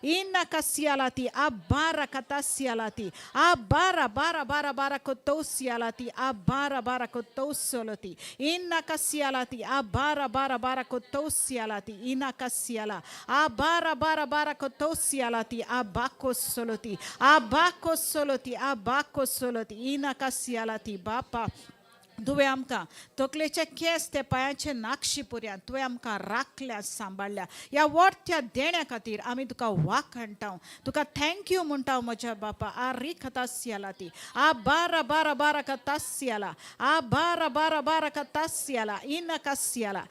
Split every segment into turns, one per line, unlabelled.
Inakasialati abara katasialati abara bara bara bara kotosialati abara bara kotosoloti inakasialati abara bara bara kotosialati inakasiala abara bara bara kotosialati abakosoloti abakosoloti inakasialati bapa तुवें आमकां तकलेचे केस ते पांयाचे नाक्षी पर्यंत तुवें आमकां राखल्या सांबाळल्या ह्या वोडत्या देण्या खातीर आमी तुका वाखाणटाव तुका थँक्यू म्हणटाव म्हज्या बापा आ री खतासियाला ती आ बारा बारा बारा कतासियाला आ बारा बारा बारा कतासियाला इनकासियाला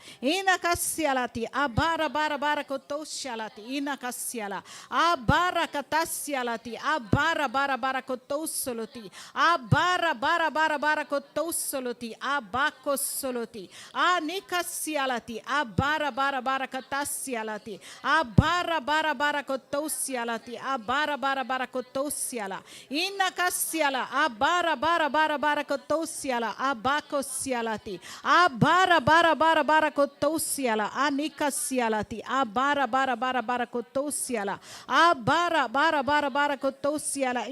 ती आ बारा बारा बारा कोतोसियाला ती इनकासियाला आ बारा कतासियाला ती आ बारा बारा बारा कोतोसलोती आ बारा बारा बारा बारा कोतोसलोती Abakosoloti, a Nikasialati, a bara bara bara katasialati, a bara bara bara kotosialati, a bara bara bara kotosiala, Inakasiala, a bara bara bara bara kotosiala, a bakosialati, a bara bara bara bara kotosiala, a Nikasialati, a bara bara bara bara kotosiala, a bara bara bara bara kotosiala,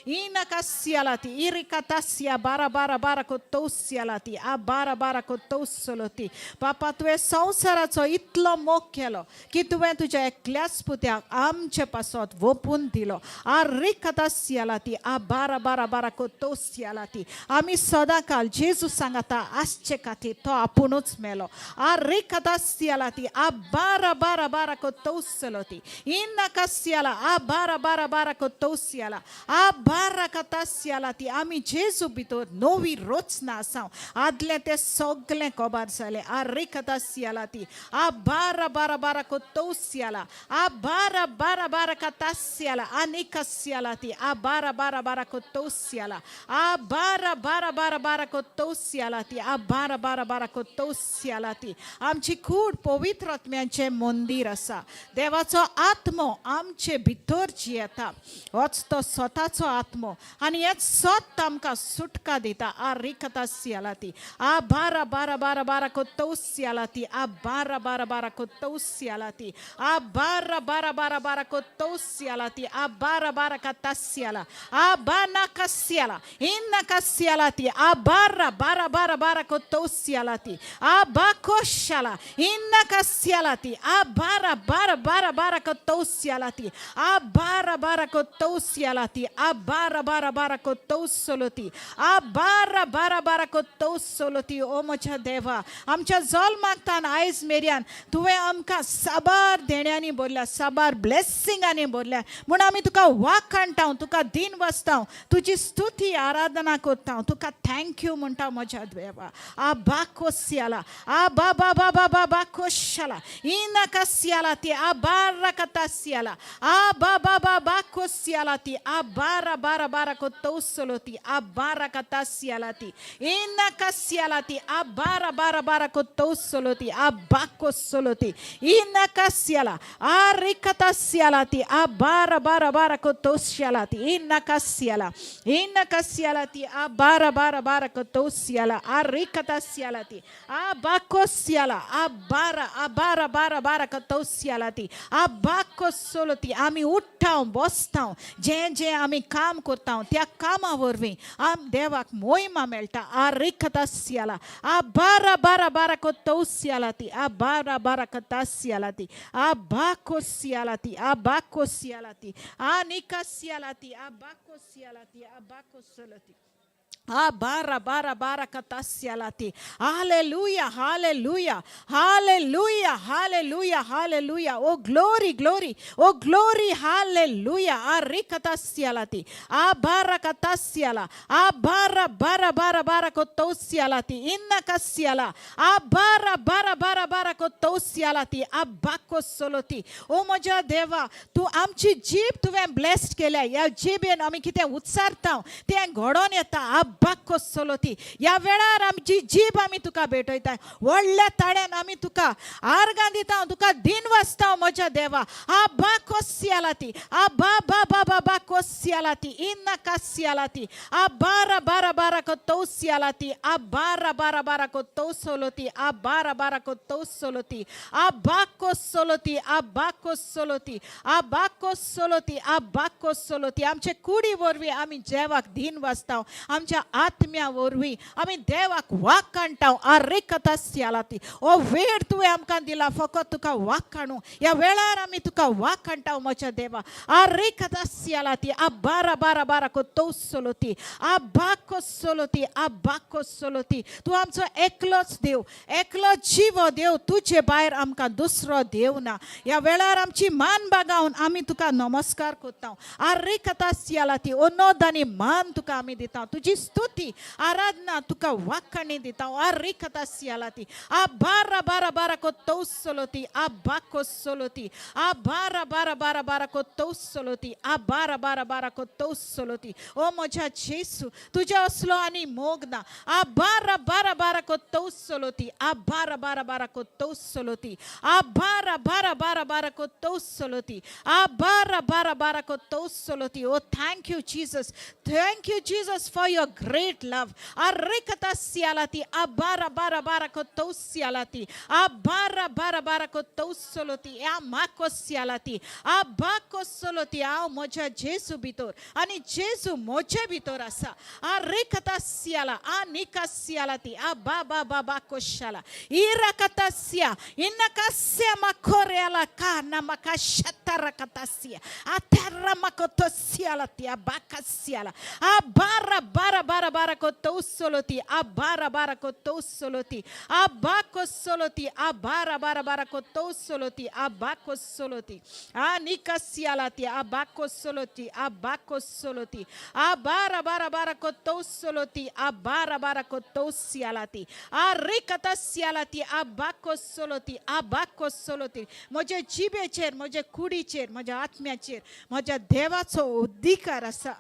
Inakasialati, irikatasia bara bara bara kotosialati a bara bara kotosoloti बापा तुवें संवसाराचो इतलो मोग केलो की तुवें तुज्या एकल्याच पुत्याक आमचे पासत वोपून दिलो आ रिकतासियालाती आ बारा बारा बारा कोतोसियालाती आमी सदां काल जेजू सांगता आसचे खातीर तो आपुणूच मेलो आ रिकतासियालाती आ बारा बारा बारा कोतोसलोती इन्नाकासियाला आ बारा बारा बारा कोतोसियाला आ बारा कतासियालाती आमी जेजू भितर नवी रोचना आसा आदले ते सगळे कोबार जाले आ रिकतासियालाती आ बारा बारा बारा कोतोसियाला आ बारा बारा बारा कतासियाला आ निकसियालाती आ बारा बारा बारा कोतोसियाला आ बारा बारा बारा बारा कोतोसियालाती आ बारा बारा बारा कोतोसियालाती आमची खूड पवित्र आत्म्याचे मंदिर आसा देवाचो आत्मो आमचे भितर जियेता होच तो स्वताचो आत्मो आनी हेच स्वत आमकां सुटका दिता आ रिकतासियालाती आ बारा बारा बारा बारा कोतोसियालाती आ बारा बारा बारा कोतोसियालाती आ बारा बारा बारा बारा कोतोसियालाती आ बारा बारा कतासियाला आ बानाकसियाला इन्नाकसियालाती आ बारा बारा बारा बारा कोतोसियालाती आ बाकोशाला इन्नाकसियालाती आ बारा बारा बारा बारा कोतोसियालाती आ बारा बारा कोतोसियालाती आ बारा बारा बारा कोतोसलोती आ बारा बारा बारा कोतोसलोती ओ म्हज्या देवा आमच्या जल्माकतान आयज मेरेन तुवें आमकां साबार देण्यांनी भरल्या साबार ब्लेसिंगांनी भरल्या म्हूण आमी तुका वाखाणटाव तुका दिन वाचताव तुजी स्तुती आराधना करता तुका थँक्यू म्हणटा म्हज्या देवा आ बाकोसियाला आ बाबा बाबा बाबा कोशाला इनाकसियाला ती आ बारा कतासियाला आ बाबा बाबा कोसियाला ती आ बारा बारा बारा कोतोसलोती आ बारा कतासियाला ती इनाकसियाला ती आ बारा बारा बारा कोतोसलोती आ बाकोसलोती इनाकसियाला आ रिकतासियाला ती आ बारा बारा बारा कोतोसियाला ती इनाकसियाला ती आ बारा बारा बारा कोतोसियाला आ रिकतासियाला ती आ बाकोसियाला आ बारा बारा बारा कोतोसियाला ती आ बाकोसलोती आमी उठ्ठाव बसताव जे आमी काम करताव त्या कामा वरवीं आम देवाक मोहिमा मेळटा आ रिकतासियाला आ बारा बारा बारा कोतोसियाला ती आ बारा बारा कतासियाला ती आ बाकोसियाला ती आ बाकोसियाला ती आ निकसियाला ती आ बाकोसियाला ती आ बाकोसलोती आ बारा बारा बारा कतासियालाती hallelujah hallelujah hallelujah hallelujah hallelujah oh glory glory oh glory hallelujah आ रिकतासियालाती आ बारा कतासियाला आ बारा बारा बारा बारा कोतोसियालाती इन्नाकसियाला आ बारा बारा बारा बारा कोतोसियालाती आ बाकोसलोती ओ म्हज्या देवा तू आमची जीब तुवें ब्लेस्ड केल्या ह्या जिबेन आमी कितें उच्चारता तें घडोवन येता आ बाकोसोलोती या वेळार आमची जीभ आमी तुका भेटयता व्हडल्या ताळ्यान आमी तुका आर्गां दिता तुका दिन वाजता म्हज्या देवा आ बाकोसियालाती आ बा बा बा बा बाकोसियालाती इन्ना कासियालाती आ बारा बारा बारा कोतोसियालाती आ बारा बारा बारा कोतोसोलोती आ बारा बारा कोतोसोलोती आ बाकोसोलोती आ बाकोसोलोती आ बाकोसोलोती आ बाकोसोलोती आमचे कुडी वरवीं आमी देवाक दिन वाजता आमच्या आत्म्या वरवीं आमी देवाक वाक काणटा आ रेकतासियालाती ओ वेळ तुवें आमकां दिला फकत तुका वाक काणू या वेळार आमी तुका वाक काणटा म्हज्या देवा आ रेकतासियालाती आ बारा बारा बारा कोतोसोलोती आ बाकोसोलोती आ बाकोसोलोती तूं आमचो एकलोच देव एकलो जीव देव तुजे भायर आमकां दुसरो देव ना या वेळार आमची मान बागावन आमी तुका नमस्कार करता आ रेकतासियालाती ओनोद आनी मान तुका आमी दिता तुजी स्तुती आराधना तुका वाक्काणी दिता आ रेकतासियालाती आ बारा बारा बारा कोतोसोलोती आ बाकोसोलोती आ बारा बारा बारा बारा कोतोसोलोती आ बारा बारा बारा कोतोसोलोती ओ म्हज्या जेसू तुज्या असलो आनी मोग ना आ बारा बारा बारा कोतोसोलोती आ बारा बारा बारा कोतोसोलोती आ बारा बारा बारा बारा कोतोसोलोती आ बारा बारा बारा kotosoloti. Oh, thank you, Jesus. Thank you, Jesus, for your great love. Arikatasialati, abara bara bara kotosialati, abara bara bara kotosoloti, amakosialati, abakosoloti, a moja Jesu bitor, ani Jesu moje bitor asa, arikatasiala, anikasialati, ababa baba koshala, irakatasia, inakasia makoreala kana makashatara katasia, aterra makotosialati, abakasiala, abara bara bara bara kotosoloti, abara bara kotosoloti, abakosoloti, abara bara bara kotosoloti, abakosoloti, anikasialati, abakosoloti, abakosoloti, abara bara bara kotosoloti, abara bara kotosialati, arikatasialati, abakosoloti, abakosoloti. माझ्या जिबेचेर माझ्या कुडीचेर माझ्या आत्म्याचेर माझ्या देवाचो अधिकार आसा.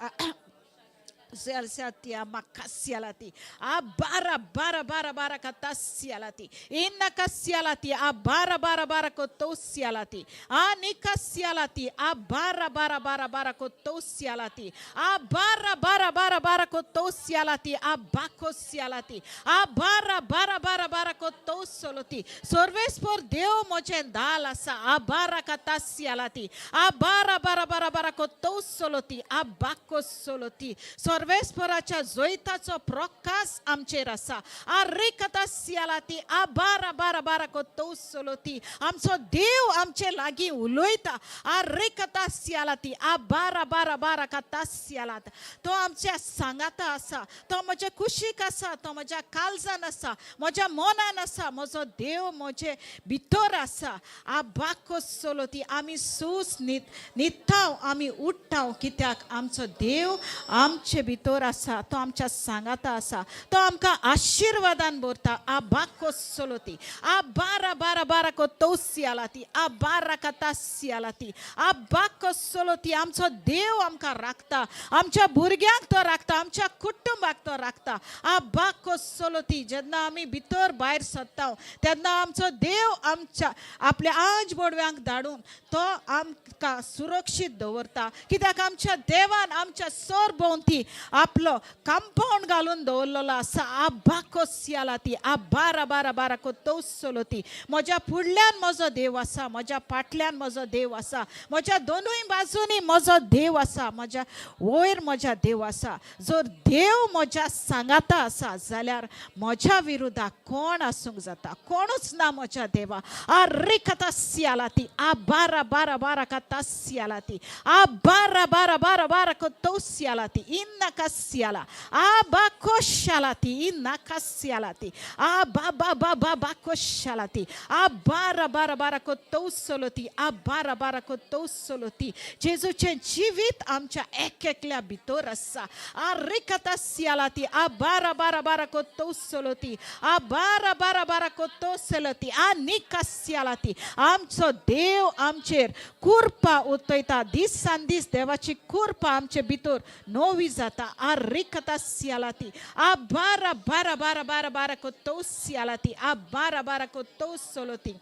Zelsatia makasialati abara bara bara bara katasialati inakasialati abara bara bara kotosialati anikasialati abara bara bara bara kotosialati abara bara bara bara kotosialati abakosialati abara bara bara bara kotosoloti Sarves पर देव मोचे दालसा abara katasialati abara bara bara bara kotosoloti abakosoloti सर्वेस्पराच्या जोईताचो प्रकाश आमचेर आसा आरिकतासियालाती आबारा बारा बारा कोतोसलोती आमचो देव आमचे लागीं उलयता आरिकतासियालाती आबारा बारा बारा कतासियालात तो आमच्या सांगाता आसा तो म्हज्या कुशीक आसा तो म्हज्या काळजान आसा म्हज्या मनान आसा म्हजो देव म्हजे भितर आसा आबाकोसलोती आमी सूस न्हिदताव आमी उठताव कित्याक आमचो देव आमचे भितर आसा तो आमच्या सांगाता आसा तो आमकां आशीर्वादान भरता आबाकोसलोती आबारा बारा बारा कोतोसियालाती आबारा कतासियालाती आबाकोसलोती आमचो देव आमकां राखता आमच्या भुरग्यांक तो राखता आमच्या कुटुंबाक तो राखता आबाकोसलोती जेन्ना आमी भितर भायर सरता तेन्ना आमचो देव आमच्या आपल्या आंज बोडव्यांक धाडून तो आमकां सुरक्षीत दवरता कित्याक आमच्या देवान आमच्या सर भोंवती आपलो कंपाउंड घालून दवरलेलो आसा आबाकोसियालाती आबारा बारा बारा कोतोसलोती म्हज्या फुडल्यान म्हजो देव आसा म्हज्या फाटल्यान म्हजो देव आसा म्हज्या दोनूय बाजूनी म्हजो देव आसा म्हज्या वयर म्हज्या देव आसा जर देव म्हज्या सांगाता आसा जाल्यार म्हज्या विरोधाक कोण आसूंक जाता कोणूच ना म्हज्या देवा आरिकतासियालाती आबारा बारा बारा कतासियालाती आबारा बारा बारा बारा कोतोसियालाती inakasiala abakoshalati inakasialati ababa baba bakoshalati abara bara bara kotosoloti abara bara kotosoloti जेजूचे जीवित आमच्या एकल्या भितर आसा आरिकतासियालाती abara bara bara kotosoloti abara bara bara kotosoloti anikasialati आमचो देव आमचेर कृपा उतयता दिसान दीस देवाची कृपा आमचे भितर नवी जाता sialata arikata sialati abara bara bara bara bara koto sialati abara bara koto soloti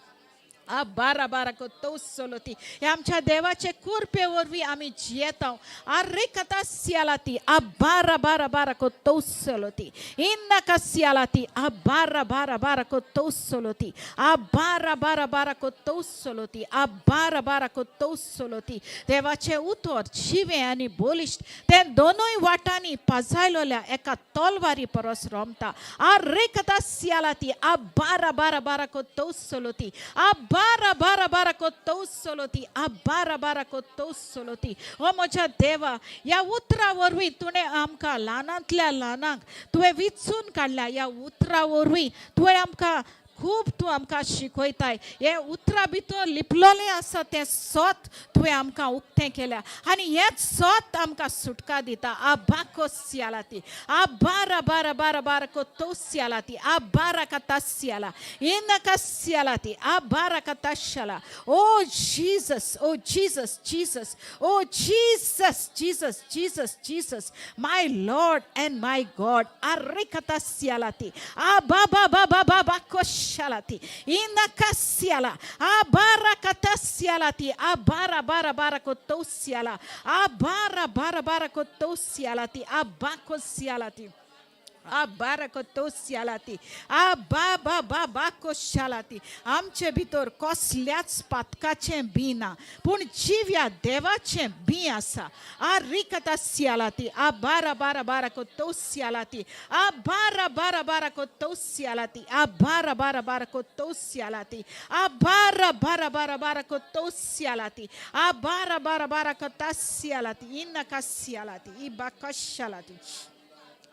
abara bara koto soloti हे आमच्या देवाचे कृपेवरवी आम्ही जियत आहोत अरेकता सियालाती abara bara bara koto soloti innaka sialati abara bara bara koto soloti abara bara bara koto soloti abara bara koto soloti देवाचे उतर जिवे आणि बोलिष्ट ते दोनोय वाटांनी पाजायलोल्या एका तलवारी परस रमता अरेकता सियालाती abara bara bara koto soloti abara bara bara koto soloti abara bara koto soloti ओ माझ्या देवा या उतरावरवी तुने आमका लानांतल्या लानांक तुवे विचून काढल्या या उतरावरवी तुवे आमका खूप तू आमका शिकवताय हे उतरा भितर लिपलोले आसा ते सोत तुवें आमकां उक्तें केल्या आनी हेच सोत आमकां सुटका दिता आबाको सियालाती आबारा बारा बारा बारा कोतो सियालाती आबारा कता सियाला इनका सियालाती आबारा कता शला ओ जीसस ओ जीसस जीसस ओ जीसस जीसस जीसस जीसस माय लॉर्ड एंड माय गॉड अरिकता सियालाती आबाबा बाबा बाबा shalati inakasiala abara katasialati abara bara bara kotosiala abara bara bara kotosialati abakosialati आबारकोतोसियालाती आबा बाबा कोशालाती आमचे भितर कसल्याच पातकाचे बी ना पूण जिव्या देवाचे बी आसा आरिकतासियालाती आबारा बारा बारा कोतोसियालाती आबारा बारा बारा कोतोसियालाती आबारा बारा बारा कोतोसियालाती आबारा बारा बारा बारा कोतोसियालाती आबारा बारा बारा कोतासियालाती इनकासियालाती इबाकशालाती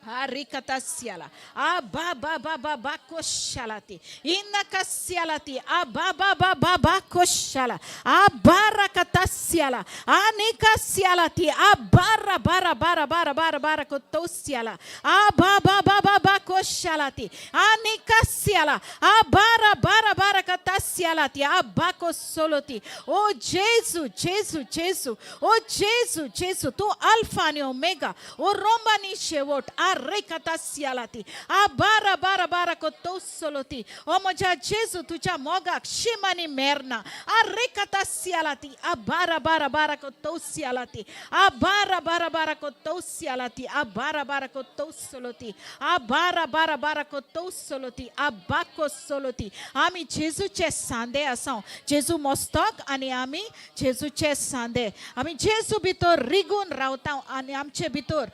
Harikatasiala ababa baba bakoshalati inakasialati ababa baba bakoshala abarakatasiala anikasialati abara bara bara bara bara bara kotosiala ababa baba bakoshalati anikasiala abara bara bara katasialati abakosoloti oh Jesus Jesus Jesus oh Jesus Jesus tu alpha and omega oh romani shevot Rekatasialati abara bara bara kotosoloti o moja Jesu tuja moga shimani merna arekatasialati abara bara bara kotosialati abara bara bara kotosialati abara bara kotosoloti abara bara bara kotosoloti abakosoloti आम्ही जेजूचे सांदे आसा जेजू मस्तक आणि आम्ही जेजूचे सांदे आम्ही जेजू भितर रिगून रावता आणि आमचे भितर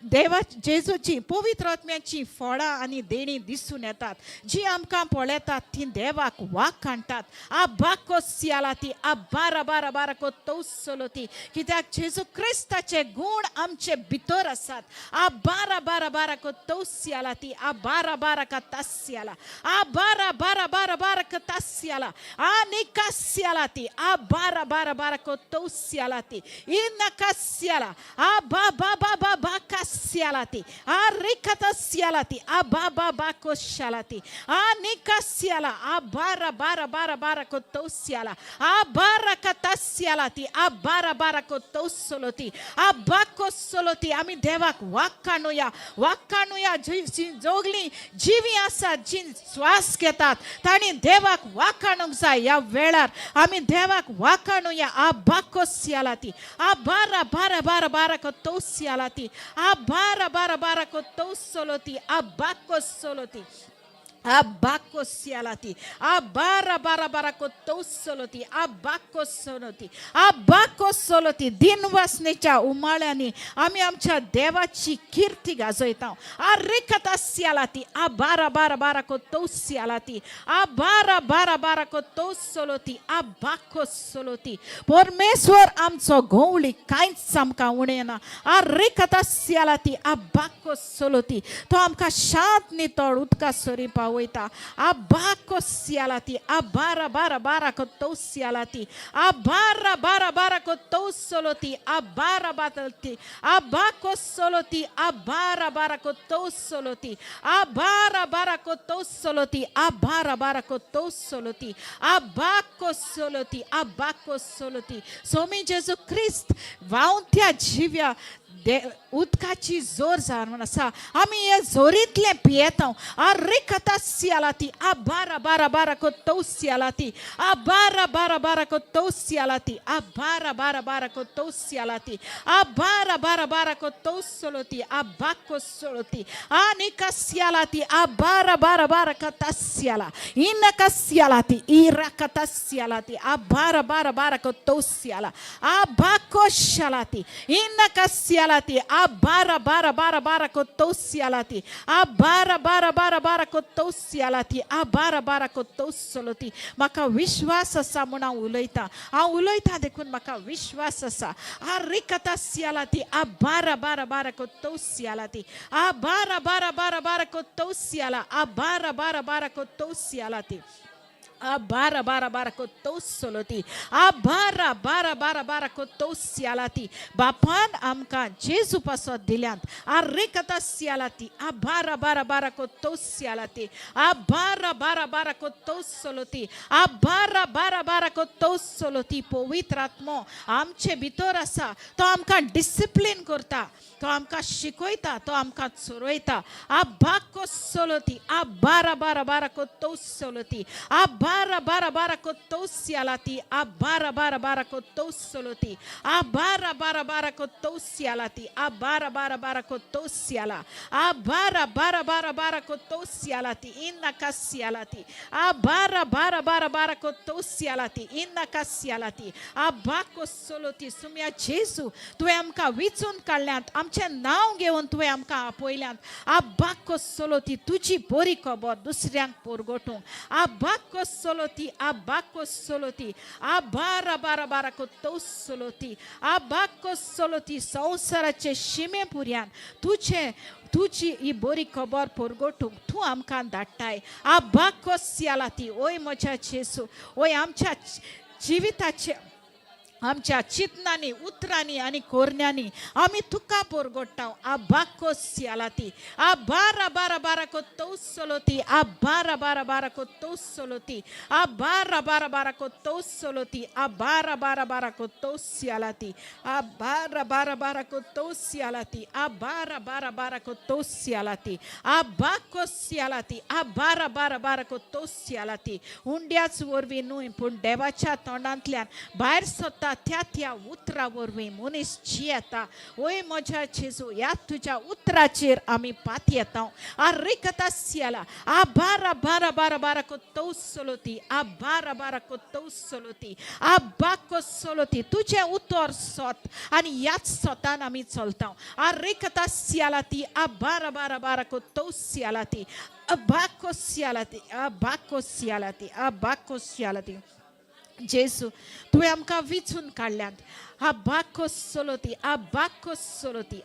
देवा जेजूची पवित्र आत्म्याची फळां आणि देणी दिसून येतात जी आमकां पळयतात ती देवाक वाक हाडटात आबाकोसियालाती आबारा बारा बारा कोतोसोलोती कित्याक जेजू क्रिस्ताचे गुण आमचे भितर आसात आबारा बारा बारा कोतोसियालाती आबारा बारा कतासियाला आबारा बारा बारा बारा कतासियाला आनिकासियालाती आबारा बारा बारा कोतोसियालाती इनकासियाला आबा बाबा बाबा sialati arikata sialati ababa bako shalati anika siala abara bara bara bara kotosiala abara kata sialati abara bara kotosoloti abako soloti ami devak wakanuya जोगली जीवी आसा जी श्वास घेतात ताणी देवाक वाकाणूक जाय या वेळार आमी देवाक वाकाणुया आबाको सियालाती आबारा बारा बारा बारा कोतोसियालाती abara bara bara kotosoloti abakosoloti abakosialati abara bara bara kotosoloti abakosoloti दिनवासनेच्या उमाळ्यानी आम्ही आमच्या देवाची कीर्ती गाजयता आरिकतासियालाती abara bara bara kotoसियालाती abara bara bara kotosoloti abakosoloti परमेश्वर आमचो गवळी कांयच आमकां उणेना आरिकतासियालाती abakosoloti तो आमकां शांत नितळ उदका सरी वयता आबाकोसियालाती आबारा बारा बारा कोतोसियालाती आबारा बारा बारा कोतोसोलोती आबारा बातलती आबाकोसोलोती आबारा बारा कोतोसोलोती आबारा बारा कोतोसोलोती आबारा बारा कोतोसोलोती आबाकोसोलोती आबाकोसोलोती सोमी जेजू ख्रिस्त वावत्या जिव्या उदकाची जोर जावन आसा आमी हे जोरींतले पियेता आरिकतासियालाती आबारा बारा बारा कोतौसियालाती आबारा बारा बारा कोतौसियालाती आबारा बारा बारा कोतौसियालाती आबारा बारा बारा कोतौसोलोती abakosoloti anikasialati abara bara bara katasiala inakasialati irakatasialati abara bara bara kotosiala abakoshalati inakasialati abara bara bara bara kotosialati abara bara bara bara kotosialati abara bara kotosoloti maka विश्वास असा म्हणून हांव उलयता देखून म्हाका विश्वास असा आरिकतासियालाती आबारा बारा बारा कोतौसियालाती आबारा बारा बारा बारा कोतौसियाला आबारा बारा बारा कोतौसियालाती abara bara bara kotosoloti abara bara bara bara kotosialati bapan amka Jesu pasot dilant arikatasialati abara bara bara kotosialati abara bara bara kotosoloti abara bara bara kotosoloti पवित्र आत्मा आमचे भितर आसा तो आमकां डिसिप्लिन करता तो आमकां शिकयता तो आमकां चोरयता आबाकोसोलोती आबारा बारा बारा कोतौसोलोती abara bara bara kotosialati abara bara bara kotosoloti abara bara bara kotosialati abara bara bara kotosiala abara bara bara bara kotosialati innakasialati abara bara bara bara kotosialati innakasialati abakosoloti sumia Jesu तुवें आमकां विचून काडल्यांत आमचें नांव घेवन तुवें आमकां आपयल्यांत आबाकोसोलोती तुजी बरी खबर दुसऱ्यांक पोरगोटूंक आबाकोसोलोती abakosoloti abara bara bara kotosoloti abakosoloti संवसाराचे शिमे पुर्यान तुझी ही बरी खबर पोरगोटूंक तूं आमकां धाडटाय आबाकोसियालाती ओय म्हज्या जेसू ओय आमच्या जिविताचे आमच्या चिंतनांनी उतरांनी आनी कोरण्यांनी आमी तुका पोरगोडटाव आबाकोसियालाती आबारा बारा बारा कोतौसोलोती आबारा बारा बारा कोतौसोलोती आबारा बारा बारा कोतौसोलोती आबारा बारा बारा कोतौसियालाती आबारा बारा बारा कोतौसियालाती आबारा बारा बारा कोतौसियालाती आबाकोसियालाती आबारा बारा बारा कोतौसियालाती हुंड्याच वरवीं न्हय पूण देवाच्या तोंडांतल्यान भायर सरता त्या उतरा वरवीं मनीस जियेता ओय म्हज्या जेजू ह्या तुज्या उतराचेर आमी पात येता आरिकतासियाला आबारा बारा बारा बारा कोतौसोलोती आबारा बारा कोतौसोलोती आबाकोसोलोती तुजें उतर सोत आनी ह्याच सोतान आमी चलता आरिकतासियालाती आबारा बारा बारा कोतौसियालाती आबाकोसियालाती आबाकोसियालाती आबाकोसियालाती जेसू तुवें आमकां विचून काडल्यांत abakosoloti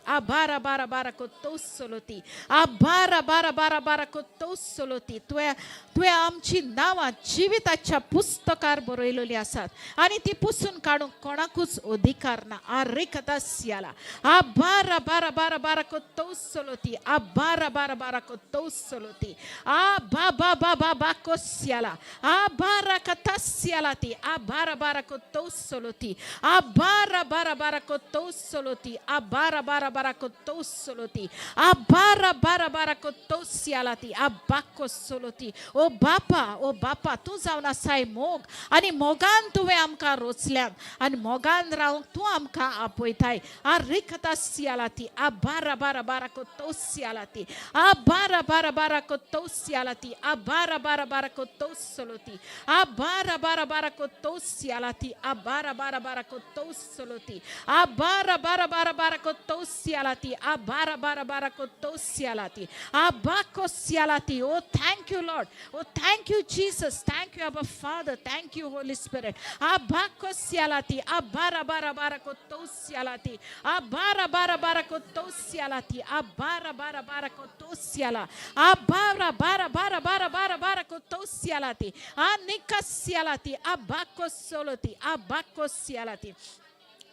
abara bara bara kotosoloti abara bara bara bara kotosoloti तुवें आमची नांवां जिविताच्या पुस्तकार बरयलेलीं आसात आनी ती पुसून काडूंक कोणाकूच अधिकार ना आरिकतासियाला abara bara bara bara kotosoloti abara bara bara kotosoloti ababababakosiala abara katasialati abara bara kotosoloti abara bara bara kotosoloti abara bara bara kotosoloti abara bara bara kotosialati abakosoloti o bapa तूं जावन आसाय मोग आनी मोगान तुवें आमकां रोचल्यात आनी मोगान रावंक तूं आमकां आपयताय आरिकतासियालाती abara bara bara kotosialati abara bara bara kotosialati abara bara bara kotosoloti abara bara bara kotosialati abara bara bara kotosoloti abara bara bara bara kotosialati abara bara bara kotosialati abakosialati oh thank you Lord oh thank you Jesus thank you Abba Father thank you Holy Spirit abakosialati abara bara bara kotosialati abara bara bara kotosialati abara bara bara kotosiala abara bara bara bara bara bara kotosialati anikasialati abakosoloti abakosialati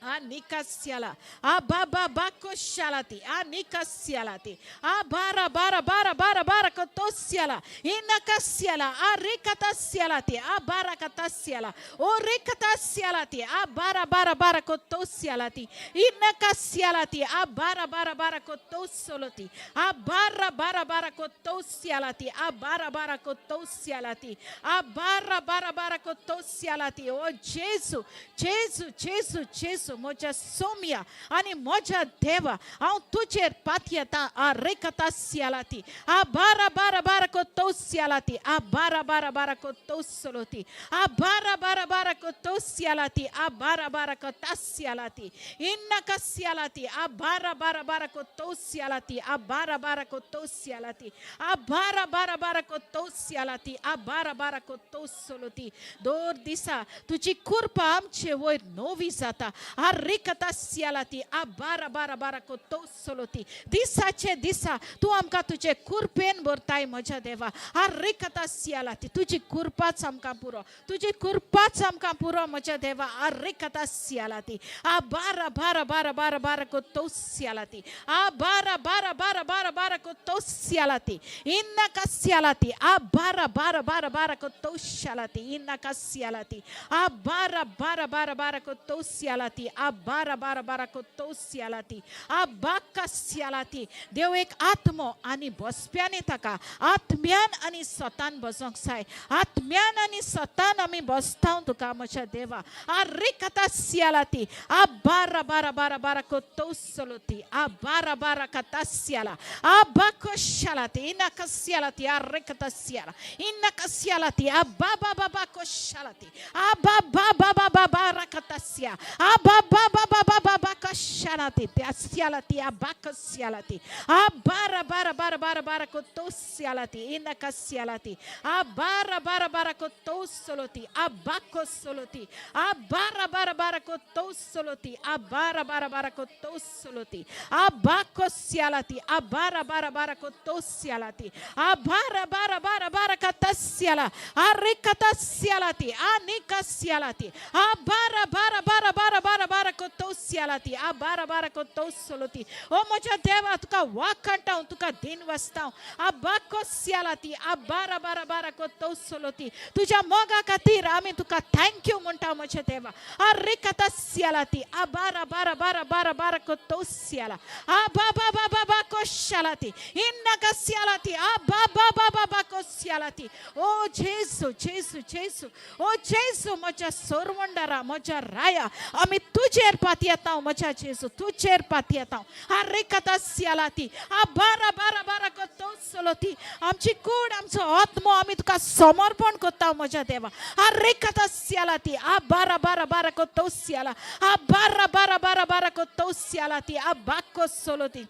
Anikasiala, ababa bako shalati, anikasialati, abara bara bara bara bara kotosiala, inakasiala, arikatasialati, abarakatasiala, orikatasialati, abara bara bara kotosialati, inakasialati, abara bara bara kotosoloti, abara bara bara kotosialati, abara bara kotosialati, abara bara bara kotosialati. Oh Jesus, Jesus, Jesus, Jesus. Moja somia ani moja deva au tucher patiata a rekatasialati a bara bara bara kotosialati a bara bara bara kotosoloti a bara bara bara kotosialati a bara bara kotasialati inna kasialati a bara bara bara kotosialati a bara bara kotosialati a bara bara bara kotosialati a bara bara kotosoloti dor disa tuji kurpa amche voi novi zata Arikatasialati abara bara bara kotosoloti disache disa tu amka तुझे कुरपेन बोरताय मजा देवा arikatasialati तुझी कुरपाच आमका पुरो तुझी कुरपाच आमका पुरो मजा देवा arikatasialati abara bara bara bara bara kotosialati abara bara bara bara bara kotosialati inna kasialati abara bara bara bara kotosialati inna kasialati abara bara bara bara kotosialati abara bara bara kotosialati abakasialati देव एक आत्मो आणि बसप्याने थाका आत्म्यान आणि सतान बसोंक जाय आत्म्यान आणि सतान आमी बसताव तुका म्हज्या देवा arikatasialati abara bara bara bara kotosoloti abara bara katasiala abakoshalati inakasialati arikatasiala inakasialati ababa baba koshalati ababa baba baba rakatasia ababa baba baba kashalati tasialati abakasialati abara bara bara bara bara kotosialati inakasialati abara bara bara kotosoloti abakosoloti abara bara bara kotosoloti abara bara bara kotosoloti abakosialati abara bara bara kotosialati abara bara bara bara katasiala arikatasialati anikasialati abara bara bara bara bara bara kotosialati abara bara kotosoloti o moja deva tuka wakanta tuka din wastau abakosialati abara bara bara kotosoloti tuja moga katir amin tuka thank you monta moja deva arikatasialati abara bara bara bara bara kotosiala ababa baba baba shalati innakasialati ababa baba baba kosialati oh Jesus Jesus Jesus oh Jesus moja sorvandara moja raya ami tujer patiatau moja Jesus tujer patiatau arikatasialati abara bara bara kotosoloti आमची कूड आमचो आत्मो आमी तुका समर्पण करता म्हज्या देवा arikatasialati abara bara bara kotosiala abara bara bara bara kotosialati abakosoloti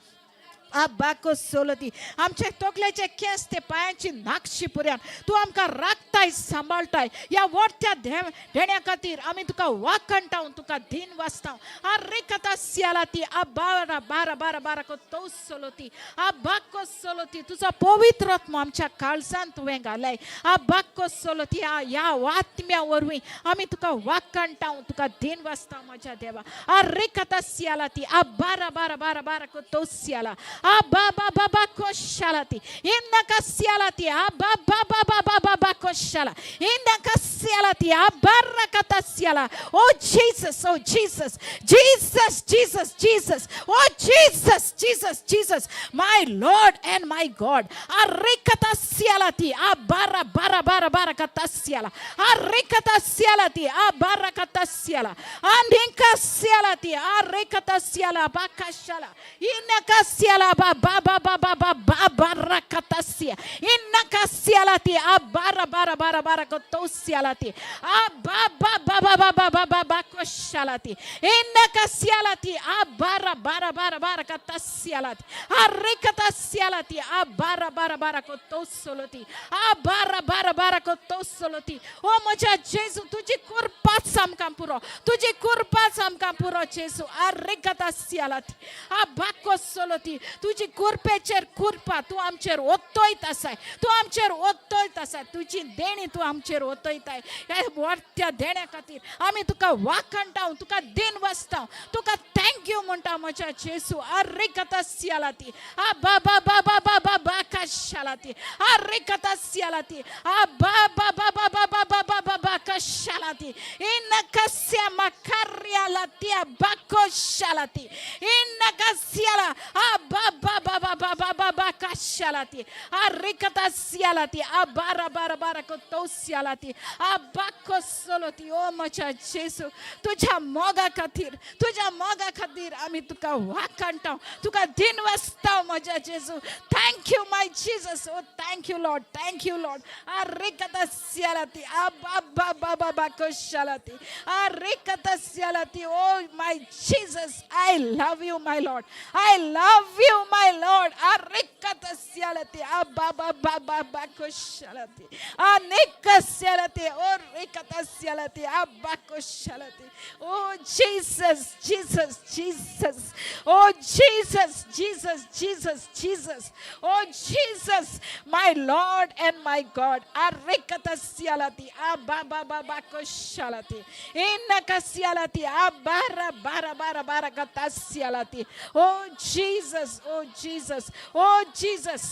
abakosoloti आमचे तोगलेचे केस ते पायांची नाक्षी पुऱ्यान तू आमकां राखताय सांबाळताय या वोडत्या धेण्या खातीर आमी तुका वाकणटाव तुका दिन वाचताव arikatasialati abara bara bara bara kotosoloती abakosoloti तुजो पवित्र आत्मा आमच्या काळजान तुवें घालय abakosoloti या आत्म्या वरवीं आमी तुका वाकणटाव तुका दिन वाचताव म्हज्या देवा arikatasialati abara bara bara bara kotosiala ababa baba koshalati innakasialati ababa baba baba koshala innakasialati abarakatasiala oh Jesus oh Jesus Jesus Jesus Jesus oh Jesus Jesus Jesus my Lord and my God arikatasialati abara bara bara bara katasiala arikatasialati abarakatasiala andinkasialati arikatasiala bakashala innakasiala baba baba baba barakatasia innakasialati abara bara bara bara kotosialati ababa baba baba baba koshalati innakasialati abara bara bara bara katasialati arikatasialati abara bara bara kotosoloti abara bara bara kotosoloti o moja Jesus tuji kurpa samkampuro tuji kurpa samkampuro Jesus arikatasialati abakosoloti तुझी कुरपेचेर कुरपा तू आमचेर ओतोयत आसाय, तू आमचेर ओतोयत आसाय, तुझी देणी तू आमचेर ओतोयताय. ह्या व्हडत्या देण्या खातीर आमी तुका वाखणटाव, तुका दिन वाचताव, तुका थँक्यू म्हणटा म्हज्या जेसू. अरे कथा सियालाती आ बाबा बाबा बाबा बाका शालाती अरे कथा सियालाती आ बाबा बाबा बाबा बाबा बाबा कशालाती इन कस्या मकर्या लातिया बाको शालाती इन कस्याला आ बाबा बाबा बाबा बाबा कशालाती अरे कथा सियालाती आ बारा बारा बारा को तो सियालाती आ बाको सोलोती. ओ म्हज्या जेसू तुझ्या मोगा खातीर, तुझ्या मोगा खातीर आमी तुका वाखणटाव, तुका दिन वाचताव म्हज्या जेसू. Thank you my Jesus. Oh thank you Lord, thank you Lord. अरे कथा सियालाती आ बाबा बाबा बाको शालाती अरे कथा सियालाती. Oh my Jesus I love you my Lord, I love you my Lord. अरे कथा सियालाती आ बाबा बाबा बाको शालाती आ नेका सियालाती ओ रे कथा सियालाती आ बाको शालाती. ओ जीसस जीसस जीसस ओ जीसस जीसस जीसस जीसस ओ जीसस माय लॉर्ड एंड माय गॉड. अरे कथा सियालाती आ बाबा बाबा को शालाती इन कसियालाती आ बारा बारा बारा बारा कथा सियालाती. ओ जीसस ओ जीसस ओ जीसस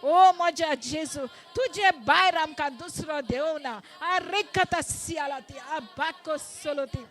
ओ म्हज्या जेसू तुझे भायर आमकां दुसरो देव ना. अरे कथा सियालाती आ बाको सोलोती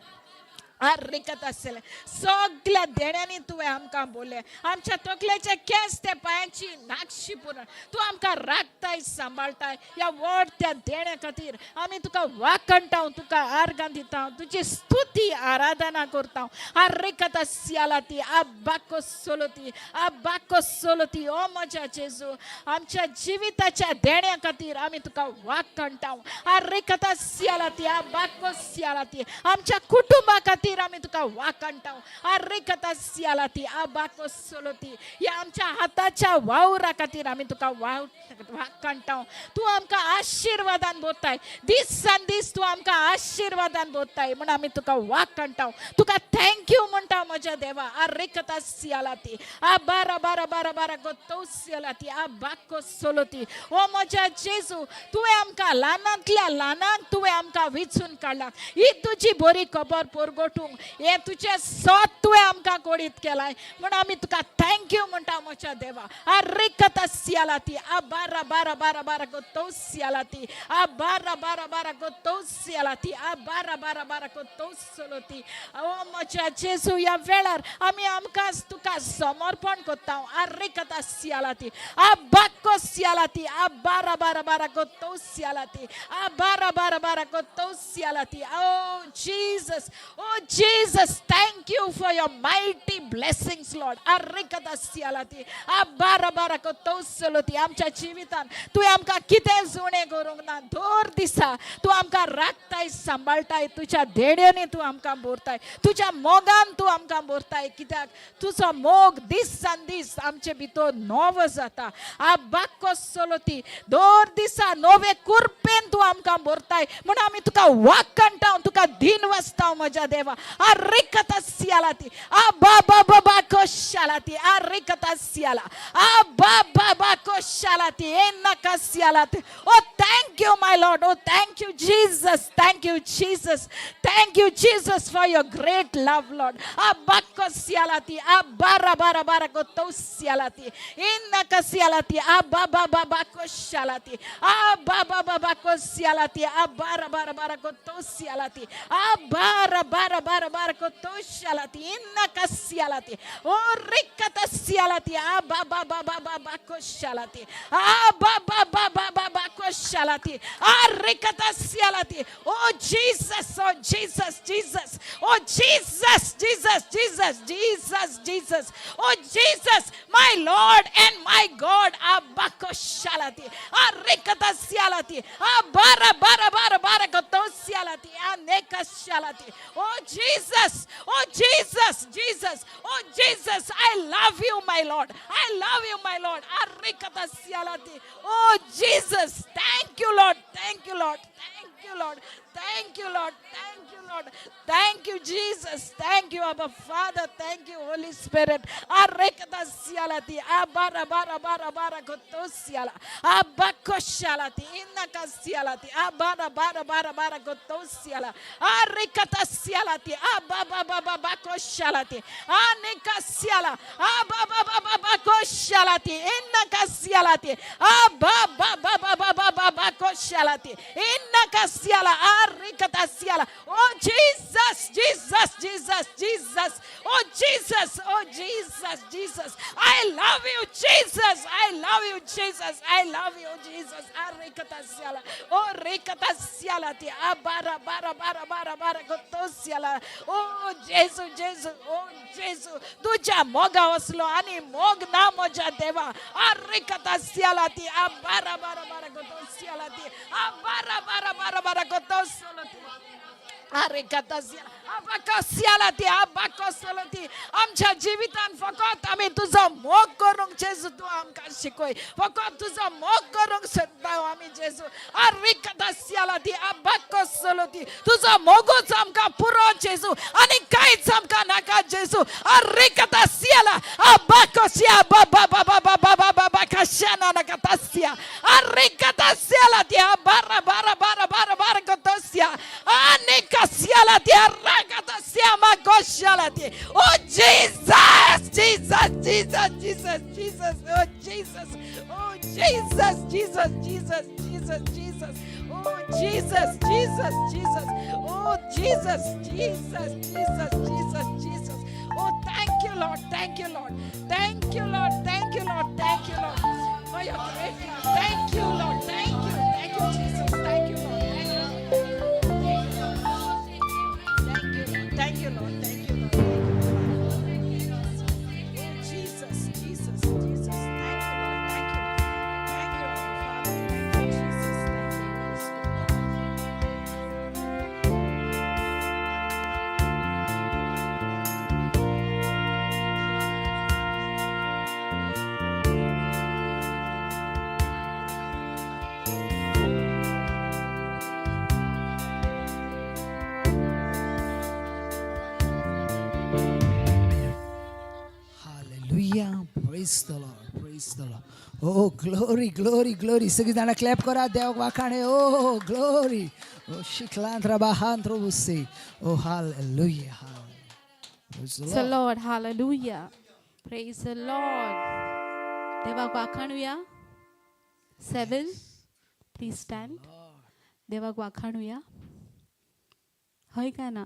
अरे कथा आसले सगळ्या देण्यांनी तुवें आमकां बोले. आमच्या तकलेचे केस ते पांयांची नागशी पुरण तूं आमकां राखताय, सांबाळटाय. ह्या व्हड त्या देण्या खातीर आमी तुका वाखणटाव, तुका आर्गां दिता, तुजी स्तुती आराधना करता. अरे कथा सियालाती आ बाको सोलोती आ बाको सोलोती. ओ म्हज्या जेजू आमच्या जिविताच्या देण्या खातीर आमी तुका वाखणटाव. अरे कथा सियालाती आ बाको सियालाती. आमच्या कुटुंबा खातीर आमी तुका वाखणटाव. अरे कथा सियालाती आ बाको सोलोती. या आमच्या हाताच्या वावरा खातीर आमी तुका वाखणटाव. तूं आमकां आशिर्वादान भरताय, दिसान दीस तूं आमकां आशिर्वादान भरताय म्हण आमी तुका वाखणटाव. तुका थँक्यू म्हणटा म्हज्या देवा. अरे कथा सियालाती आ बारा बारा बारा बारा गोतो सियालाती आ बाको सोलोती. ओ म्हज्या जेजू तुवें आमकां ल्हानांतल्या ल्हानांक तुवें आमकां विचून काडला. ही तुजी बरी खबर परगोटूंक हे तुझे सोत तुवें आमकां कोडीत केलाय म्हण आमी तुका थँक्यू म्हणटा म्हज्या देवा. अरे कथा सियालाती आ बारा बारा बारा बारा गोतो सियालाती आ बारा बारा बारा गोतो सियालाती आ बारा बारा बारा गोतो सोलोती. ओ म्हज्या जेजू ह्या वेळार आमी आमकां तुका समर्पण करता. अरे कथा सियालाती आ बाको सियालाती आ बारा बारा बारा गोतो सियालाती आ बारा बारा बारा गोतो सियालाती. Oh Jesus oh Jesus, thank you for your mighty blessings, Lord. Arikata sialati, abara bara kotosoloti. आमच्या जीवितान तू आमकां कितें जुणें करूंक ना. दर दिसा तू आमकां राखताय, सांबाळटाय, तुज्या देड्यांनी तू आमकां भरताय, तुज्या मोगान तू आमकां भरताय. कित्याक तुजो मोग दिसान दीस आमचे भितर नवो जाता. आबाको सोलोती दर दिसा नवे कुरपेन तू आमकां भरताय म्हण आमी तुका वाखणटाव, तुका दिन वाचताव म्हज्या देवा. Arikata sialati. Ababa baba koshalati. Arikata siala. Ababa baba koshalati. Enaka sialati. Oh, thank you, my Lord. Oh, thank you, Jesus. Thank you, Jesus. Thank you, Jesus, for your great love, Lord. Abako sialati. Abara bara bara koto sialati. Enaka sialati. Ababa baba koshalati. Ababa baba kosialati. Abara bara bara koto sialati. Abara bara bara bara koto shalati inna kasialati o rikata sialati ababa baba baba koshalati ababa baba baba koshalati rikata sialati. Oh Jesus, oh Jesus, Jesus, oh Jesus, Jesus, Jesus, Jesus, Jesus, oh Jesus, my Lord and my God. Abako shalati rikata sialati abara bara bara bara koto sialati aneka shalati. Oh Jesus, oh Jesus, Jesus, oh Jesus, I love you, my Lord. I love you, my Lord. Arikata sialati. Oh Jesus, thank you, Lord. Thank you, Lord. Thank you, Lord. Thank you, Lord. Thank you, Lord. Thank you, Jesus. Thank you, Abba Father. Thank you, Holy Spirit. Arekatasialati. Abara kotosiala. Abakoshalati. Inakasialati. Abara kotosiala. Arekatasialati. Abababakoshalati. Anikasiala. Abababakoshalati. Inakasialati. Abababakoshalati. Inakasiala. Arikatasiala. Oh Jesus, Jesus, Jesus, Jesus. Oh Jesus, oh Jesus, Jesus. I love you, Jesus. I love you, Jesus. I love you, Jesus. Arikatasiala. Oh rikatasiala ti bara kotosiala. Oh Jesus, Jesus. Oh Jesus. Tuja moga oslo ani mog na moja deva. Arikatasiala ti bara kotosiala ti bara kotosiala ti. आमच्या जीवितान फकत आम्ही तुझा मोग करूंक जेजू तू आमकां शिकय फकत तुझा मोग करूंक सोदता आम्ही जेजू आरिकदासियालाती आबाकोसलोती तुझा मोगूच आमकां पुरो जेजू आनी कांयच आमकां नाका जेजू आरिकदासियाला आबाकोसिया बाबा कशाना nakatasia arikatasiala dia bara kotosia anikasiala dia rakatasia magoshala dia. Oh Jesus, Jesus, Jesus, Jesus, Jesus, oh Jesus, oh Jesus, Jesus, Jesus, Jesus, Jesus, oh Jesus, Jesus, Jesus, oh Jesus, Jesus, Jesus, Jesus, Jesus. Oh, thank you, Lord. Thank you, Lord. Thank you, Lord. Thank you, Lord. Thank you, Lord. For your great love. Thank you, Lord. Thank you. Thank you, Jesus. Thank you, Lord. Thank you, Lord. Thank you, Lord. Thank you, Lord. Oh, Jesus, Jesus, Jesus. Thank you, Lord. Thank you. Thank you, Father. Jesus.
Hallelujah. Praise the Lord. Praise the Lord. Oh, glory, glory, glory. सगळी जाणा clap करा देवाक वाखाणे. Oh, glory. Oh, शिकलांद्रा बाहांद्रो Bhuse. Oh, hallelujah. Praise the
Praise the
Lord.
Lord. Hallelujah. Praise the Lord. देवाक वाखाणूया. 7. Please stand. देवाक वाखाणूया. होय का ना?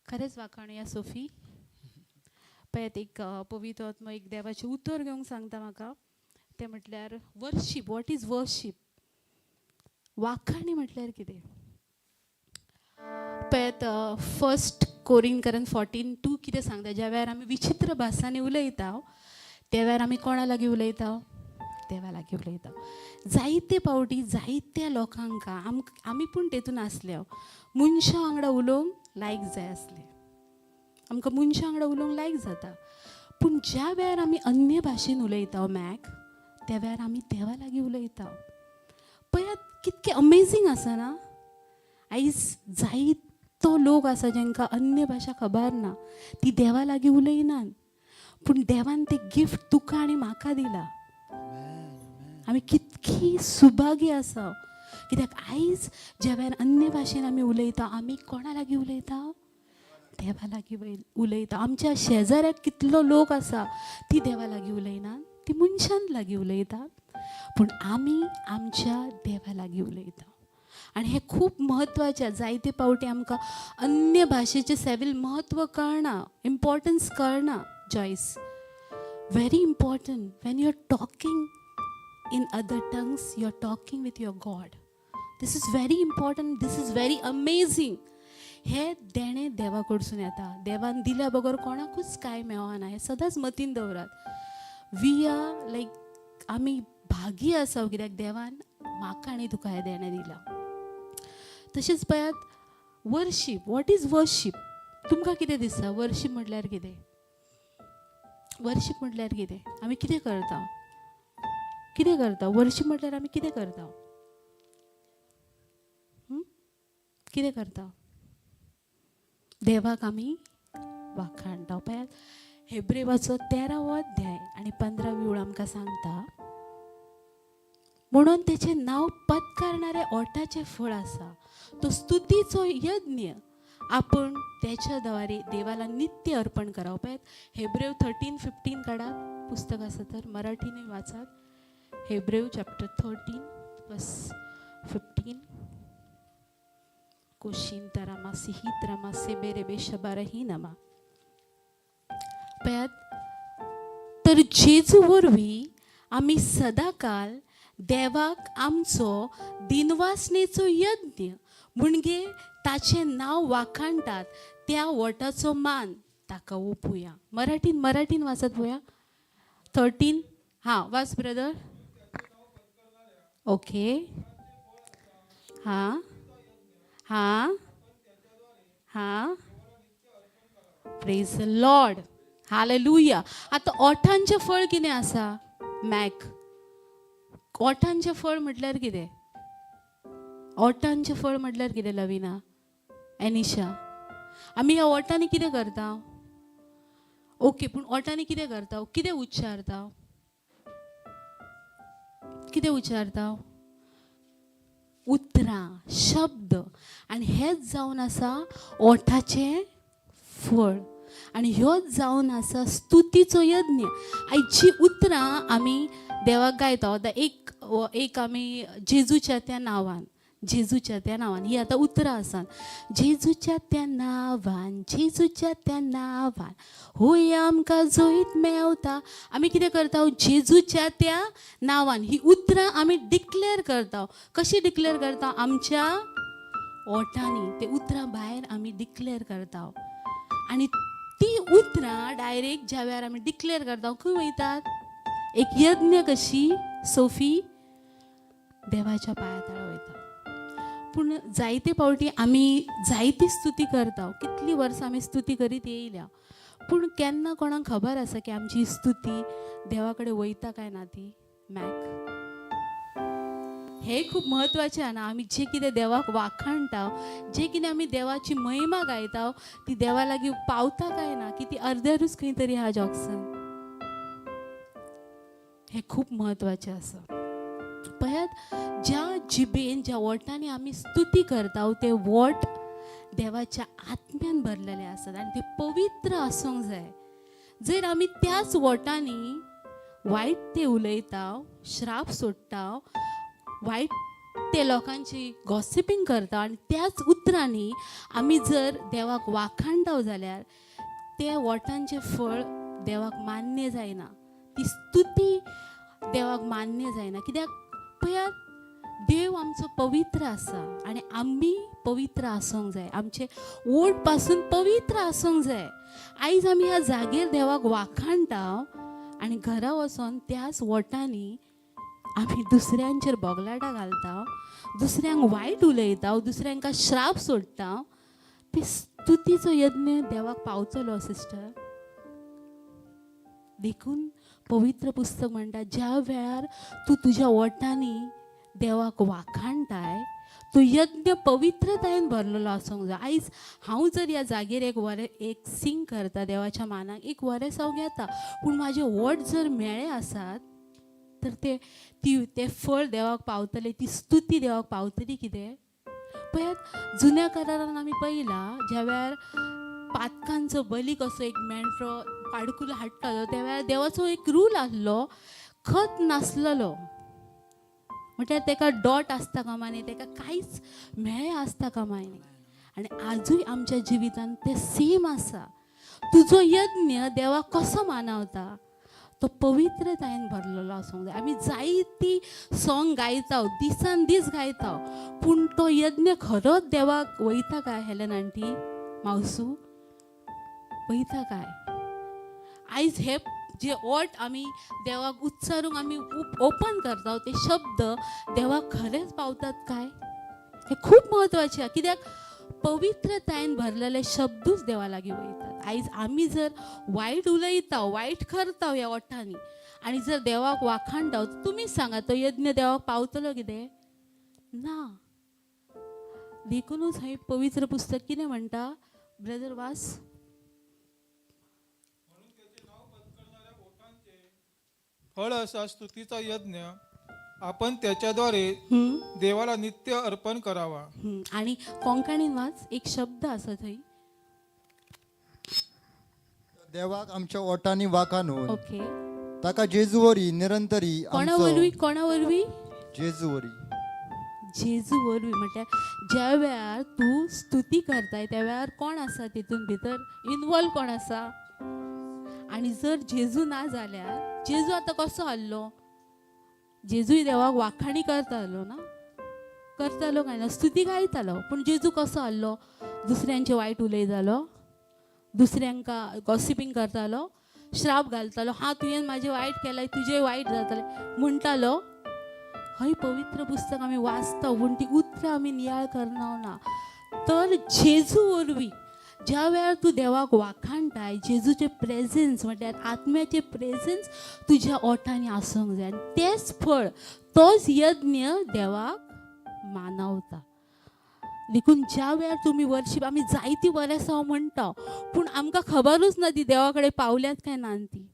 खरेच वाखाणूया सोफी. पळयात एक पवित्र आत्मा एक देवाचे उतर घेवंक सांगता म्हाका. ते म्हटल्यार वर्शीप. What is worship? वाखाणी म्हटल्यार कितें? पळयात फर्स्ट कोरिंथकरांत 14:2 कितें सांगता? ज्या वेळार आमी विचित्र भासांनी उलयता त्या वेळार आमी कोणा लागीं उलयता? देवा लागीं उलयता. जायते फावटी जायत्या लोकांक आमी पूण तेतून आसल्या मनशां वांगडा उलोवंक लायक जाय आसलें. आमकां मनशां वांगडा उलोवंक लायक जाता. पूण ज्या वेळार आमी अन्य भाशेन उलयता मॅक त्या वेळार आमी देवा लागीं उलयता. पळयात कितकें अमेझींग आसा ना? आयज जायतो लोक आसा जांकां अन्य भाशा खबर ना. ती देवा लागीं उलयनात. पूण देवान तें गिफ्ट तुका आनी म्हाका दिला. आमी कितकी सुभागी आसा. कित्याक आयज ज्या वेळार अन्य भाशेन आमी उलयता आमी कोणा लागीं उलयता? देवा लागीं उलयता. आमच्या शेजाऱ्याक कितलो लोक आसा ती देवा लागीं उलयनात. ती मनशां लागीं उलयतात. पूण आमी आमच्या देवा लागीं उलयता. आनी हें खूब म्हत्वाचें. जायते फावटी आमकां अन्य भाशेचें सेवेल म्हत्व कळना, इम्पॉर्टन्स कळना. Joyce, very important. When you're talking in other tongues, you're talking with your God. This is very important. This is very amazing. हे देणें देवा कडसून येता. देवान दिल्या बगर कोणाकूच कांय मेळना. हें सदांच मतीन दवरात. वी आर लायक आमी भागी आसा कित्याक देवान म्हाका आनी तुका हें देणें दिलां. तशेंच पळयात वर्शीप. What is worship? तुमकां कितें दिसता? वर्शीप म्हटल्यार कितें? वर्शीप म्हटल्यार कितें? आमी कितें करता? कितें करता? वर्शीप म्हटल्यार आमी कितें करता? कितें करता देवाक आमी वाखाणटा पळयात हेब्रेवाचो 13 अध्याय आणि 15 ओळ आमकां सांगता म्हणून तेचे नाव पत्कारणारे ओठाचे फळ आसा तो स्तुतीचो यज्ञ आपण त्याच्या द्वारे देवाला नित्य अर्पण करावं पळयात हेब्रेव 13:15 काढात पुस्तक असं तर मराठीने वाचात हेब्रेव चॅप्टर 13 verse 15 कोशिन तरामासी हित्रामासे बेरेबे शबारही नमा पळयात तर जेजू वरवीं आमी सदाकाल देवाक आमचो दिनवासनेचो यज्ञ म्हणजे ताचे नाव वाखाणटात त्या वटाचो मान ताका ओपुया मराठीन वाचत पळया 13 हां वाच ब्रदर ओके हां हां हां प्रेज द लॉर्ड हालेलुया आता ओठांचे फळ कितें आसा मॅक ओठांचे फळ म्हटल्यार कितें ओठांचे फळ म्हटल्यार कितें लविना एनिशा आमी ह्या ओठांनी कितें करता ओके पूण ओठांनी कितें करता कितें उच्चारता उतरां शब्द आनी हेच जावन आसा ओठाचे फळ आनी ह्योच जावन आसा स्तुतीचो यज्ञ आयची उतरां आमी देवाक गायता एक आमी जेजूच्या त्या नांवान ही आतां उतरां आसात जेजूच्या त्या नांवान होय आमकां जोईत मेवता आमी कितें करता जेजूच्या त्या नांवान ही उतरां आमी डिक्लेअर करता कशी डिक्लेअर करता आमच्या ओठांनी ते उतरां भायर आमी डिक्लेअर करता आनी ती उतरां डायरेक्ट ज्या वेळार आमी डिक्लेअर करता खंय वयतात एक यज्ञ कशी सोफी देवाच्या पांया तळा वयता पूण जायते फावटी आमी जायती स्तुती करता कितलीं वर्सां आमी स्तुती करीत येयल्या पूण केन्ना कोणाक खबर आसा की आमची स्तुती देवा कडेन वयता काय ना ती मॅक हे खूब म्हत्वाचें ना आमी जे कितें देवाक वाखाणटा जे कितें आमी देवाची महिमा गायता ती देवा लागीं पावता काय ना की ती अर्देरूच खंय तरी ह्या जॉक्सन हे खूब म्हत्वाचें आसा पळयात ज्या जिबेन ज्या ओठांनी आमी स्तुती करता ते ओठ देवाच्या आत्म्यान भरलेले आसात आनी ते पवित्र आसूंक जाय जर आमी त्याच ओठांनी वायट ते उलयता श्राप सोडटा वायट ते लोकांची गॉसिपींग करता आनी त्याच उतरांनी आमी जर देवाक वाखाणटा जाल्यार ते ओठांचे फळ देवाक मान्य जायना ती स्तुती देवाक मान्य जायना कित्याक पळयात देव आमचो पवित्र आसा आनी आमी पवित्र आसूंक जाय आमचे ओठ पासून पवित्र आसूंक जाय आयज आमी ह्या जागेर देवाक वाखाणटा आनी घरा वचोन त्याच ओठांनी आमी दुसऱ्यांचेर बोगलाटा घालता दुसऱ्यांक वायट उलयता दुसऱ्यांका श्राप सोडटा ती स्तुतीचो यज्ञ देवाक पावतलो सिस्टर देखून पवित्र पुस्तक म्हणटा ज्या वेळार तूं तुज्या ओठांनी देवाक वाखाणटाय तो यज्ञ पवित्रतायेन भरलेलो आसूंक जाय आयज हांव जर ह्या जागेर एक सिंग करता देवाच्या मानाक एक वरेसांव घेता पूण म्हाजे ओठ जर मेळे आसात तर ते फळ देवाक पावतले ती स्तुती देवाक पावतली कितें पळयात जुन्या करारान आमी पळयलां ज्या वेळार पातकांचो बली कसो एक मेंढरो पाडकुलो हाडटालो त्या वेळार देवाचो एक रूल आसलो खत नासलेलो म्हटल्यार तेका डॉट आसता कामा न्ही तेका कांयच मेळे आसता कामा न्ही आनी आजूय आमच्या जिवितान ते सेम आसा तुजो यज्ञ देवाक कसो मानवता तो पवित्रतायेन भरलेलो आसूंक जाय आमी जायती सॉंग गायता दिसान दीस गायता पूण तो यज्ञ खरोच देवाक वयता काय हेलेन आंटी मावसू वयता काय आयज हे जे ओठ आमी देवाक उच्चारूंक आमी ओपन करता ते शब्द देवाक खरेंच पावतात काय हे खूब म्हत्वाचें कित्याक पवित्रतायेन भरलेले शब्दूच देवा लागीं वयतात आयज आमी जर वायट उलयता वायट करता ह्या ओठांनी आनी जर देवाक वाखाणटा तुमी सांगा तो यज्ञ देवाक पावतलो कितें ना देखूनच हे पवित्र पुस्तक कितें म्हणटा ब्रदर वास
फळ असा स्तुतीचा यज्ञ आपण त्याच्याद्वारे देवाला नित्य अर्पण करावा.
आणि कोंकणीन वाच एक शब्द आसा थंय.
देवाक आमच्या ओटांनी वाकानून
ओके
ताका जेजूवरी निरंतरी
कोणा
आमचो
वरवीं
जेजूवरी
जेजू वरवीं म्हटल्यार ज्या वेळार तूं स्तुती करताय त्या वेळार कोण आसा तितून भितर इनवॉल्व कोण आसा. आणि जर जेजू ना जाल्यार जेजू आतां कसो आसलो. जेजूय देवाक वाखाणी करतालो ना करतालो काय ना स्तुती गायतालो पूण जेजू कसो आसलो. दुसऱ्यांचे वायट उलयतालो दुसऱ्यांका गॉसिपींग करतालो श्राप घालतालो. तुवें म्हाजें वायट केलाय तुजें वायट जातालें म्हणटालो. हय पवित्र पुस्तक आमी वाचता पूण ती उतरां आमी नियाळ करना ना. तर जेजू वरवीं ज्या वेळार तूं देवाक वाखाणटाय जेजूचे प्रेझेन्स म्हटल्यार आत्म्याचे प्रेझेन्स तुज्या ओठांनी आसूंक जाय. आनी तेच फळ तोच यज्ञ देवाक मानवता. देखून ज्या वेळार तुमी वर्शीप आमी जायती वर्सां म्हणटा पूण आमकां खबरूच ना ती देवा कडेन पावल्यात काय ना ती.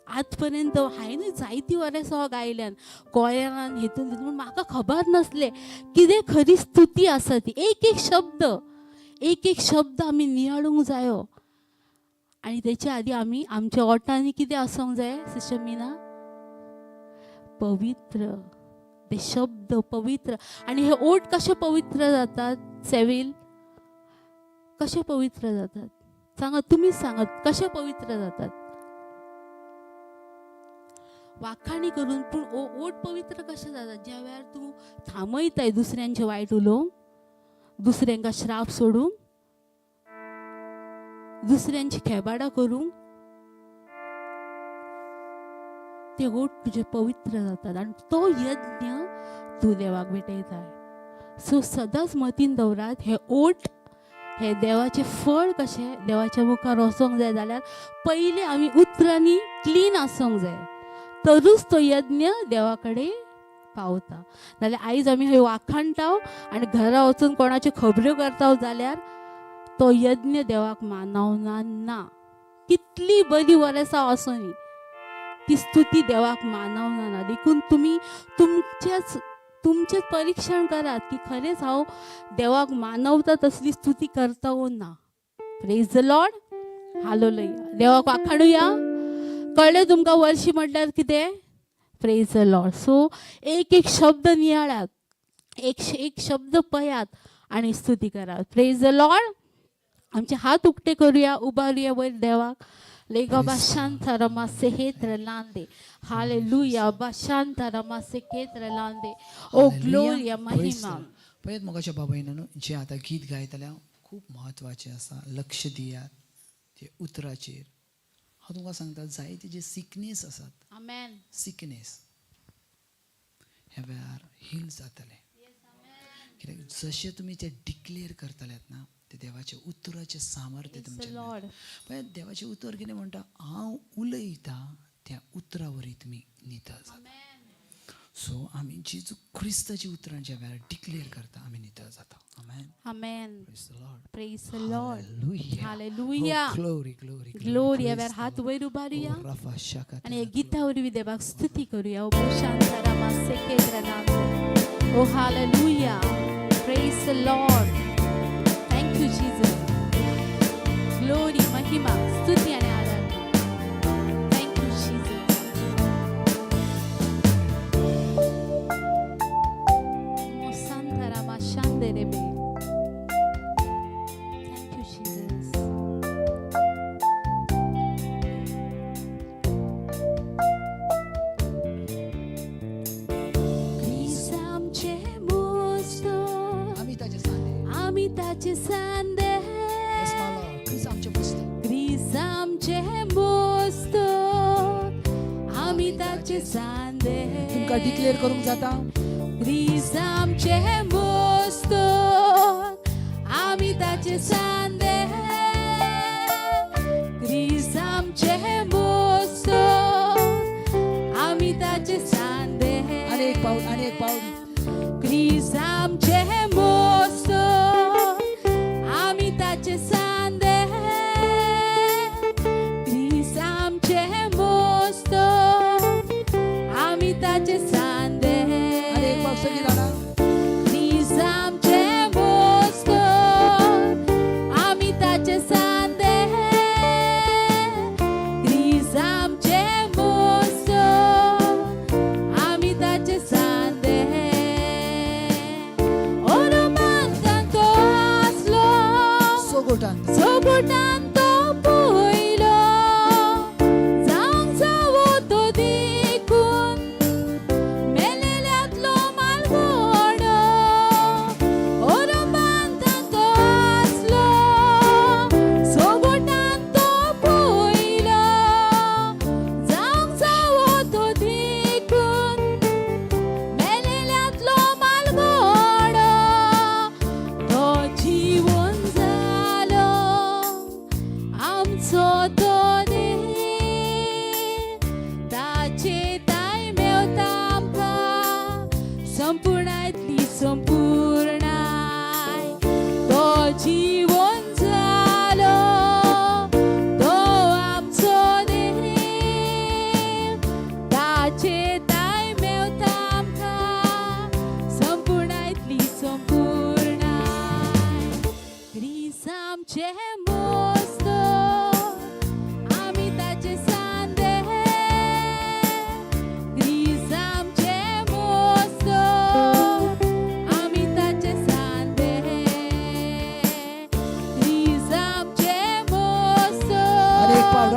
आज पर्यंत हांवें जायती वर्सां गायल्यान कोयरान हेतून तितून म्हाका खबर नासलें कितें खरी स्तुती आसा ती. एक एक शब्द आमी नियाळूंक जायो. आनी तेच्या आदी आमी आमच्या ओठांनी कितें आसूंक जाय सिस्टर मिना पवित्र ते शब्द पवित्र. आणि हे ओठ कशे पवित्र जातात सेवील कशे पवित्र जातात सांगात तुम्हीच सांगात कशे पवित्र जातात. वाखाणी करून पूण ओठ पवित्र कशे जातात ज्या वेळार तूं थांबयताय दुसऱ्यांचे वायट उलोवंक दुसऱ्यांका श्राप सोडूंक दुसऱ्यांची खेबाडा करूंक ते ओठ तुजे पवित्र जातात आनी तो यज्ञ तूं देवाक भेटयताय. सो सदांच मतीन दवरात हे ओठ हे देवाचे फळ कशे देवाच्या मुखार वचोंक जाय जाल्यार पयलीं आमी उतरांनी क्लीन आसूंक जाय तरूच तो यज्ञ देवा कडेन पावता. नाल्यार आयज आमी हय वाखाणटाव आनी घरा वचून कोणाच्यो खबऱ्यो करता जाल्यार तो यज्ञ देवाक मानवना ना. कितली बरी वर्सां आसूनी ती स्तुती देवाक मानवना ना. देखून तुमी तुमचेच परीक्षण करात की खरेंच हांव देवाक मानवता तसली स्तुती करता वो ना. Praise the Lord hallelujah. देवाक वाखाणुया. कळ्ळें तुमकां वर्शी म्हटल्यार कितें प्रेज द लॉर्ड. सो एक एक शब्द नियाळात एक शब्द पयात आणि स्तुती करात. Praise the Lord. आमचे हात उक्ते करूया उबारूया वयर देवाक. लेगा बाशांता रमासे हेत्र लांदे हालेलुया बाशांता रमासे केत्र लांदे ओ ग्लोरिया महिमा.
पळयत मोगाच्या बाबायनानू जे आतां गीत गायतल्या खूब म्हत्वाचें आसा. लक्ष दियात ते उतराचेर. हांव तुमकां सांगता जायते जे सिकनेस आसात
आमेन
सिकनेस ह्या वेळार हील जातले. कित्याक जशें तुमी ते डिक्लेअर करतल्यात ना ते देवाचे उतराचे सामर्थ्य तुमचे. पळय देवाचे उतर कितें म्हणटा हांव उलयता त्या उतरा वरवीं तुमी नितळ जाता. सो आमी जेजू क्रिस्ताची उतरांच्या वेळार डिक्लेअर करता आमी नितळ जाता. Amen
amen
praise the Lord.
Praise the Lord
hallelujah.
Hallelujah
glory glory
ग्लोरिया वेर हात वयर उबारूया
रफा शाकात
आणि गीता वरवीं देवाक स्तुती करूया. ओ बाशांता रमासे केत्र लांदे oh hallelujah. Praise the Lord. Thank you, Jesus. Glory, महिमा, स्तुति आणि आराधना. Thank you, Jesus. O Santa Rama Shanderebe. Thank you, Jesus. Please आमचे मोस्तो
आमी ताचे सांगे
आमी ताचे सांदे
Yes, my Lord. क्रिस आमचे पुस्तक
क्रिस आमचे मोस्तो आमी ताचे सांदे
तुमकां डिक्लेअर करूंक जाता.
क्रिस आमचे मोस्तो आमी ताचे सांदे क्रिस आमचे मोस्तो आमी ताचे सांदे
आणि एक पाऊल
क्रिस आमचे मोस्तो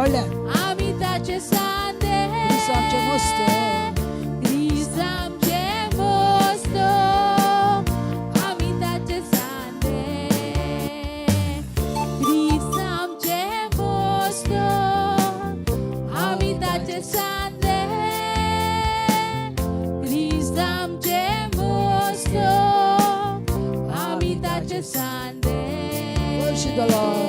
व्हडल्यान
आमी ताचे सांदे
क्रिस्त आमचे मस्त
क्रिस्त आमचे मस्त आमी ताचे सांदे क्रिस्त आमचे मस्त आमी ताचे सांदे क्रिस्त आमचे मस्त आमी ताचे सांदे
worship the Lord.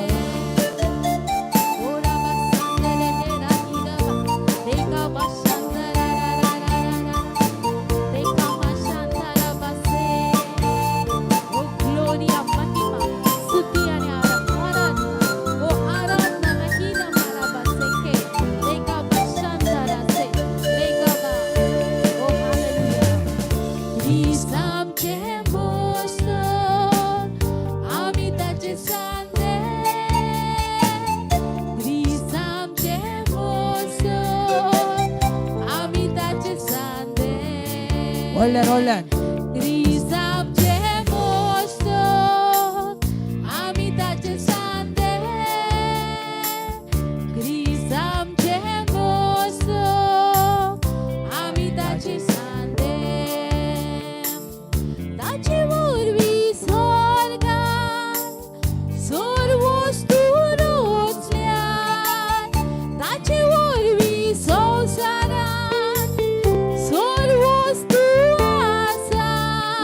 व्हडल्यान व्हडल्यान
क्रिस्त आमचे मस्त आमी ताचे सांदे क्रिस्त आमचे मस्त आमी ताचे सांदे ताचे वरवीं स्वर्गांत सर्व वस्तू रचल्यात ताचे वरवीं संवसारांत सर्व वस्तू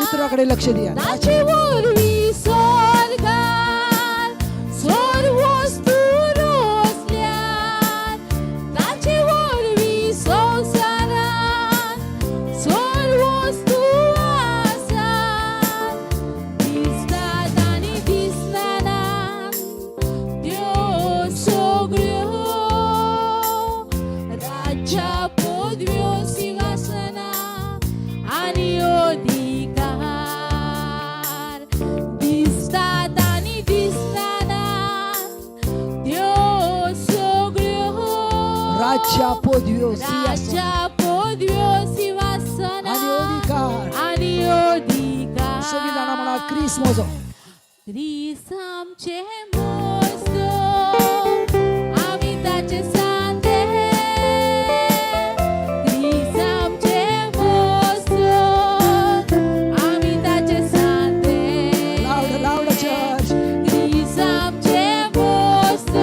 उतराकडे लक्ष दिया
ताचे वरवीं स्वर्गांत सर्व वस्तू रचल्यात ताचे वरवीं संवसारांत सर्व वस्तू आसात दिसतात आनी दिसनात त्यो सगळ्यो राज्या पदव्यो सिंहासनां आनी अधिकार दिसतात आनी दिसनात त्यो सगळ्यो
राज्या पदव्यो सिंहासन
राज्या पदव्यो सिंहासनां
आणि अधिकार
आनी अधिकार
सगळी जाणां म्हणा क्रिस्त म्हजो
क्रिस्त आमचे मस्त आमी ताचे सांदे क्रिस्त आमचे मस्त आमी ताचे सांदे
लावड लावड चर्च
क्रिस्त आमचे मस्त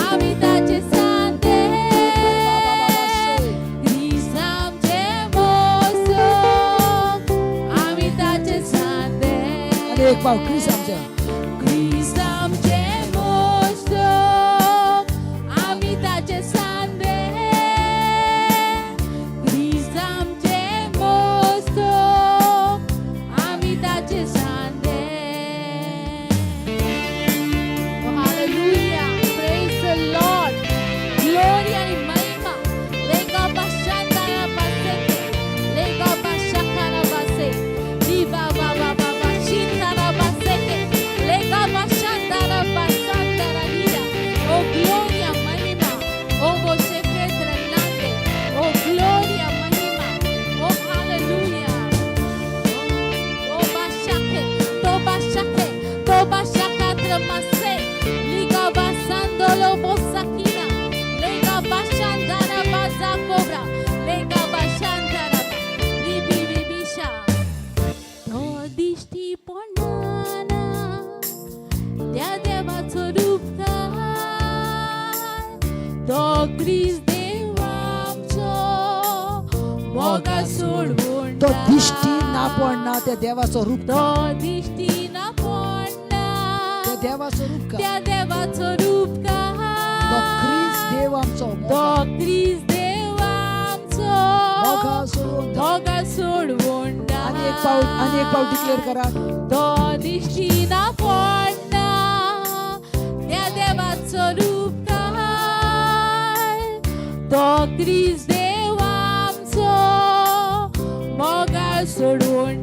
आमी ताचे सांदे क्रिस्त आमचे मस्त आमी ताचे सांदे
आणि एक पाव क्रिस्त आमचे
क्रिस्त आमचे मस्त आमी ताचे सांदे क्रिस्त आमचे मस्त आमी ताचे सांदे Hallelujah. Praise the Lord. Glory आणि महिमा. Lega bashantara baseke. Lega bashakara base. Diba ba ba ba ba shintara baseke. Lega bashantara basantara hira. Oh gloria Mahima. Oh você petrelante. Oh gloria Mahima. Oh hallelujah. Oh bashake. To bashake. To bashakatra mase. Liga basandolo bosakina. Lega bashandara bazakobra. Lega bashandara ba. Libi libisha. तो दिष्टी पडना त्या देवाचो रूप काय तो क्रिस्त देव आमचो मोगा सोडवून
तो दिष्टी ना पडना त्या देवाचो रूप
तो दिष्टी ना पडना
त्या देवाचो रूप का
त्या देवाचो रूप
तो
काय
क्रिस्त देव आमचो
तो क्रिस्त देव आमचो
मोगा सोडून
मोगा सोडवून
आणि एक पाव डिक्लेअर करा
तो दिष्टी ना पडना त्या देवाचो रूप काय तो क्रिस्त देव आमचो मोगाळ सोडून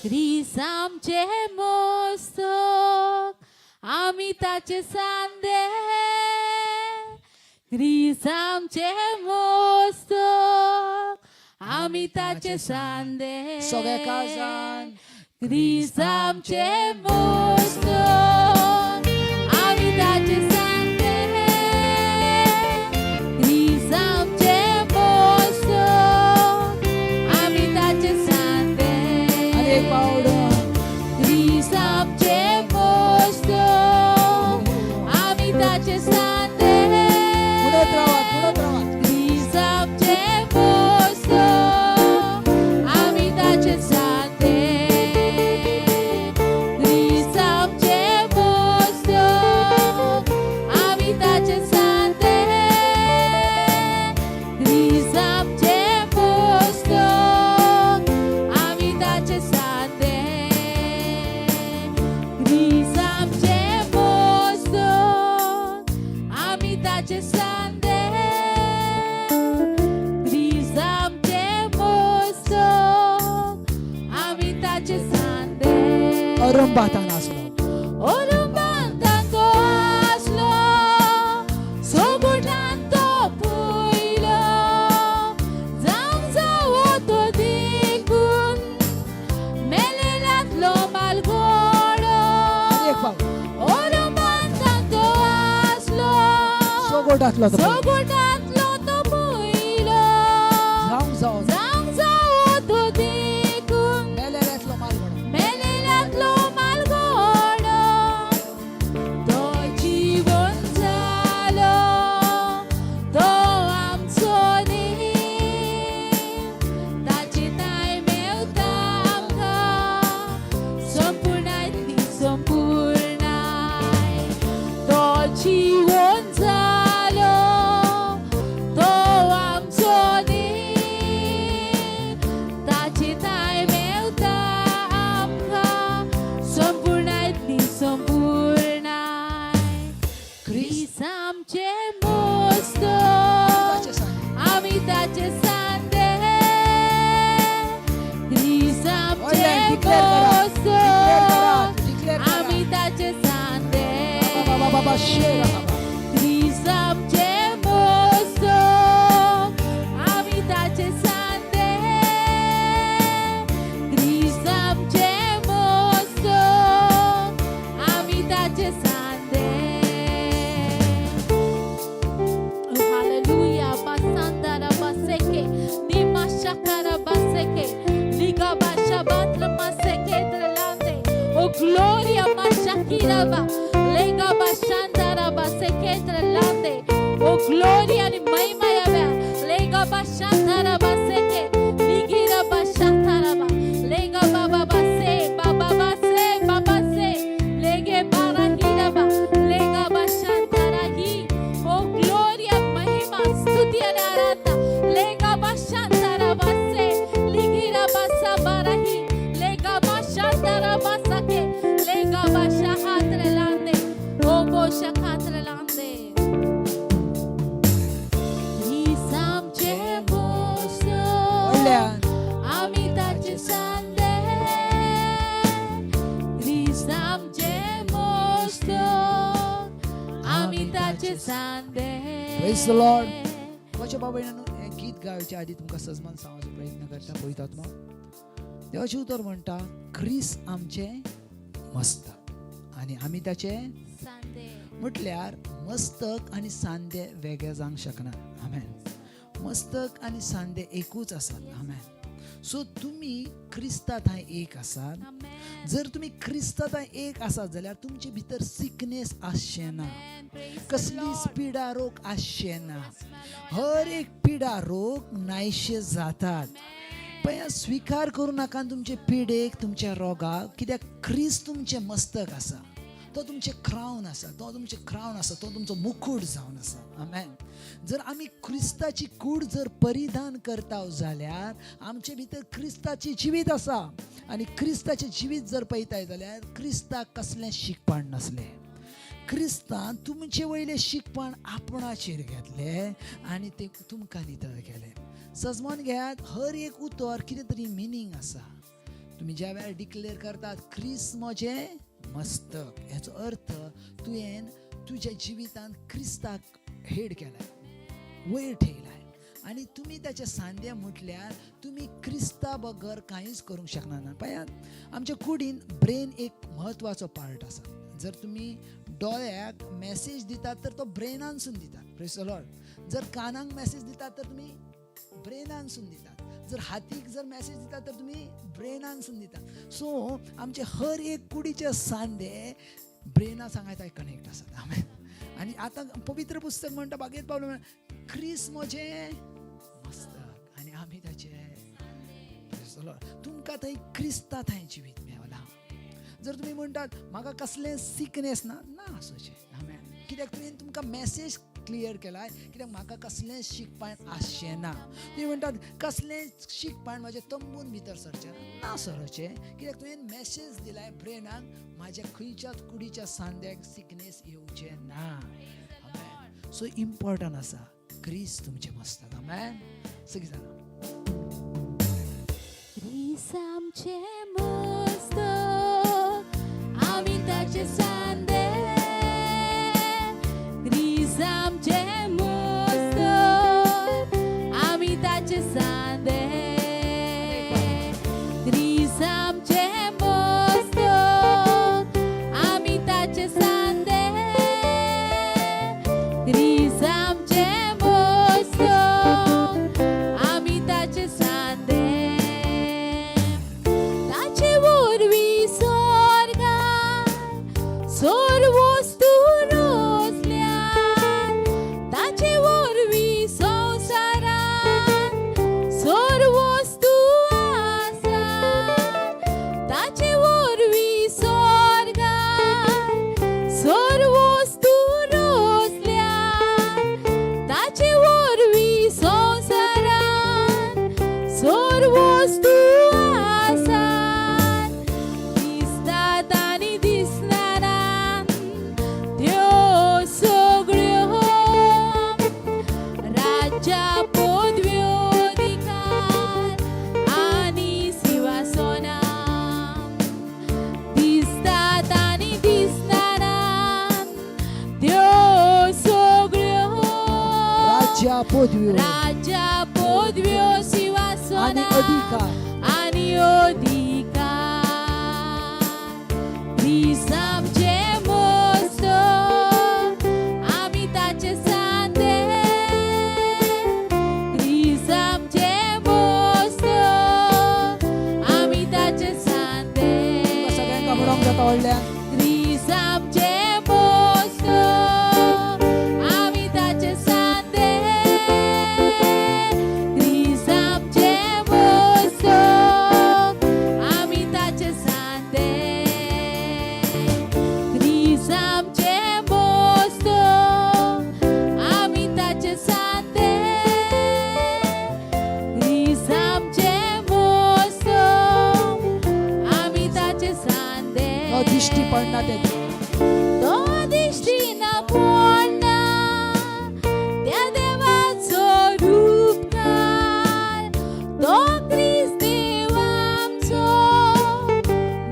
क्रिस्त आमचे मस्तक आमी ताचे सांदे क्रिस्त आमचे मस्तक आमी ताचे सांदे
सगळ्या काळजान
क्रिस्त आमचे मस्तक आमी ताचे
सोगोटातलो तो पयलो.
सोगोटातलो तो पयलो
जावंक जावं
जावंक जावो तो देखून
मेलेल्यांतलो मालगडो.
मेलेल्यांतलो मालगडो तो जीवन जालो तो आमचो देव ताची ताय मेवता आमकां संपूर्णांतली संपूर्णाय तो जीवन जालो तो आमचो देव ताची ताय मेवता आमकां संपूर्णांतली संपूर्णाय क्रिस्त आमचे मोस्त
ताचे सांग.
आमी ताचे सांदे क्रिस्त आमचे
Online declare करा.
मोस्त
Declare करा. Declare करा.
आमी ताचे सांदे
बाबा बाबा शेरा बाबा.
क्रिस्त आमचे मोस्त आमी ताचे सांदे क्रिस्त आमचे मोस्त आमी ताचे सांदे Hallelujah, basandara baseke, nima shakara baseke, liga basha batra maseke trelande. Oh gloria mashakira ba, lega bashandara baseke trelande. Oh gloria ni mahima yabe, lega bashandara baseke, ligira bashatara ba, lega baba base, baba se, lege barahira ba, lega bashandara hi. Oh gloria mahima स्तुति आणि आराधना लेगा बाशांतारा बासे लिगिरा बासा बाराही लेगा बाशांतारा बासाके लेगा बाशा हात्र लांदे ओ बोशा खात्र लांदे ही सामचे मोस्त
वडल्यान
आमी ताचे सांदे क्रिस्त आमचे मोस्त आमी ताचे सांदे
Praise the Lord. माझ्या बाबाईनं हे गीत गावच्या आधी तुमका सजमान सांगण्याचा प्रयत्न करता पळयतात मग देवाचे उतर म्हणटा ख्रिस्त आमचे मस्तक आणि आम्ही त्याचे
सांदे
म्हटल्यार मस्तक आणि सांदे वेगळे जावंक शकना. आमेन. मस्तक आणि सांदे एकूच आसात. आमेन. सो तुम्ही ख्रिस्तात हाय एक आसात.
आमेन
जर तुम्ही ख्रिस्तात हाय एक आसात जाल्यार तुमचे भितर सिकनेस आसचे ना. कसलीच पिडा रोग आसचे ना. हर एक पिडा रोग नाहीशे जातात. पण स्वीकार करू नका तुमचे पिडेक तुमच्या रोगाक कित्याक ख्रिस्त तुमचे मस्तक आसा. तो तुमचे क्राउन आसा. तो तुमचे क्राउन आसा. तो तुमचो मुकुट जावन आसा. आमेन. जर आमी ख्रिस्ताची कूड जर परिधान करता जाल्यार आमचे भितर ख्रिस्ताची जिवीत आसा. आनी ख्रिस्ताचे जिवीत जर पळयताय जाल्यार ख्रिस्ताक कसलें शिकपण नसलें. क्रिस्तान तुमचे वयले शिकपण आपणाचेर घेतले आनी ते तुमकां नितळ केले. सजमोन घेयात हर एक उतर कितें तरी मिनींग आसा. तुम्ही ज्या वेळार डिक्लेअर करतात क्रिस्त म्हजे मस्तक हेचो अर्थ तुवें तुज्या जिवितांत क्रिस्ताक हेड केलाय वयर ठेयलाय आनी तुमी त्याचे सांदे म्हटल्यार तुमी क्रिस्ता बगर कांयच करूंक शकना. पळयात आमच्या कुडीन ब्रेन एक म्हत्वाचो पार्ट आसा. जर तुम्ही डोळ्याक मेसेज दितात तर तो ब्रेनानसून दितात. Praise the lord. जर कानाक मेसेज दितात तर तुम्ही ब्रेनानसून दितात. जर हातीक जर मेसेज दितात तर तुम्ही ब्रेनानसून दितात. सो आमचे हर एक कुडीचे सांदे ब्रेना सांगायचा कनेक्ट आसात. आमेन. आणि आता पवित्र पुस्तक म्हणटा बागेत पावलो ख्रिस्त म्हजे मस्तक आणि आम्ही त्याचे. तुमकां थंय क्रिस्ता थंय जिवीत मेवला. जर तुम्ही म्हणटात म्हाका कसलें सिकनेस ना ना आसूचे. आमेन. कित्याक तुवें तुमकां मेसेज क्लियर केलाय कित्याक म्हाका कसलें शिकपाण आसचें ना. तुमी म्हणटात कसलें शिकपाण म्हाज्या तंबून भितर सरचें ना सरचें कित्याक तुवें मेसेज दिलाय ब्रेनाक म्हाज्या खंयच्याच कुडीच्या सांद्याक सिकनेस येवचें ना. आमेन. सो इम्पॉर्टंट आसा क्रिस्त तुमचें मस्तक. आमेन. सगळीं जाणां
क्रिस्त आमचे मस्तक आमी ताचे सांदे क्रिस्त आमचे मस्तक आमी ताचे सांदे क्रिस्त आमचे मस्तक आमी ताचे सांदे क्रिस्त चोर वस्तू रोजल्या ताचे वरवी संसारान चोर वस्तू आसा ताचे वरवी स्वर्गान चोर वस्तू रोजल्या ताचे वरवी संसारान चोर वस्तू आसात दिसतात आनी दिसनाना त्यो सगळ्यो राज्या पदव्यो अधिकार आनी सिंहासनां दिसतात आनी दिसनाना त्यो सगळ्यो
राज्या पदव्यो
राज्या पदव्यो
आणि
सिंहासनां
अधिकार
आणि अधिकार ख्रिस्त आमचे मस्त आमी ताचे सांदे ख्रिस्त आमचे मस्त आमी ताचे सांदे
सगळ्यांका म्हणूंक जाता व्हडल्यान
ख्रिस्त आमचे मस्त आमी ताचे सांदे ख्रिस्त आमचे मस्त आमी ताचे सांदे ख्रिस्त आमचे मस्त आमी ताचे सांदे ख्रिस्त आमचे मस्त आमी ताचे सांदे
तो दिश्टी पडना ते
तो दिश्टी न पडना त्या देवाचो रूपकार तो ख्रिस्त देव आमचो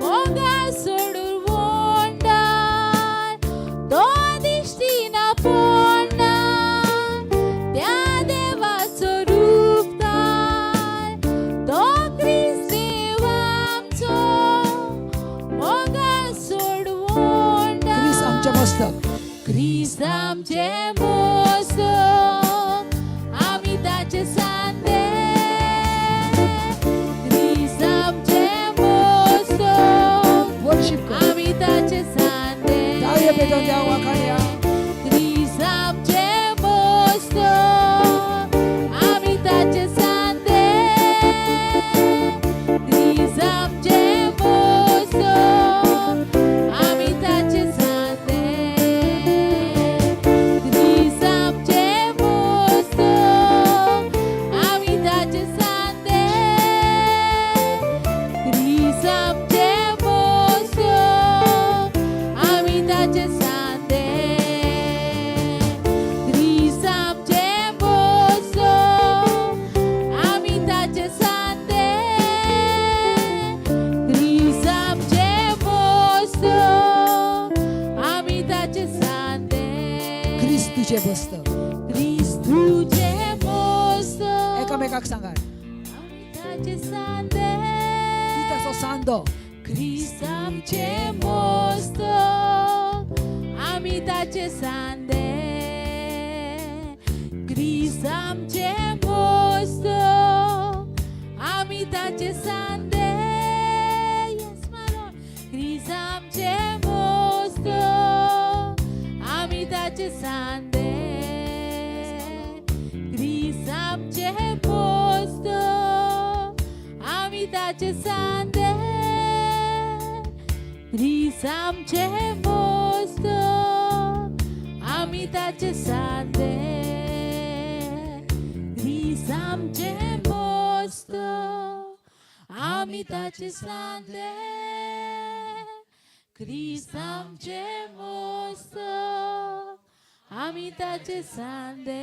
मोगाळ सोडून वोंडार तो दिश्टी न पडना त्या देवाचो रूपकार तो ख्रिस्त देव आमचो मोगाळ सोडून वोंडार
ख्रिस्त आमचे मस्तक
ख्रिस्त आमचे मस्तक आमी ताचे सांदे ख्रिस्त आमचे मस्तक
वर्शिप कर
आमी ताचे सांदे
ताळयो पेटोवन देवाक वाखाणया
ख्रिस्त आमचे मस्तक आमी ताचे सांदे ख्रिस्त आमचे मस्तक आमी ताचे सांदे ख्रिस्त आमचे मस्तक आमी ताचे सांदे ख्रिस्त आमचे मस्तक आमी ताचे सांदे ख्रिस्त आमचे मस्तक आमी ताचे सांदे ख्रिस्त आमचे मस्तक आमी ताचे सांदे
ख्रिस्त तुझे मस्तक
ख्रिस्त तुझे मस्तक
एकामेकाक सांगा
आमी ताचे सांदे
तू ताचो सांदो
ख्रिस्त आमचे मस्तक आमी ताचे सांदे ख्रिस्त आमचे मस्तक आमी ताचे सांदे Yes, my Lord. ख्रिस्त आमचे मस्तक आमी ताचे सांदे ख्रिस्त आमचे मस्तक आमी ताचे सांदे ख्रिस्त आमचे मस्तक आमी ताचे सांदे ख्रिस्त आमचे मस्तक आमी ताचे सांदे ख्रिस्त आमचे मस्तक आमी ताचे सांदे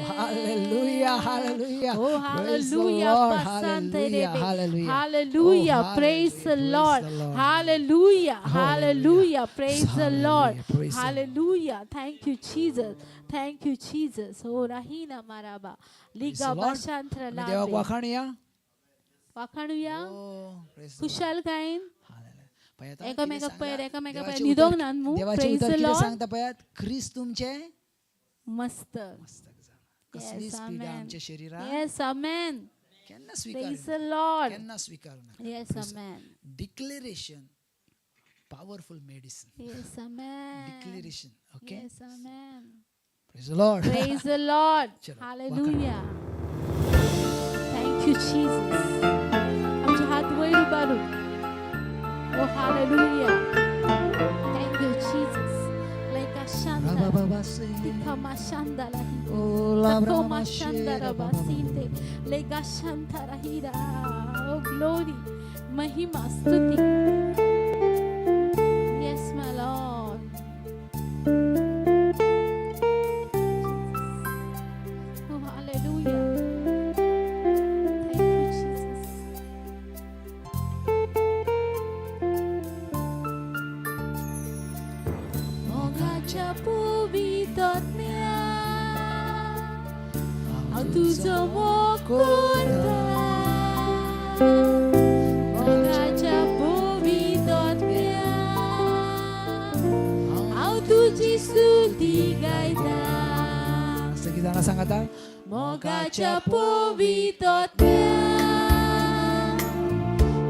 Hallelujah, hallelujah.
Oh,
Praise the
hallelujah.
Lord.
Pasante
Hallelujah,
rebe.
hallelujah.
Hallelujah.
Oh,
Praise the
hallelujah.
Lord.
Praise the Lord.
Hallelujah. Hallelujah. Praise the
Hallelujah.
Lord.
Praise the Lord.
Hallelujah. Thank you, Jesus. Thank you, Jesus. Oh, Rahina Maraba.
Praise
Liga
the Lord.
Bashantra
आमी देवाक
Labe.
वाखाणया
वाखाणूया
Oh, praise the Lord.
कुशल कायन
Hallelujah. पळयात,
एकामेकाक
कितें
पयर
सांगा?
एकामेका
देवाचें
पयर निदोंग
उतर-
नान मू
देवाचें
प्रेज
उतर
द
कितें
लॉर्ड
सांगता पळयात ख्रिस्त तुमचे
मस्त
मस्तक जावन. कसली
Yes,
स्पीड
amen.
आमच्या शरिरात
Yes, amen.
केन्ना
Praise
स्वीकार
the Lord.
केन्ना स्वीकारूं नाका
Yes, amen.
Declaration powerful medicine.
Yes, amen.
Declaration. Okay.
Yes, amen.
Praise the Lord.
Praise the Lord.
चलो,
Hallelujah. Thank you, Jesus. आमचे हात वयर उबारून. Oh, hallelujah. Thank you, Jesus. Like a shanda.
Rabababase.
Tikama shanda lahi.
Oh, la
Takoma
brama
shanda
shera
rabasinte. Like a shanta rahira. Oh, glory. Mahima stuti. Yes, my Lord. Oh, hallelujah. Thank you, Jesus. मोगाच्या पोवितोतम्या हांव तुजो मोग करता मोगाच्या पोवितोतम्या हांव तुजी स्तुती गायता
सगळी जाणां सांग आता
मोगाच्या पोवितोतम्या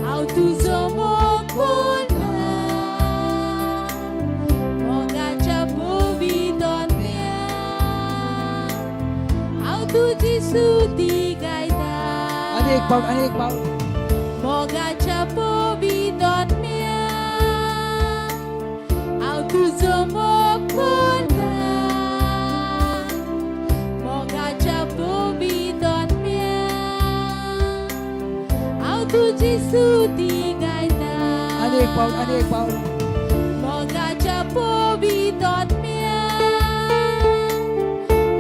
हांव तुजो मोग करता मोगाच्या पोवितोतम्या हांव तुजी स्तुती गायता
आणि एक पावट
मोगाच्या पोवितोतम्या हांव तुजो मोग करता मोगाच्या पोवितोतम्या हांव तुजी स्तुती गायता
आणि एक पावट
मोगाच्या पोवितोतम्या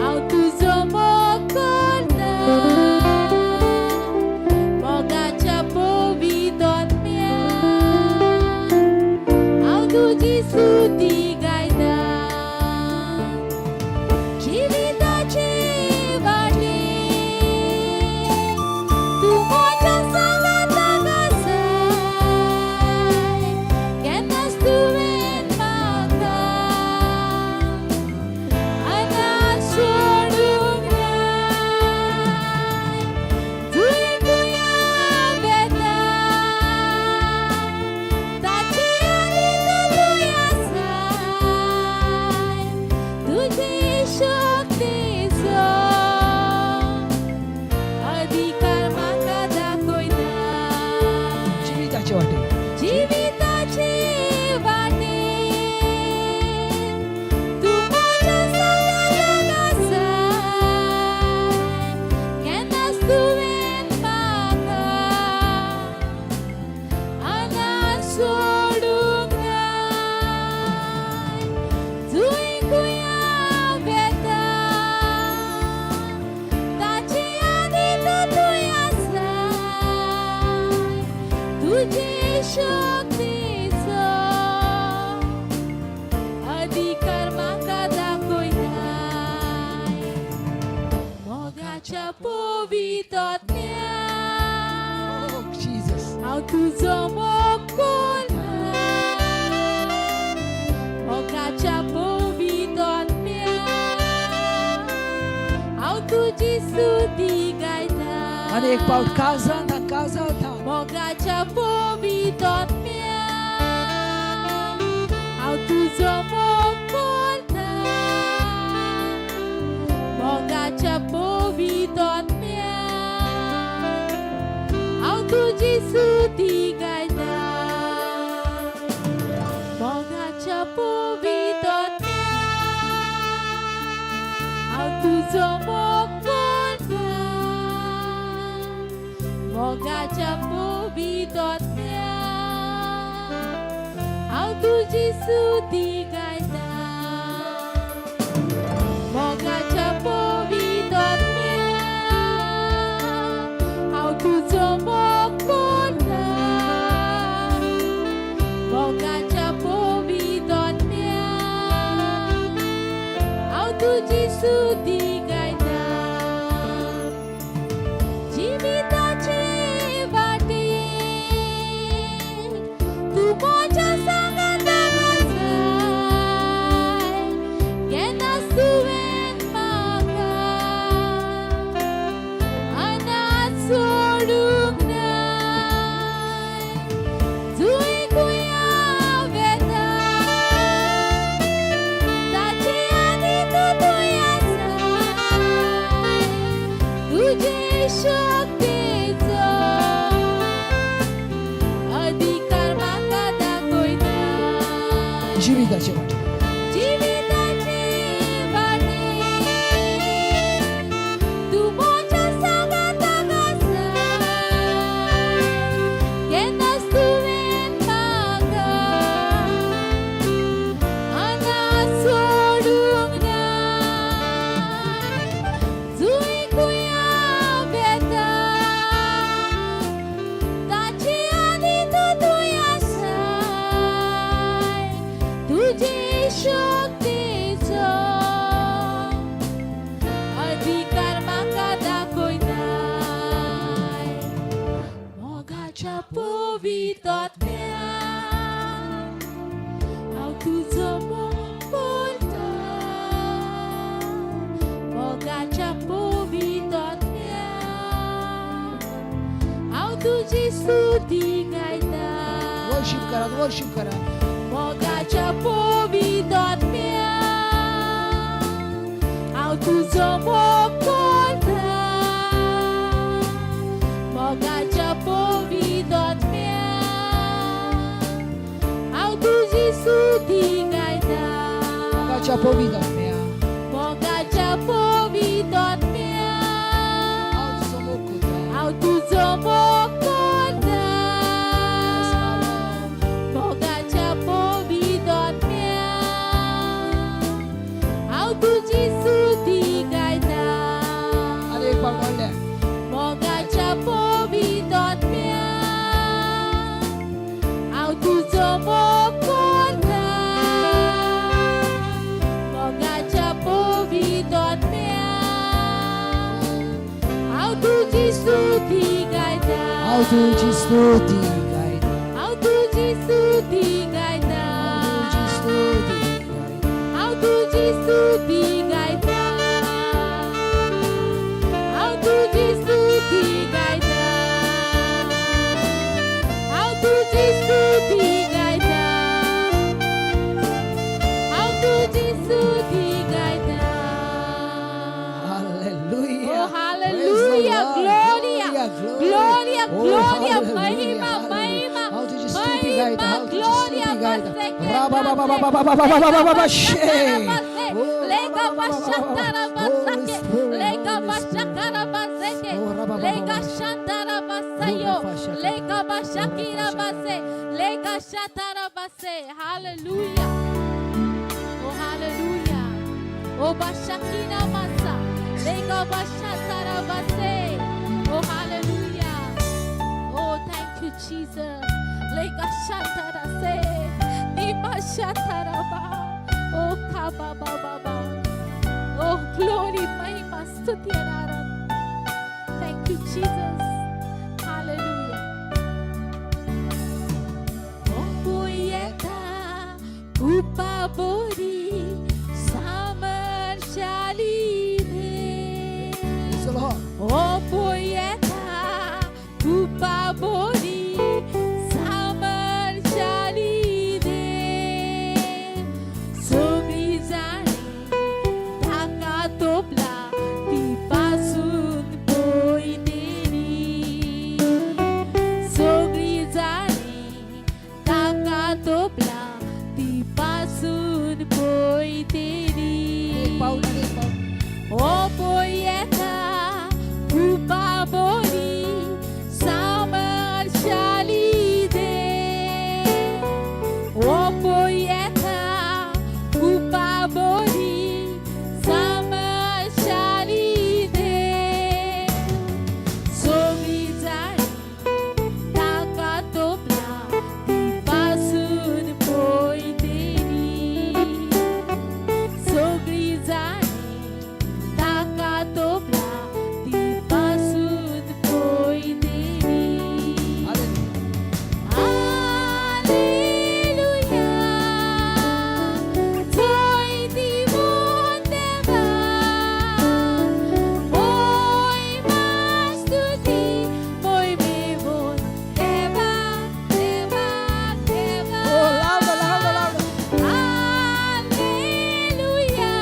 हांव तुजो मोग करता मोगाच्या पोवितोतम्या हांव तुजी स्तुती गायता जिविताचे वाटे तूं म्हज्या सांगाताक आसाय केन्नाच तुवें म्हाका अनाथ सोडूंक नाय तुवें गुयां वेता ताचे आनी तूं आसाय तुजे शक्तीचो अधिकार म्हाका दाखयता
जिविताचे वाटे
जिविताचे वाटे तूं म्हज्या सांगाताक आसाय केन्नाच तुवें म्हाका अनाथ सोडूंक नाय तुवें गुयां वेता ताचे आदीन तूं आसाय तुजे शक्तीचो अधिकार म्हाका दाखयता मोगाच्या पोवितोतम्या
Oh, Jesus.
हांव तुजो मोग करता मोगाच्या पोवितोतम्या हांव तुजी स्तुती गायता
आणि एक पावट काजावता
मोगाच्या पोवितोतम्या हांव तुजो मोग करता मोगाच्या पोवितोतम्या हांव तुजी स्तुती गायता मोगाच्या पोवितोतम्या हांव तुजो मोग करता मोगाच्या पोवितोतम्या हांव तुजी स्तुती गायता मोगाच्या पोवितोतम्या हांव तुजो मोग करता मोगाच्या पोवितोतम्या हांव तुजी स्तुती गायता जिविताचे वाटे तूं म्हज्या सांगाताक आसाय केन्नाच तुवें म्हाका अनाथ सोडूंक नाय तुवें गुयां वेता
वर्शिप करा
मोगाच्या पोविदांत म्या हांव तुजो मोग करता मोगाच्या पोविदांत म्या हांव तुजी स्तुती गायता
मोगाच्या पोविदांत म्या
मोगाच्या पोविदांत म्या हांव तुजो मोग करता मोगाच्या पोविदांत म्या हांव तुजी स्तुती गायता
आनी एक पावट व्हडलें
मोगाच्या पोविदांत म्या हांव तुजो मोग करता मोगाच्या पोविदांत म्या हांव तुजी स्तुती गायता
हांव तुजी स्तुती गायता
हांव तुजी स्तुती गायता हांव तुजी स्तुती गायता हांव तुजी स्तुती गायता हांव तुजी स्तुती गायता हांव तुजी स्तुती गायता
Hallelujah.
Oh, hallelujah. Gloria. Gloria, gloria.
hallelujah,
Mahima,
hallelujah.
mahima.
How did you study,
Mahima,
guide? How did you
gloria.
study, guide?
Baseke,
Rababababababababababashe.
Lega bashakara basake. Lega bashakara baseke. Lega shandara basayo. Lega bashakira base. Lega shatara base. Hallelujah. Oh, hallelujah. Oh, bashakina masa. Lega bashatara base. Oh, hallelujah. Oh, thank you, Jesus. Lega shatara se. Nima shatara ba. Oh, kaba ba ba ba. Oh, glory, mahima, stuti and aradhana. Thank you, Jesus. Hallelujah. Oh, poeta, upa bori, samar shalide.
Praise the Lord.
Oh, poeta, upa bori, samar shalide. Somizani, taka topla, ti pasun poideni. Somizani, taka topla, ti pasun poideni.
एक पाऊल आणि एक पाऊल.
Oh, poeta, upa bori, samar shalide. Oh, poeta, upa bori, samar shalide. Somizani, taka topla, ti pasun poideni. Sogrizani, taka topla, ti pasun poideni.
Hallelujah.
Alleluia, toi divon deva, moi mastuti, moi bevon deva, deva, deva.
Oh, louder, louder, louder.
Alleluia,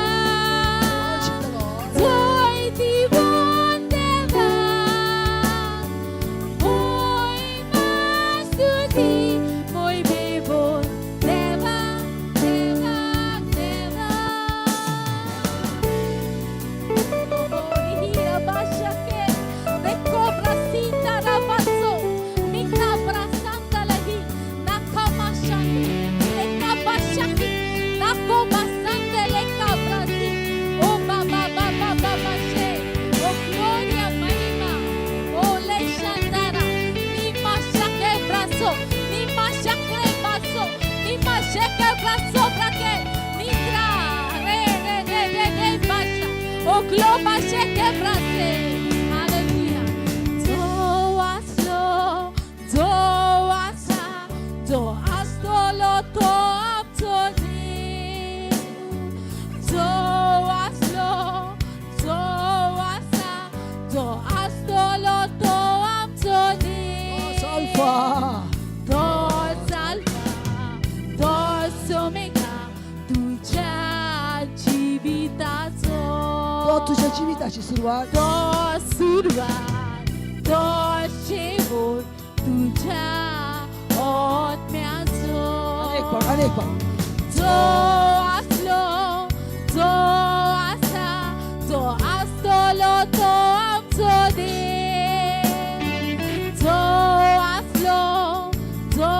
Worship the Lord.
toi divon deva, moi mastuti, moi bevon deva, deva, deva. Hira bashake, me cobra sinta rabazo, mi cabra santa lahi, nakama shaki, le kabashaki, nakoma santa le kabrasi, oh baba baba baba she, oh gloria mahima, oh le shandara, ni mashake brazo, ni mashake bazo, ni mashake brazo brake, ni tra, re basha, oh globa shake brase, hallelujah. Doaslo, doasa, doastolo to aptoni. Doaslo, doasa, doastolo to aptoni.
Dos alfa.
Dos alfa,
तुझ्या जीविताची सुरुवात
तो सुरुवात तो शेवट तुझ्या आत्म्याचो
अनेक पाव
जो असलो जो आसा जो आसतलो तो आमचो देव जो असलो जो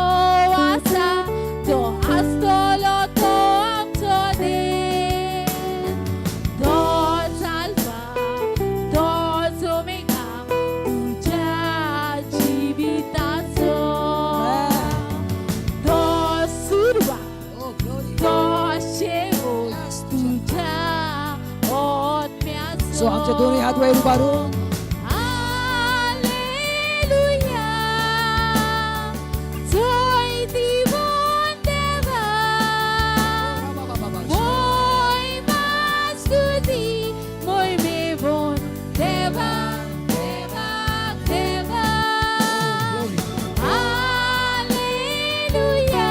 आसा तो आसतलो तो आमचो देव तोच अल्फा तोच ओमेगा तुझ्या जिविताचो तो सुरुवात
ओ ग्लोरी
तो शेवट तुझ्या आत्म्याचो
सो आमचे दोन्ही हात वयर उभारून
हालेलुया जय दिवोन देवा महिमा स्तुती महिमेवोन देवा देवा देवा हालेलुया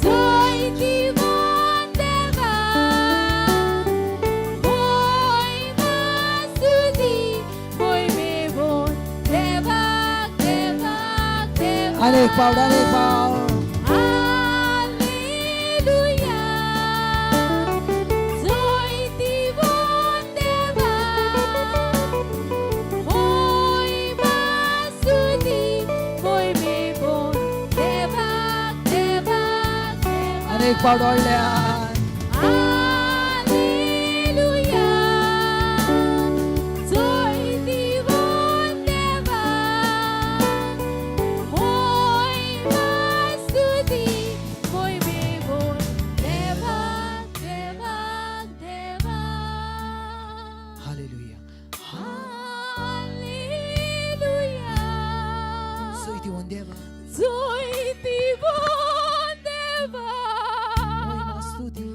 जय दिवोन देवा महिमा स्तुती महिमेवोन देवा देवा देवा
अनेक पाव
हालेलुया जय दिवोन देवा महिमा स्तुती महिमेवोन देवा देवा देवा
अनेक पाव डोळ्या
हालेलुया जय दिवोन देवा महिमा स्तुती महिमेवोन देवा देवा देवा
हालेलुया
हालेलुया
सो इथे वन देवा
जय दिवोन देवा
महिमा स्तुती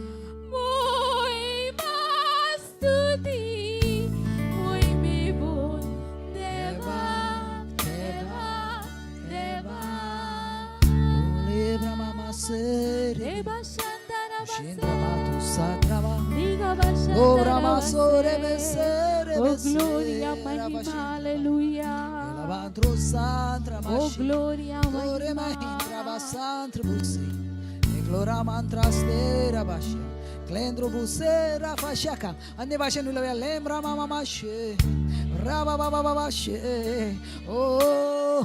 महिमा स्तुती महिमेवोन देवा देवा देवा
लेब्रा मामा सेरे
देवा शांतारा
शेंद्रा मातु सात्रवा
दिगा
ओ रामा सोरे mesere
Oh gloria mahima alleluia
Lavantro santra
Oh
mashi
gloria
Glore
mahima
mahindra basantra busi E glora mantra stera basha Klendro busera fashaka Anne basha nulavia lembra mama mashe Raba baba baba she Oh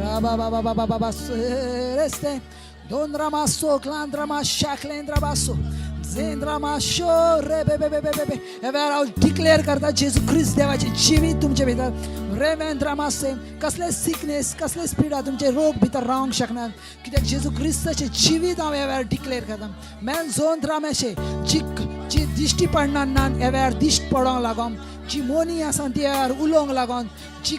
Raba baba baba baba sereste Dondra maso klandra masha klendra basso Zendra masho re be be be be be ever out declare करता जेजू ख्रिस्त देवाचे जीवित तुमचे भितर रेमेंद्रा मासे कसले sickness कसले स्पिडा तुमचे रोग भितर रावंक शकनात कित्याक जेजू क्रिस्ताचे जीवित हांव एवर डिक्लेअर करता मेन जोन रामेशे जी दिश्टी पडना ना एवर दिश्ट पडोंक लागोन जी मोनी आसा ती एवर उलोवंक लागोन जी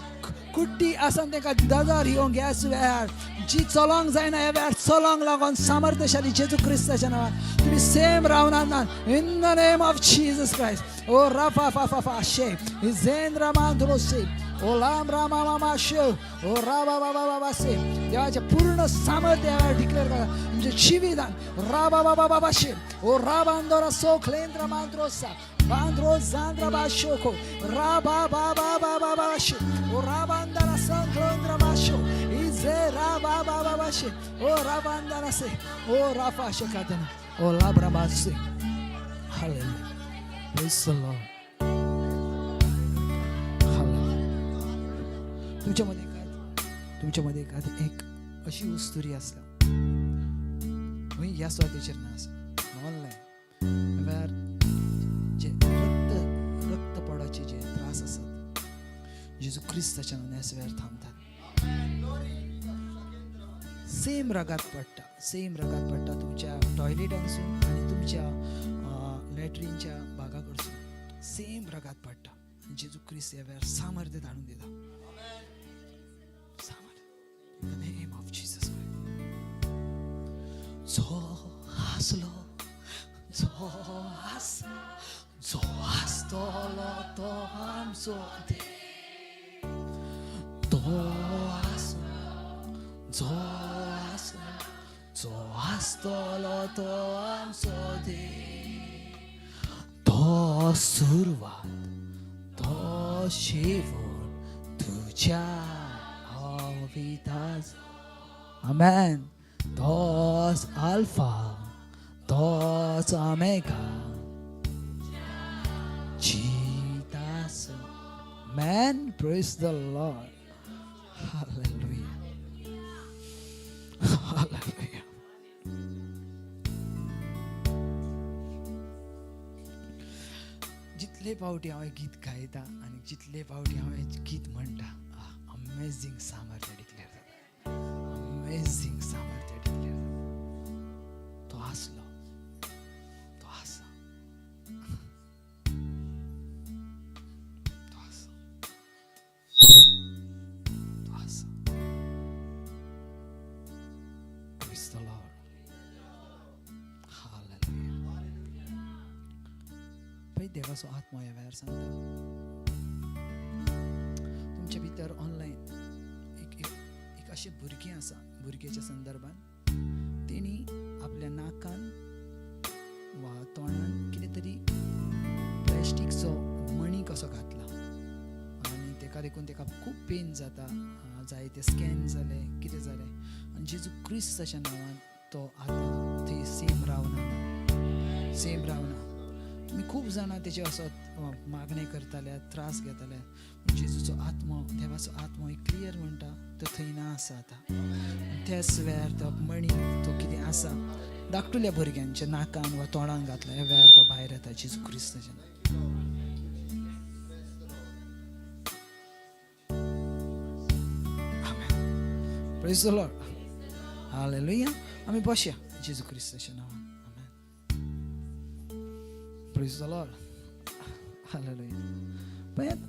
कुड्डी आसा तांकां दाजार येवंक गॅस वेळार जी चलोंक जायना ह्या वेळार चलोंक लागोन सामर्थ्यशाली जेजू क्रिस्ताच्या नांवान तुमी सेम रावनात ना in the name of Jesus Christ oh राफा फाफा फाशे इजेन रामांद्रोसे ओ लाम रामा मामा शे ओ राबा बाबा बाबा से देवाचे पूर्ण सामर्थ्य डिक्लेअर करा तुमचे जीवितान राबा बाबा बाबा शे ओ राबांदोरा सो क्लेंद्र मांद्रोसा बांद्रो जांद्रा बाशोको राबा बाबा बाबा बाशे ओ राबांदरा संक्लोंद्र बाशो इजे राबा बाबा बाशे ओ राबांदरा से ओ राफा शकादना ओ लाब्रा बासे हालेलुया प्रेज द लॉर्ड तुमच्यामध्ये एखादी एक अशी वस्तुरी आसा ह्या स्वातेचेर ना आसा ऑनलायन वेर जे रक्तपडाचे जे त्रास आसात जेजू क्रिस्ताच्या नांवान वेर थांबतात सेम रगात पडटा तुमच्या टॉयलेटांसून आनी तुमच्या लॅट्रिनच्या भागा कडसून सेम रगात पडटा जेजू क्रिस्त ह्या वेळार सामर्थ्य धाडून दिता In the name of Jesus Christ. जो हसतलो तो आमचो देव जो आसतलो तो आमचो देव, तो सुरवात तो शेवट तुझ्या अविताचो. आमेन. तोच अल्फा तोच omega Jesus. Man, praise the Lord. Hallelujah. Hallelujah. जितले फावटी हांव गीत गायता आनी जितले फावटी हांव गीत म्हणटा, अमेझिंग सामर्थ्य डिक्लेअर जाता. अमेझिंग सामर्थ्य डिक्लेअर जाता. तो आसलो, तो आसा, तो आसा, तो आसा. Praise the Lord. Hallelujah. पळय देवाचो आत्मा ह्या वेळार सांगता, तुमच्या भितर ऑनलायन एक अशे भुरगीं आसा. भुरग्याच्या संदर्भान तेणी आपल्या नाकान वा तोंडान कितें तरी प्लॅस्टिकचो मणी कसो घातला आनी तेका देखून तेका खूब पेन जाता. जायते स्कॅन जाले, कितें जालें, आनी जेजू क्रिस्ताच्या नांवान तो आतां थंय सेम रावना. तुमी खूब जाणां तेचे असो मागणी करताले, त्रास घेताले. जेजूचो आत्मो, देवाचो आत्मो क्लियर म्हणटा तो थंय ना आसा आतां. त्याच वेळार तो मणी तो कितें आसा धाकटुल्या भुरग्यांच्या नाकान वा तोंडान घातला, ह्या वेळार तो भायर येता जेजू क्रिस्ताच्या नांवान. Praise the Lord. Hallelujah. आमी बसया जेजू क्रिस्ताच्या नांवान. आमेन. Praise the Lord. Hallelujah. पळयात,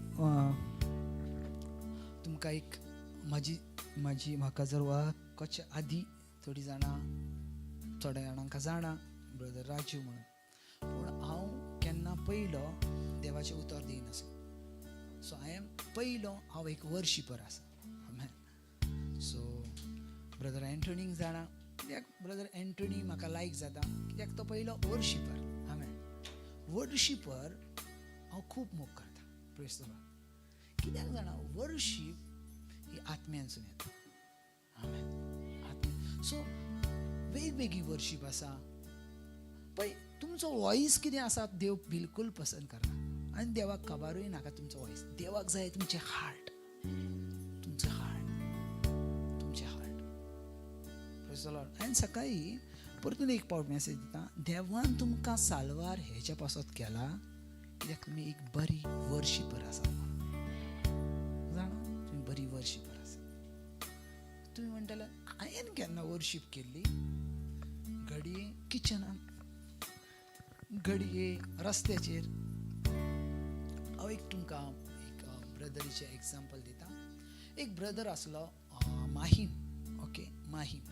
तुमकां एक म्हाका जर वळखच्या आदी थोडी जाणां, थोड्या जाणांक जाणा ब्रदर राजू म्हणून, पूण हांव केन्ना पयलो देवाचें उतर दिनासलो. सो पयलो हांव एक वर्शिपर आसा. आमेन. सो ब्रदर एंटोनीक जाणा, कित्याक ब्रदर एंटोनी म्हाका लायक जाता, कित्याक तो पयलो वर्शिपर. आमेन. वर्शिपर हांव खूब मोग करता. Praise the Lord. कित्याक जाणा, वर्शीप ही आत्म्यानसून येता. आमेन. सो वेगवेगळी वर्शीप आसा. पळय, तुमचो वॉयस कितें आसा देव बिलकूल पसंद करना, आनी देवाक खबरूय नाका तुमचो वॉयस. देवाक जाय तुमचें हार्ट, तुमचें हार्ट. Praise the Lord. हांवें सकाळी परतून एक पावट मॅसेज दिता, देवान तुमकां साल्वार हेच्या पासत केला कित्याक तुमी एक बरी वर्शिपर आसा. जाणा, तुमी बरी वर्शिपर आसा. तुमी म्हणटले हांवें केन्ना वर्शीप केल्ली, घडये किचनान, घडये रस्त्याचेर. हांव एक तुमकां एक ब्रदरीचें एग्जाम्पल दिता. एक ब्रदर आसलो माहीम. ओके, माहीम.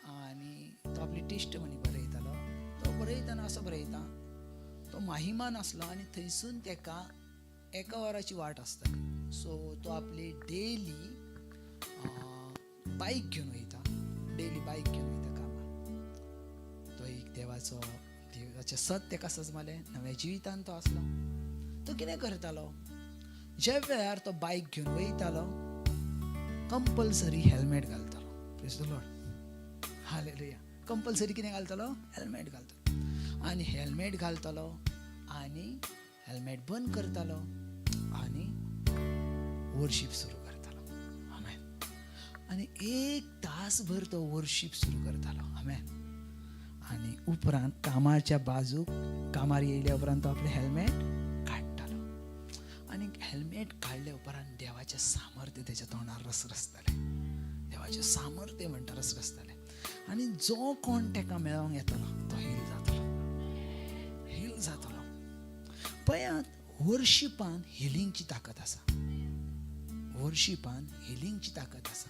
आनी तो आपली टेस्ट मनी बरयतालो. तो बरयतना असो बरयता, तो माहिमान आसलो आनी थंयसून तेका एका वराची वाट आसताली. सो तो आपली डेली बायक घेवन वयता कामार. तो एक देवाचे सत तेका सजमालें. नव्या जिवितान तो आसलो. तो कितें करतालो, ज्या वेळार तो बायक घेवन वयतालो कंपल्सरी हेल्मेट घालतालो. Praise the Lord. Hallelujah. Compulsory कितें घालतालो, हेल्मेट घालतालो. आनी हेल्मेट घालतालो आनी हेल्मेट बंद करतालो आनी वर्शीप सुरू करतालो. आमेन. आनी 1 तासभर तो वर्शीप सुरू करतालो. आमेन. आनी उपरांत कामाच्या बाजूक, कामार येयल्या उपरांत तो आपलें हेल्मेट काडटालो. आनी हेल्मेट काडल्या उपरांत देवाचें सामर्थ्य तेच्या तोंडार रसरसतालें. देवाचें सामर्थ्य म्हणटा रसरसतालें. आनी जो कोण तेका मेळोंक येतलो तो हील जातलो. पळयात, वर्शिपान हिलिंगची ताकद आसा.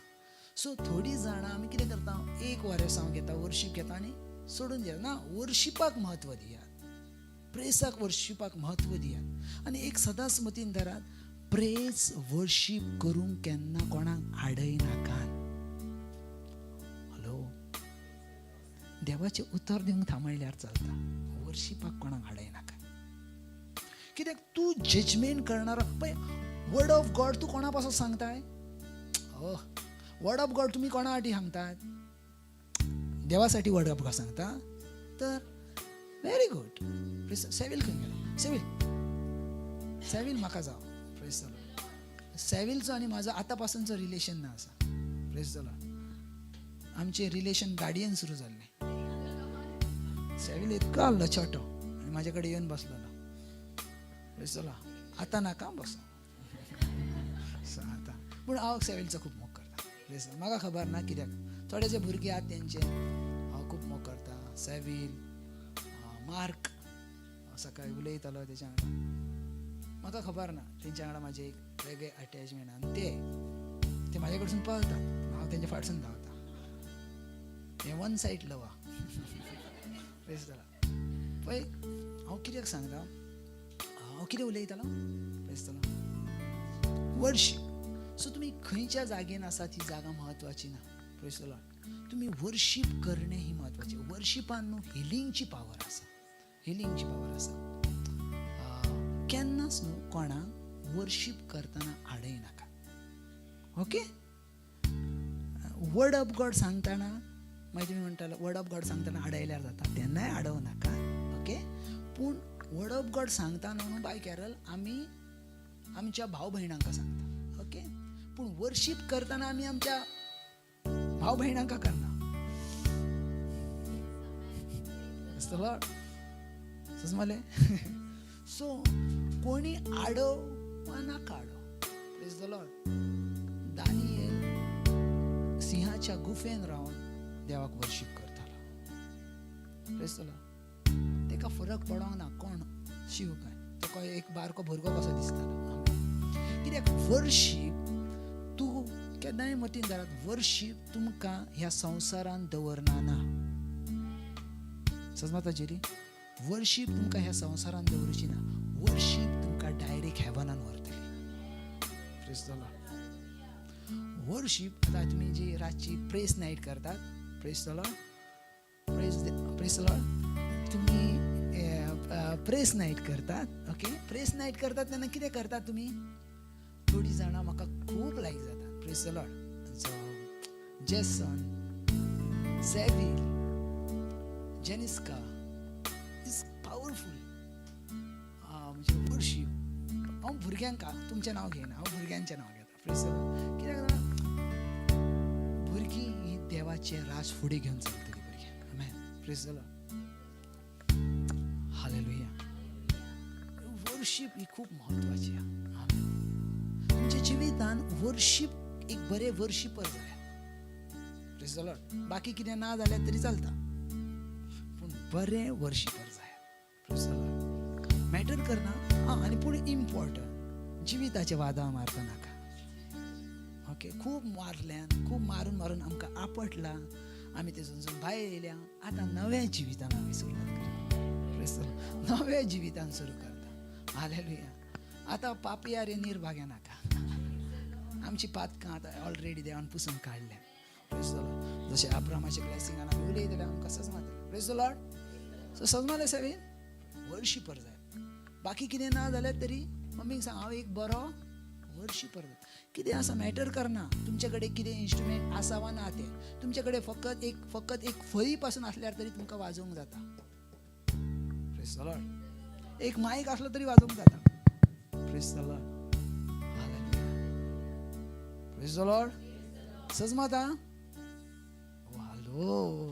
सो थोडी जाणां आमी कितें करता, 1 वरेस हांव घेता, वर्शीप घेता आनी सोडून दियात ना. वर्शिपाक म्हत्व दियात, प्रेसाक वर्शिपाक म्हत्व दियात. आनी एक सदांच मतीन धरात, प्रेज वर्शीप करूंक केन्ना कोणाक आडय नाकात. हॅलो, देवाचे उतर दिवंक थांबयल्यार चलता. वर्शिपाक कोणाक हाडय नाका. कित्याक तूं जजमेंट करणारा पळय, वर्ड ऑफ गॉड तूं कोणा पासून सांगताय? वर्ड ऑफ गॉड तुम्ही कोणासाठी सांगतात? देवासाठी वर्ड ऑफ गॉड सांगता तर व्हेरी गुड. सेवील खंय गेलो? सेवील म्हाका जाव. Praise the Lord. सेवीलचो आनी म्हाजो आतांपासूनचो रिलेशन ना आसा. Praise the Lord. आमचे रिलेशन गाडयेन सुरू जाल्लें. सेवील इतको आहलो छोटो आनी म्हाजे कडेन येवन बसलेलो. Praise the lord. आतां नाका बसो. आतां पूण हांव सेवीलचो खूब मोग करता. Praise the Lord. म्हाका खबर ना कित्याक थोडे जे भुरगे आहात तेंचे हांव खूब मोग करता. सेवील, मार्क सकाळी उलयतालो तेच्या वांगडा. म्हाका खबर ना तेंच्या वांगडा म्हाजें एक वेगळें अटॅचमेंट. आनी ते म्हाजे कडसून पळतात, हांव तेंच्या फाटसून धांवता. हें वन सायड लव आहा. Praise the Lord. पळय हांव कित्याक सांगता, हांव कितें उलयतालो? Praise the Lord. Worship. So तुमी खंयच्या जागेन आसा ती जागा म्हत्वाची ना. Praise the Lord. तुम्ही वर्शीप करणे ही महत्वाचे. वर्शिपान न्हू हिलिंगची पावर आसा. हिलिंगची पावर आसा. केन्नाच न्हू कोणाक वर्शीप करतना आडय नाका. ओके. वर्ड ऑफ गॉड सांगतना मागीर तुमी म्हणटालो वर्ड ऑफ गॉड सांगतना आडयल्यार जाता, तेन्नाय आडोवं नाका. ओके. पूण वर्ड ऑफ गॉड सांगता न्हू बाय कॅरल आमी आमच्या भाव भयणांका सांगता. ओके. पूण वर्शीप करतना आमी आमच्या भाव भयणांका करना. समजलें? सो कोणी आडो वा नाका आडो. Praise the Lord. दानियेल सिंहाच्या गुफेन रावन देवाक वर्शीप करतालो. Praise the Lord. तेका फरक पडोंक ना कोण शिव काय. तो एक बारको भुरगो कसो दिसतालो. कित्याक वर्शीप तूं केन्नाय मतीन धरात, वर्शीप तुमकां ह्या संवसारान दवरना ना. समजता जेरी? वर्शीप तुमकां ह्या संवसारान दवरची ना. वर्शीप तुमकां डायरेक्ट हेवनान व्हरतली. Praise the Lord. वर्शीप आतां तुमी जी रातची प्रेस नायट करतात. Praise the Lord. Praise the Lord. तुमी प्रेस नायट करतात. ओके. प्रेस नायट करतात तेन्ना कितें करतात तुमी? थोडी जाणां म्हाका खूब लायक जातात. Praise the Lord. So Jason, सेवील, जेनिस्का इज पावरफुल. म्हणजे वर्शीप. हांव भुरग्यांक तुमचें नांव घेयना, हांव भुरग्यांचें नांव घेता. Praise the Lord. कित्याक जाणा भुरगीं ही देवाचें राज फुडें घेवन चलतलीं भुरग्यांक. Amen. Praise the Lord. Hallelujah. Worship ही खूब म्हत्वाची आहा. तुमच्या जिवितान वर्शीप एक बरें वर्शिपर जाय. Praise the Lord. बाकी कितें ना जाल्यार तरी चलता, पूण बरें वर्शिपर जाय. Praise the Lord. मॅटर करना. आनी पूण इम्पॉर्टंट जिविताचे वादा मारता नाका. ओके. खूब मारल्यान, खूब मारून मारून आमकां आपटला, आमी तेजून भायर येयल्या. आतां नव्या जिवितान आमी सुरवात करता. Praise the Lord. नव्या जिवितान सुरू करता. हालेलुया. आतां पापयार निर्भाग्या नाका. आमची पातकां आतां ऑलरेडी देवान पुसून काडल्या. Praise the Lord. जशें अब्रामाच्या ब्लेसिंगान आमी उलयतले आमकां सजमातलें. Praise the Lord. सो सजमालें सेवेन वर्शिपर जाय. बाकी कितें ना जाल्यार तरी मम्मीक सांग हांव एक बरो वर्शिपर जाय. कितें आसा मॅटर करना. तुमचे कडेन कितें इन्स्ट्रुमेंट आसा वा ना तें. तुमचे कडेन फकत एक फळी पासून आसल्यार तरी तुमकां वाजोवंक जाता. Praise the lord. एक मायक आसलो तरी वाजोवंक जाता. Praise the Lord. Praise the lord. सजमाता? Hello.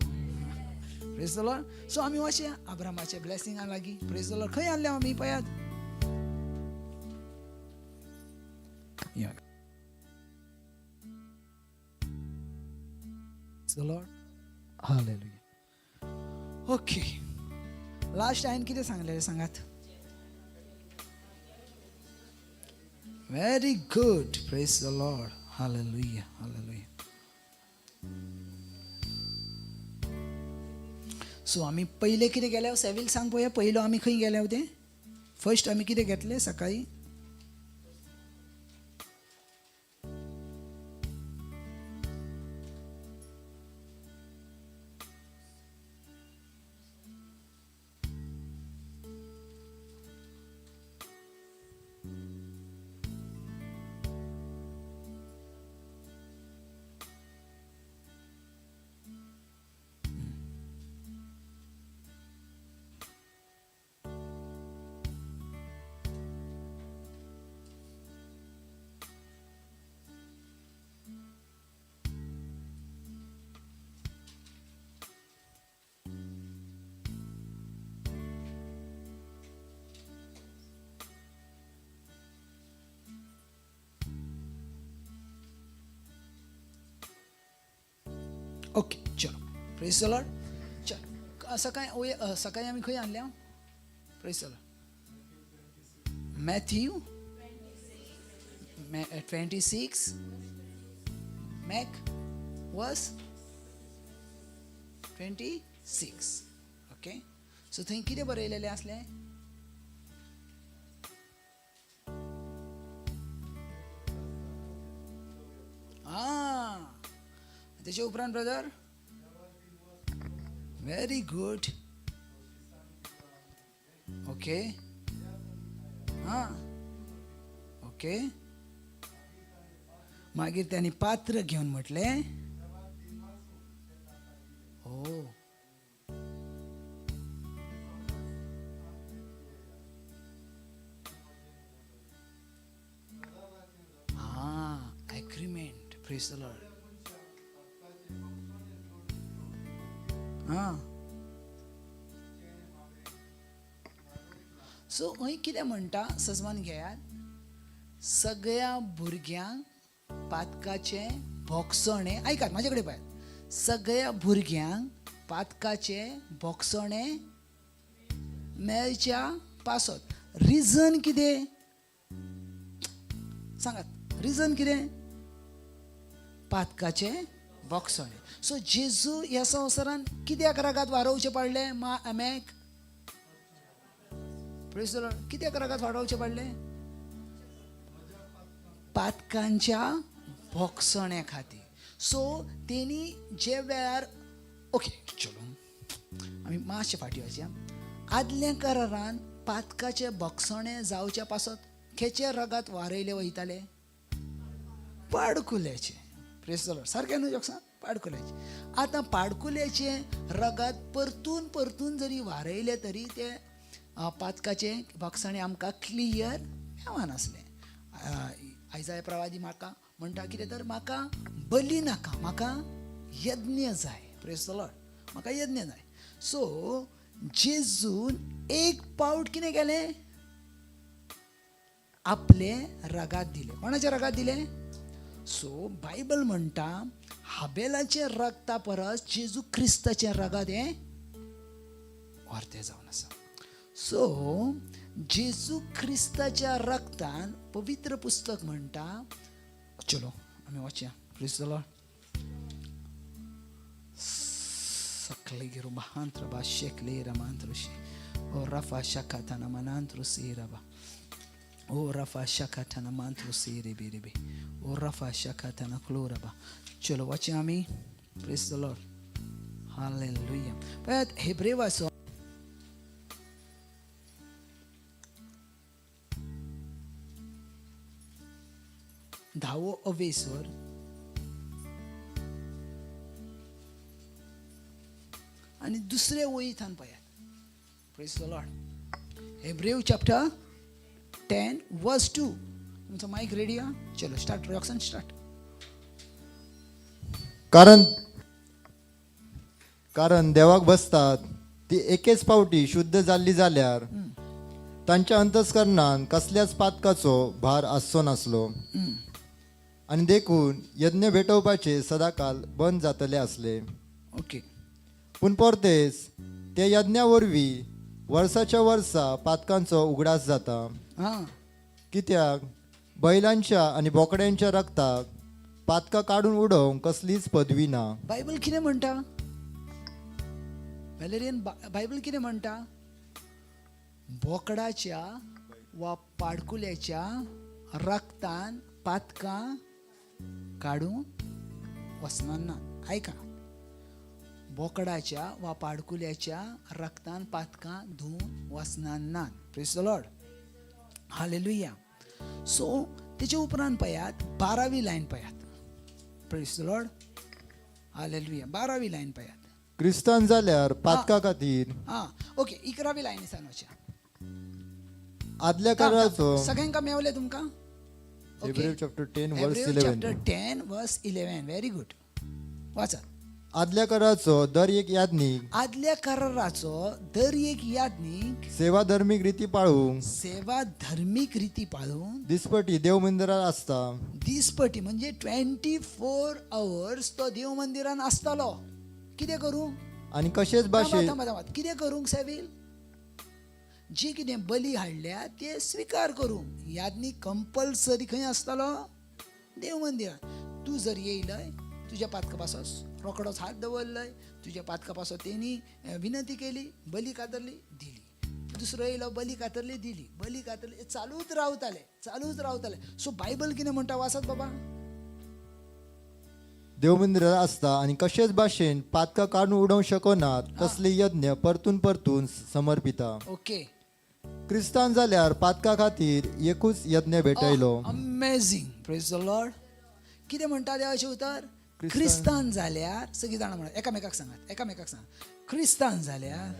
Praise the Lord. So आमी वचे अब्रामाच्या ब्लेसिंगा लागीं. Praise the lord. खंय आसले आमी पळयात. The Lord. Hallelujah. Okay. Last हांवें कितें सांगलेलें सांगात. Very good. Praise the Lord. Hallelujah. Hallelujah. So आमी पयले कितें केलें सेवील सांग पळोवया. पयलो आमी खंय गेले तें. फर्स्ट आमी कितें घेतलें सकाळी. ओके चलो प्रेज द लॉर्ड. चल सकाळी आम्ही खंय आणल्या praise the Lord. Matthew 26 Mac वर्स 26. ओके सो थंय कितें बरयलेलें आसलें? तेजे उपरांत brother very good. Okay okay मागीर त्यांनी पात्र घेवन म्हटले हो agreement. Praise the Lord. So हय कितें म्हणटा सजमान घेयात. सगळ्या भुरग्यांक पातकाचे भोगसणे ऐकात माझ्या कडेन पळयात. सगळ्या भुरग्यांक पातकाचे भोगसणे मेळच्या पासत. रिजन कितें सांगात? रिजन कितें? पातकाचे भोगसणे. सो जेजू ह्या संवसारान कित्याक रगात वाडोवचे पडले? Make praise the Lord. कित्याक रगात वाडोवचे पडले? पातकांच्या भोगसण्या खातीर. सो तेणी जे वेळार ओके चलो आमी मातशे फाटी वचया. आदल्या करारान पातकाचे भोगसणे जावच्या पासत खेचे रगात वारयले वयताले? पाडकुल्याचे. Praise the lord. सारकें न्हू जॉक्सा? पाडकुल्याचे. आतां पाडकुल्याचे रगात परतून परतून जरी वारयले तरी ते पातकाचे भोगसणे आमकां क्लियर मेळना नासले. आयजाय प्रवादी म्हाका म्हणटा कितें तर म्हाका बली नाका, म्हाका यज्ञ जाय. Praise the Lord. म्हाका यज्ञ जाय. सो जेजून एक पावट कितें केलें? आपले रगात दिले. कोणाच्या रगात दिले? सो बायबल म्हणटा हाबेलाचे रगता परस जेजू क्रिस्ताचे रगात हे वार्ते जावन आसा. सो जेजू क्रिस्ताच्या रक्तान पवित्र पुस्तक म्हणटा चलो आमी वाचया. Praise the Lord. सकले गिरो महांत्र बा शेकले रमांत्रशी ओ रफा शकाथना मनांत्रुसी रबा ओ रफा शकाथना मांत्रुसी रे बे ओ रफा शकाथना क्लोरबा. चलो वाचया आमी. Praise the Lord. हालेलुया. पळयात हेब्रेय वाचो 10 अवेसवर आणि दुसरे वळींतल्यान पळयात. Praise the Lord. Hebrew chapter 10 वर्स 2. तुमचा माईक रेडी हा? चलो स्टार्ट. रॉक्सन स्टार्ट.
कारण देवाक बसतात ती एकेच पावटी शुद्ध जाल्ली जाल्यार तांच्या अंतस्करणान कसल्याच पातकाचो भार आसचो नासलो आणि देखून यज्ञ भेटोवपाचे सदाकाल बंद जातले असले.
ओके.
पूण परतेच ते यज्ञा वरवीं वर्साच्या वर्सा पातकांचो उगडास जाता. कित्याक बैलांच्या आणि बोकड्यांच्या रक्ताक पातकां काडून उडोवंक कसलीच पदवी ना.
बायबल कितें म्हणटा? व्हॅलेरियन बायबल कितें म्हणटा? बोकडाच्या वा पाडकुल्याच्या रक्तान पातकां काडूंक वचना ना. ऐका. बोकडाच्या वा पाडकुल्याच्या रक्तान पातकां धुवूंक वचना नात. Praise the Lord. Hallelujah. So तेच्या उपरांत पळयात 12वी लायन पळयात. Praise the Lord. हालेलुया. 12वी लायन पळयात.
क्रिस्तान जाल्यार पातका खातीर
ओके. 11वी लायनीसान वचया.
आदल्या काळाचो
सगळ्यांका मेवले तुमकां?
हेब्रेव चॅप्टर 10 वर्स
हेब्रेव
11.
चॅप्टर 10 वर्स 11. Very good. वाचा.
आदल्या कराराचो दर एक याज्ञिक
आदल्या कराराचो दर एक याज्ञिक
सेवा धार्मिक रीती पाळूंक
सेवा धार्मिक रीती पाळून
दिसपटी देव मंदिरात असता.
दिसपटी म्हणजे 24 hours तो देव मंदिरान आसतालो. कितें करूं?
आणि कशेच भाशेन
कितें करूंक सेवील? जी कितें बली हाडल्या ते स्वीकार करूंक. याज्ञिक कंपल्सरी खंय आसतालो? देव मंदिरान. तूं जर येयलय तुज्या पातका पासोस रोकडोच हात दवरलय, तुज्या पातका पासो तेणी विनंती केली, बली कातरली, दिली. दुसरो येयलो, बली कातरली, दिली, बली कातरली, चालूच रावताले. सो बायबल कितें म्हणटा वाचत बाबा?
देव मंदिरात असता आणि कशेच भाशेन पातका काढून उडोवंक शकनात तसले यज्ञ परतून समर्पिता.
ओके.
क्रिस्तान जाल्यार पातका खातीर एकूच यज्ञ भेटयलो.
अमेझिंग. Praise the Lord. कितें म्हणटा देवाचें उतर? क्रिस्तान जाल्यार सगळीं जाणां म्हणा एकामेकाक सांगा. क्रिस्तान जाल्यार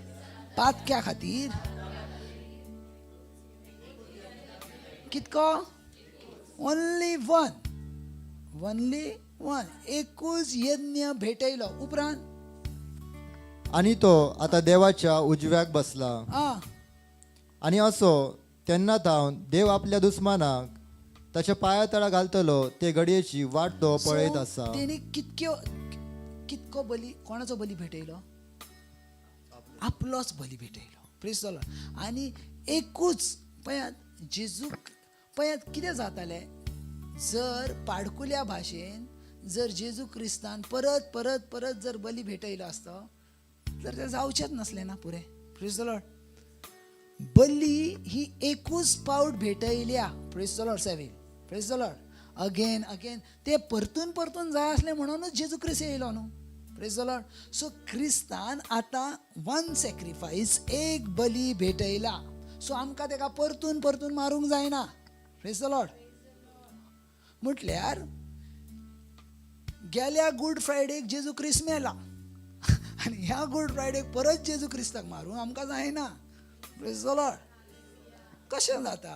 पातक्या खातीर कितको? Only one. एकूच यज्ञ भेटयलो. उपरांत
आणि तो आता देवाच्या उजव्याक बसला. आणि असो तेन्ना तावन देव आपल्या दुस्मानाक ताच्या पाया तळा घालतलो ते घडयेची वाट तो पळयत आसा.
तेणी कितको बली, कोणाचो बली भेटयलो? आपलोच बली भेटयलो. Praise the lord. आणि एकूच पळयात पळयात कितें जातालें? जर पाडकुल्या भाशेन जर जेजू क्रिस्तान परत जर बली भेटयलो आसतो तर ते जावचेच नसलें ना पुरे. Praise the lord. बली ही एकूच पावट भेटयल्या. प्रेज द लॉर्ड सेवेल. Praise the lord. अगेन ते परतून जाय असले म्हणूनच जेजू क्रिस्त येयलो न्हू. Praise the Lord. सो क्रिस्तान आता वन सॅक्रिफायस, एक बली भेटयला. सो आमकां तेका परतून मारूंक जायना. Praise the Lord. म्हटल्यार गेल्या गुड फ्रायडेक जेजू क्रिस्त मेला आणि ह्या गुड फ्रायडेक परत जेजू क्रिस्ताक मारूंक आमकां जायना. Praise the Lord. कशें जाता?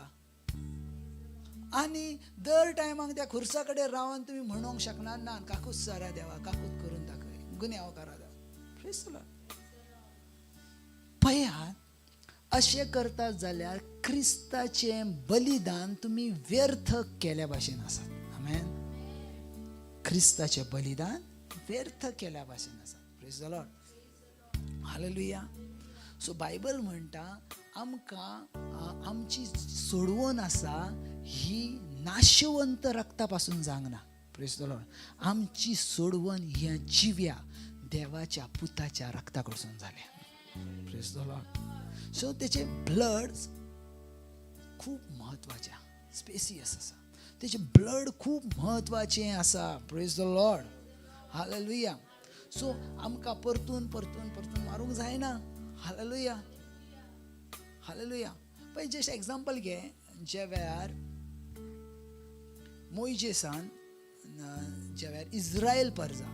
आणि दर टायमाक त्या खुर्सा कडेन रावन तुमी म्हणूंक शकनात ना काकूच सारा देवा, काकूच करून दाखय, गुन्यांव करा देवा. Praise the Lord. पळयात, अशें करतात जाल्यार क्रिस्ताचें बलिदान तुमी व्यर्थ केल्या भाशेन आसात. आमेन. क्रिस्ताचें बलिदान व्यर्थ केल्या भाशेन आसा. Praise the Lord. Hallelujah. So Bible म्हणटा आमकां आमची सोडवण आसा ही नाशवंत रक्ता पासून जावंक ना. Praise the Lord. आमची सोडवण ह्या जिव्या देवाच्या पुताच्या रक्ता कडसून जाल्या. Praise the Lord. सो तेचे ब्लड खूब महत्वाचें, स्पेसियस आसा. तेचे ब्लड खूब महत्वाचें आसा. Praise the Lord. Hallelujah. So आमकां परतून मारूंक जायना. हालेलुया. हालेलुया. पळय जस्ट एग्जाम्पल घे. ज्या वेळार मोइजेसान ज्या वेळार इस्रायल परजा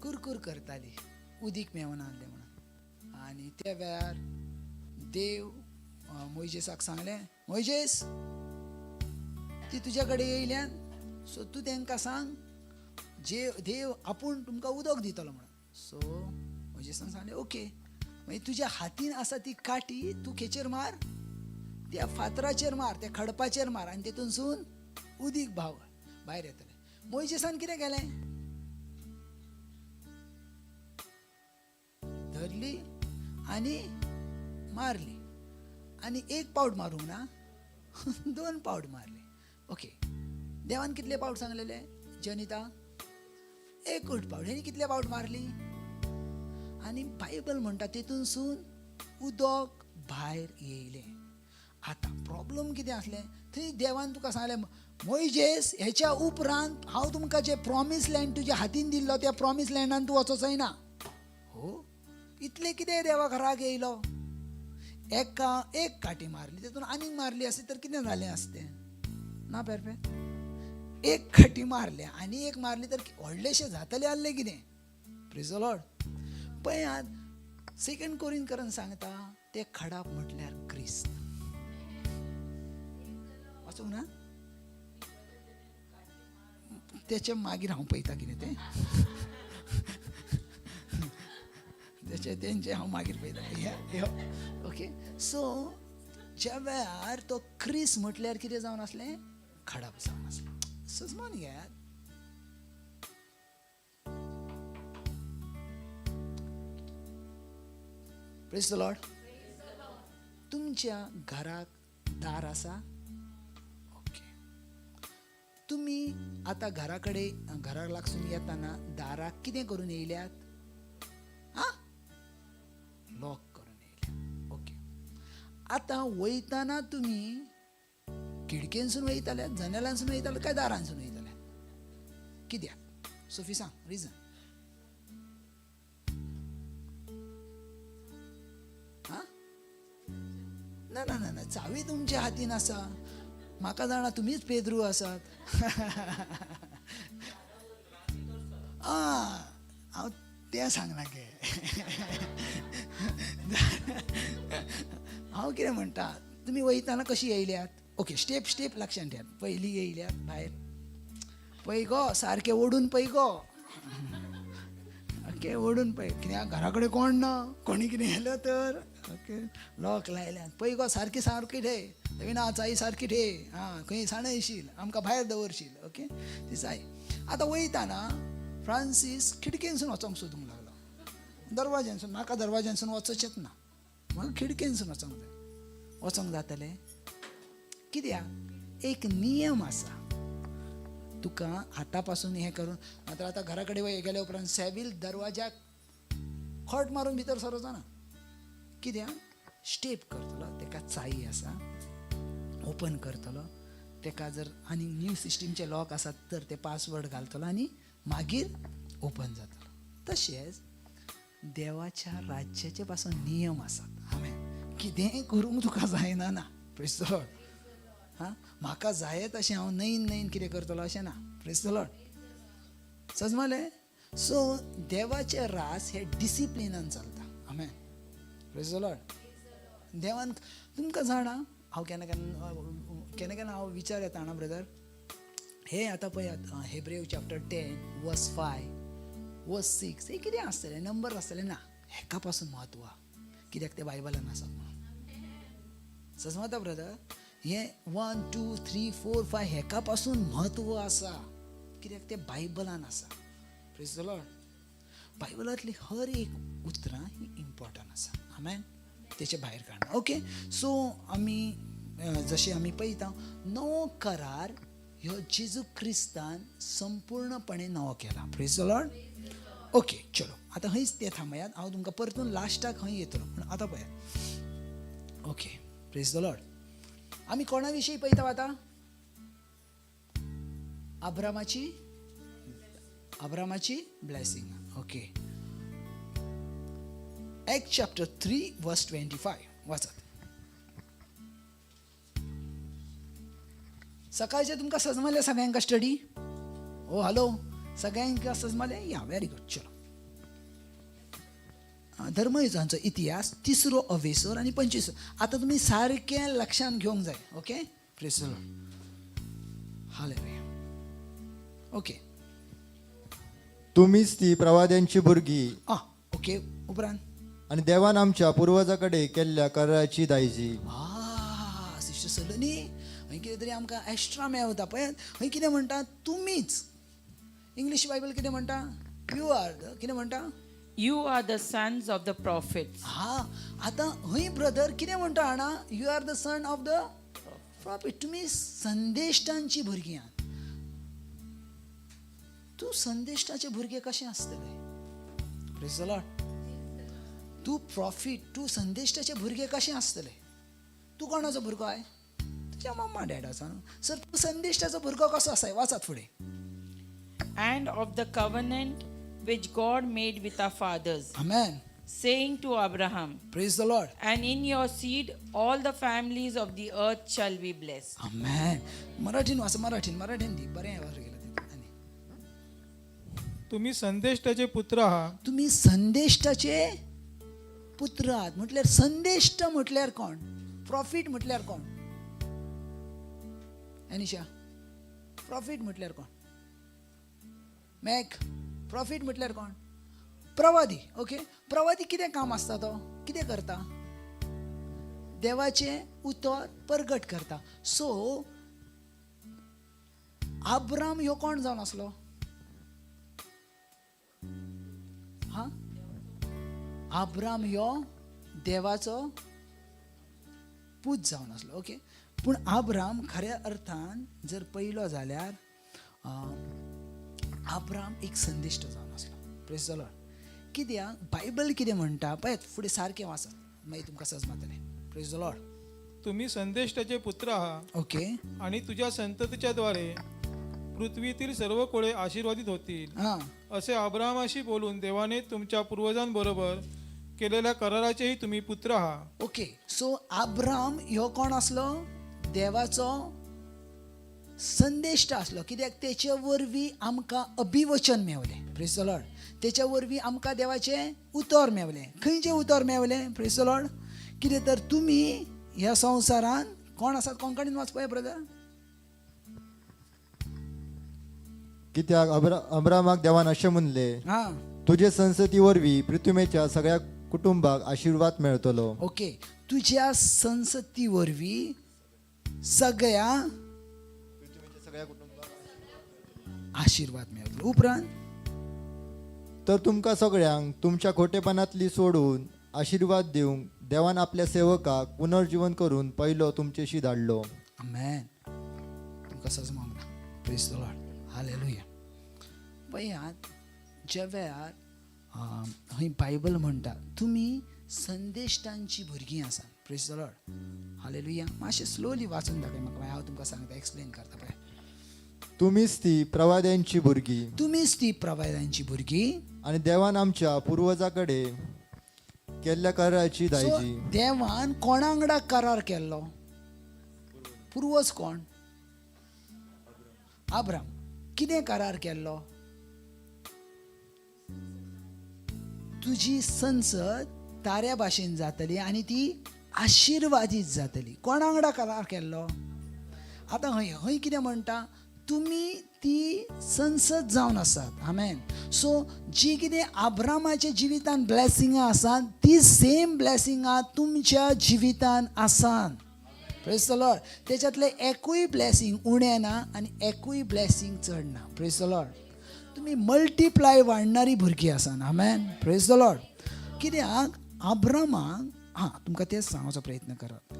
कुरकुर करताली उदीक मेळना आहलें म्हणून, आनी त्या वेळार देव मोइजेसाक सांगलें, मोइजेस ती तुज्या कडेन येयल्यान, सो तूं तेंकां सांग जे देव आपूण तुमकां उदक दितलो म्हणून. सो मोइजेसान सांगलें ओके. मागीर तुज्या हातीन आसा ती काठी तूं खेचेर मार, त्या फातराचेर मार, त्या खडपाचेर मार, आनी तेतूनसून उदीक भायर येतलें. मोइजेसान कितें केलें? धरली आनी मारली. आनी एक पावट मारूंक ना, 2 पावट मारले. ओके. देवान कितले पावट सांगलेले? जनिता एकूच पावट. हेणी कितले पावट मारली? आनी बायबल म्हणटा तेतूनसून उदक भायर येयलें. आतां प्रॉब्लम कितें आसलें? थंय देवान तुका सांगलें, मोइजेस हेच्या उपरांत हांव तुमकां जे प्रॉमीस लँड तुज्या हातीन दिल्लो त्या प्रॉमीस लँडान तूं वचोचोय ना. हो, इतले कितें देवाक राग येयलो? एक काटी मारली, तेतून आनीक मारली आसली तर कितें जालें आसतें ना? परफेक्ट. एक काटी मारल्या आनी एक मारली तर व्हडलेशें जातलें आसलें कितें? Praise the Lord. पळयात 2 कोरिंथीयन सांगता ते खडाप म्हटल्यार क्रिस्त. वाचूंक ना? त्याचे मागीर हांव पळयता कितें तें तेंचे हांव मागीर पळयता ओके. सो ज्या वेळार तो क्रिस म्हटल्यार कितें जावन आसलें, खडप जावन आसलें. समजून घेयात. Praise the lord. तुमच्या घराक दार आसा? ओके. तुम्ही आता घराकडे घराक लागून येताना दाराक कितें करून येयल्यात? लॉक करून येयल्यात. ओके. आता वयताना तुम्ही खिडकेनसून वयताल्यात, जनेलांसून वयताले काय दारांसून वयताल्यात? कित्याक? सोफी सांग रिजन. ना ना ना ना, चावी तुमच्या हातीन आसा. म्हाका जाणा तुम्हीच पेद्रू आसात. हांव तें सांगना गे. हांव कितें म्हणटा, तुमी वयताना कशी येयल्यात? ओके, स्टेप स्टेप लक्षात ठेवात. पयली येयल्यात भायर, पळय गो सारकें ओडून पळय गो. ओके, ओडून पळय, कित्याक घरा कडेन कोण ना, कोणी कितें येयलो तर. ओके, लॉक लायल्यात. पळय गो सारकी सारकी ठेय, ना चाई सारकी ठेय. खंय साणयशील, आमकां भायर दवरशील. ओके, ती चाय. आतां वयताना फ्रांसीस खिडकेनसून वचोंक सोदूंक लागलो, दरवाज्यानसून. म्हाका दरवाज्यानसून वचचेंच ना, म्हाका खिडकेनसून वचोंक जाय. वचोंक जातलें कित्याक? एक नियम आसा, तुका हाता पासून हें करून. मात्र आतां घरा कडेन गेल्या उपरांत सेवील दरवाज्याक खोट मारून भितर सरोचो ना. कित्याक? स्टेप करतलो, तेका चाई आसा, ओपन करतलो. तेका जर आनी न्यू सिस्टीमचे लॉक आसात तर ते पासवर्ड घालतलो आनी मागीर ओपन जातलो. तशेंच देवाच्या राज्याचे पासून नियम आसात. हांवें कितेंय करूंक तुका जायना ना. Praise the Lord. म्हाका जाय तशें हांव नईन नईन कितें करतलो अशें ना. Praise the lord. समजलें? सो देवाचे रास हे डिसिप्लिनान चलता. आमेन. Praise the lord. देवान तुमकां जाणा, हांव केन्ना केन्ना हांव विचार येता ना ब्रदर, हे आतां पळयात हेब्रेव चॅप्टर 10 वर्स 5 वर्स 6 हे कितें आसतलें? नंबर आसतलें ना. हेका पासून म्हत्व, कित्याक ते बायबलान आसा म्हणून. समजता ब्रदर? हे 1 2 3 4 5 हेका पासून म्हत्व आसा, कित्याक ते बायबलान आसा. Praise the lord. बायबलांतली हर एक उतरां ही इम्पॉर्टंट आसा. आमेन. तेचे भायर काडना. ओके. सो आमी जशें आमी पळयता, नवो करार ह्यो जेजू क्रिस्तान संपूर्णपणे नवो केला. Praise the lord. ओके, चलो आतां खंयच ते थांबयात. हांव तुमकां परतून लास्टाक खंय येतलो, पूण आतां पळयात. Okay, praise the Lord. आमी कोणा विशीं पळयता आतां? अब्रामाची ब्लेसिंग. ओके, एक्ट चॅप्टर 3 वर्स 25 वाचत. सकाळचे तुमकां सजमले सगळ्यांका स्टडी? ओ हॅलो, सगळ्यांका सजमले? या, व्हेरी गुड. चलो. धर्मयुजांचो इतिहास 3रो अवेसर आनी 25. आतां तुमी सारकें लक्षान घेवंक जाय. Okay, praise the Lord. Hallelujah. Okay,
तुम्हीच ती प्रवाद्यांची भुरगी
ओके. उपरांत
आणि देवान आमच्या पूर्वजाकडे केल्ल्या कराराची दायजी.
सिस्टर सलोनी, हंय कितें तरी आमकां एक्स्ट्रा मेळटा पळय. हंय कितें म्हणटा? तुमीच. इंग्लीश बायबल कितें म्हणटा? यू आर द, कितें म्हणटा?
You are the sons of the prophets.
आतां हंय ब्रदर कितें म्हणटा हाणा? You are the son of the prophet. तुमी संदेश्टांची भुरगीं आहात. तूं संदेश्टाचे भुरगे कशें आसतले? Praise the lord. तूं प्रॉफिट, तूं संदेश्टाचे भुरगे कशें आसतले? तूं कोणाचो भुरगो आहे? तुज्या मम्मा डॅडाचो न्हू. सर तूं संदेश्टाचो भुरगो कसो आसाय? वाचत फुडें.
And of the covenant which God made with our fathers,
Amen.
saying to Abraham,
Praise the Lord.
and in your seed all the families of the earth shall be blessed.
Amen. मराठीन वाच, मराठीन दी. बरें वर गेलं ते.
तुम्ही संदेष्टाचे पुत्र आहात.
तुम्ही संदेष्टाचे पुत्र आहात. म्हटल्यार संदेष्ट म्हटल्यार कोण? प्रॉफिट म्हटल्यार कोण? एनिशा, प्रॉफिट म्हटल्यार कोण? मॅक प्रॉफिट म्हटल्यार कोण? प्रवादी. ओके, प्रवादी कितें काम आसता तो? कितें करता? देवाचे उतर परगट करता. सो अब्राम ह्यो कोण जावन आसलो? हा, अब्राम ह्यो देवाचो पूत जावन आसलो. ओके, पूण अब्राम खऱ्या अर्थान जर पयलो जाल्यार अब्राम एक संदिश्ट जावन आसलो. Praise the Lord. कित्याक बायबल कितें म्हणटा पळय, फुडें सारकें वाचत मागीर तुमकां सजमातलें. Praise the Lord.
तुम्ही संदेष्टाचे पुत्र आहात
ओके,
आणि तुझ्या संततीच्या द्वारे पृथ्वीतील सर्व कोळे आशीर्वादित होतील,
हां,
असे अब्रामाशी बोलून देवाने तुमच्या पूर्वजांबरोबर केलेल्या कराराचेही तुम्ही पुत्र आहात.
ओके. सो अब्राम ह्यो कोण आसलो? देवाचो संदेश्ट आसलो. कित्याक तेचे वरवीं आमकां अभिवचन मेवलें. Praise the lord. तेच्या वरवीं आमकां देवाचें उतर मेवलें. खंयचें उतर मेवलें? Praise the Lord. कितें तर तुमी ह्या संवसारान कोण आसात? कोंकणीन वाच पळय ब्रदर.
कित्याक अब्रामाक देवान अशें म्हणले,
हां,
तुझे संसती वरवीं पृथ्वीच्या सगळ्या कुटुंबाक आशीर्वाद मेळटलो.
ओके. तुज्या संसती वरवीं सगळ्या आशीर्वाद मेळटलो. उपरांत
तर तुमकां सगळ्यांक तुमच्या खोटेपणांतली सोडून आशीर्वाद दिवंक देवान आपल्या सेवकाक पुनर्जीवन करून पयलो तुमचेशी धाडलो.
आमेन. तुमकां सजमावंक ना. Praise the Lord. हालेलुया. पळयात, ज्या वेळार खंय बायबल म्हणटा तुमी संदेश्टांची भुरगीं आसा. Praise the Lord. हालेलुया. मातशें स्लोली वाचून दाखय म्हाका, हांव तुमकां सांगता, एक्सप्लेन करता पळय.
तुम्हीच ती प्रवाद्यांची भुरगीं
तुमीच ती प्रवाद्यांची भुरगीं.
आणि देवान आमच्या पूर्वजाकडे केल्ल्या कराराची
सो
दायजी.
देवान कोणा वांगडा करार केल्लो? पूर्वज कोण? अब्राम. कितें करार केल्लो? तुजी संसद ताऱ्या भाशेन जातली आनी ती आशिर्वादीत जातली. कोणा वांगडा करार केल्लो? आतां हय कितें म्हणटा? तुमी ती संसद जावन आसात. आमेन. सो जी कितें अब्रामाच्या जिवितान ब्लेसिंगां आसात ती सेम ब्लेसिंगां तुमच्या जिवितान आसात. Praise the Lord. तेच्यातले एकूय ब्लेसिंग उणें ना आनी एकूय ब्लेसिंग चड ना. Praise the Lord. तुमी मल्टिप्लाय वाडणारी भुरगीं आसात. आमेन. Praise the Lord. कित्याक अब्रामाक तुमकां तेच सांगपाचो प्रयत्न करात.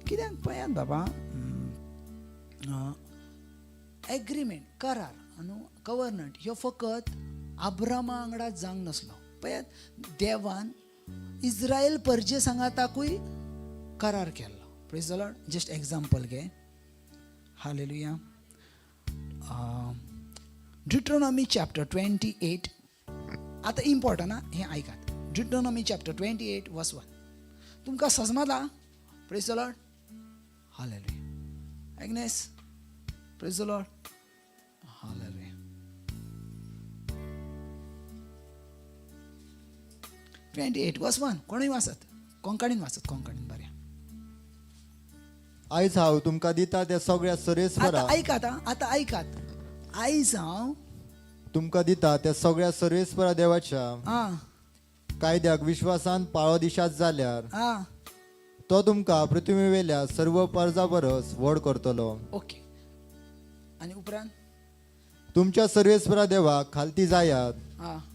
कित्याक पळयात बाबा, एग्रीमेंट, करार न्हू, कवर्नंट ह्यो फकत अब्रामा वांगडा जावंक नासलो. पळयात, देवान इस्रायल परजे सांगाताकूय करार केल्लो. Praise the lord. Just example घे. हालेलुया. ड्युट्रोनॉमी चॅप्टर 28. आतां इम्पॉर्टंट हें आयकात. ड्युट्रोनॉमी चॅप्टर 28 वर्स 1. तुमकां समजला? Praise the Lord. Hallelujah. Agnes, praise the Lord. Hallelujah. वर्स 1. कोणूय वाचत, कोंकणीन वाचत, कोंकणीन बरें.
आयज हांव तुमकां दिता त्या सगळ्या सर्वेस्परा.
आतां आयकात. आयज हांव
तुमकां दिता त्या सगळ्या सर्वेस्परा देवाच्या कायद्याक विश्वासान पाळो दिशात जाल्यार तो तुमकां पृथ्वी वेल्या सर्व परजा परस व्हड करतलो.
ओके. आनी उपरांत
तुमच्या सर्वेस्परा देवाक खालती जायात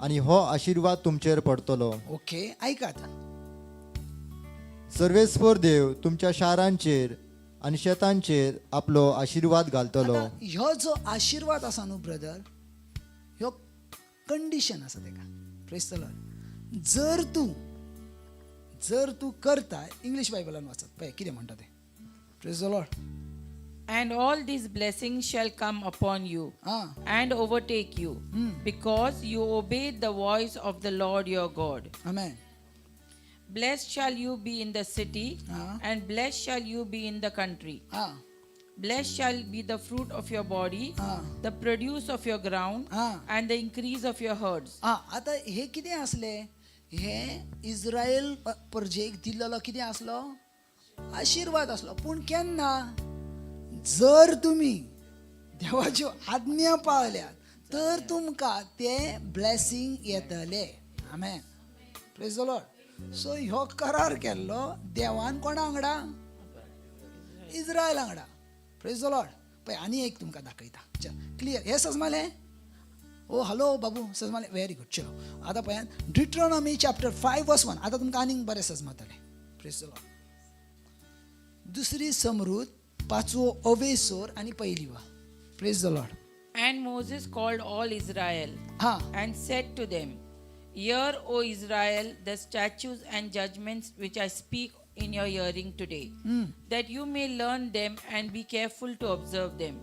आणि हो आशीर्वाद तुमचेर पडतलो.
ओके. आयकात.
सर्वेस्पर देव तुमच्या शारांचेर आणि शेतांचेर आपलो आशीर्वाद घालतलो.
ह्यो जो आशीर्वाद आसा न्हू ब्रदर, ह्यो कंडिशन आसा तेका. Praise the lord. जर तूं करता, इंग्लीश बायबलान वाचत पळय कितें म्हणटा तें. Praise the Lord.
And all these blessings shall come upon you and overtake you, because you obeyed the voice of the Lord your God.
Amen.
Blessed shall you be in the city, and blessed shall you be in the country. Blessed shall be the fruit of your body, the produce of your ground, and the increase of your herds.
आता हे कितें आसले? हे Israel परजेक दिल्लो कितें आसलो? आशीर्वाद आसलो. पूण केन्ना? जर तुमी देवाच्यो आज्ञा पाळल्यात, तर तुमकां ते ब्लेसिंग येतले. Amen. Praise the Lord. So ह्यो करार केल्लो देवान कोणा वांगडा? इस्रायल वांगडा. Praise the Lord. पळय आनी एक तुमकां दाखयता. क्लियर? हे सजमालें? ओ हॅलो बाबू सजमालें. Very good. चलो आतां पळयात ड्युट्रॉनॉमी चॅप्टर 5:1. आतां तुमकां आनीक बरें सजमतलें. Praise the Lord. दुसरी समृद्ध, 5वो अवेसोर आणि 1ली वा. Praise the Lord.
And Moses called all Israel
हा.
and said to them, Hear, O Israel, the statutes and judgments which I speak in your hearing today, that you may learn them and be careful to observe them.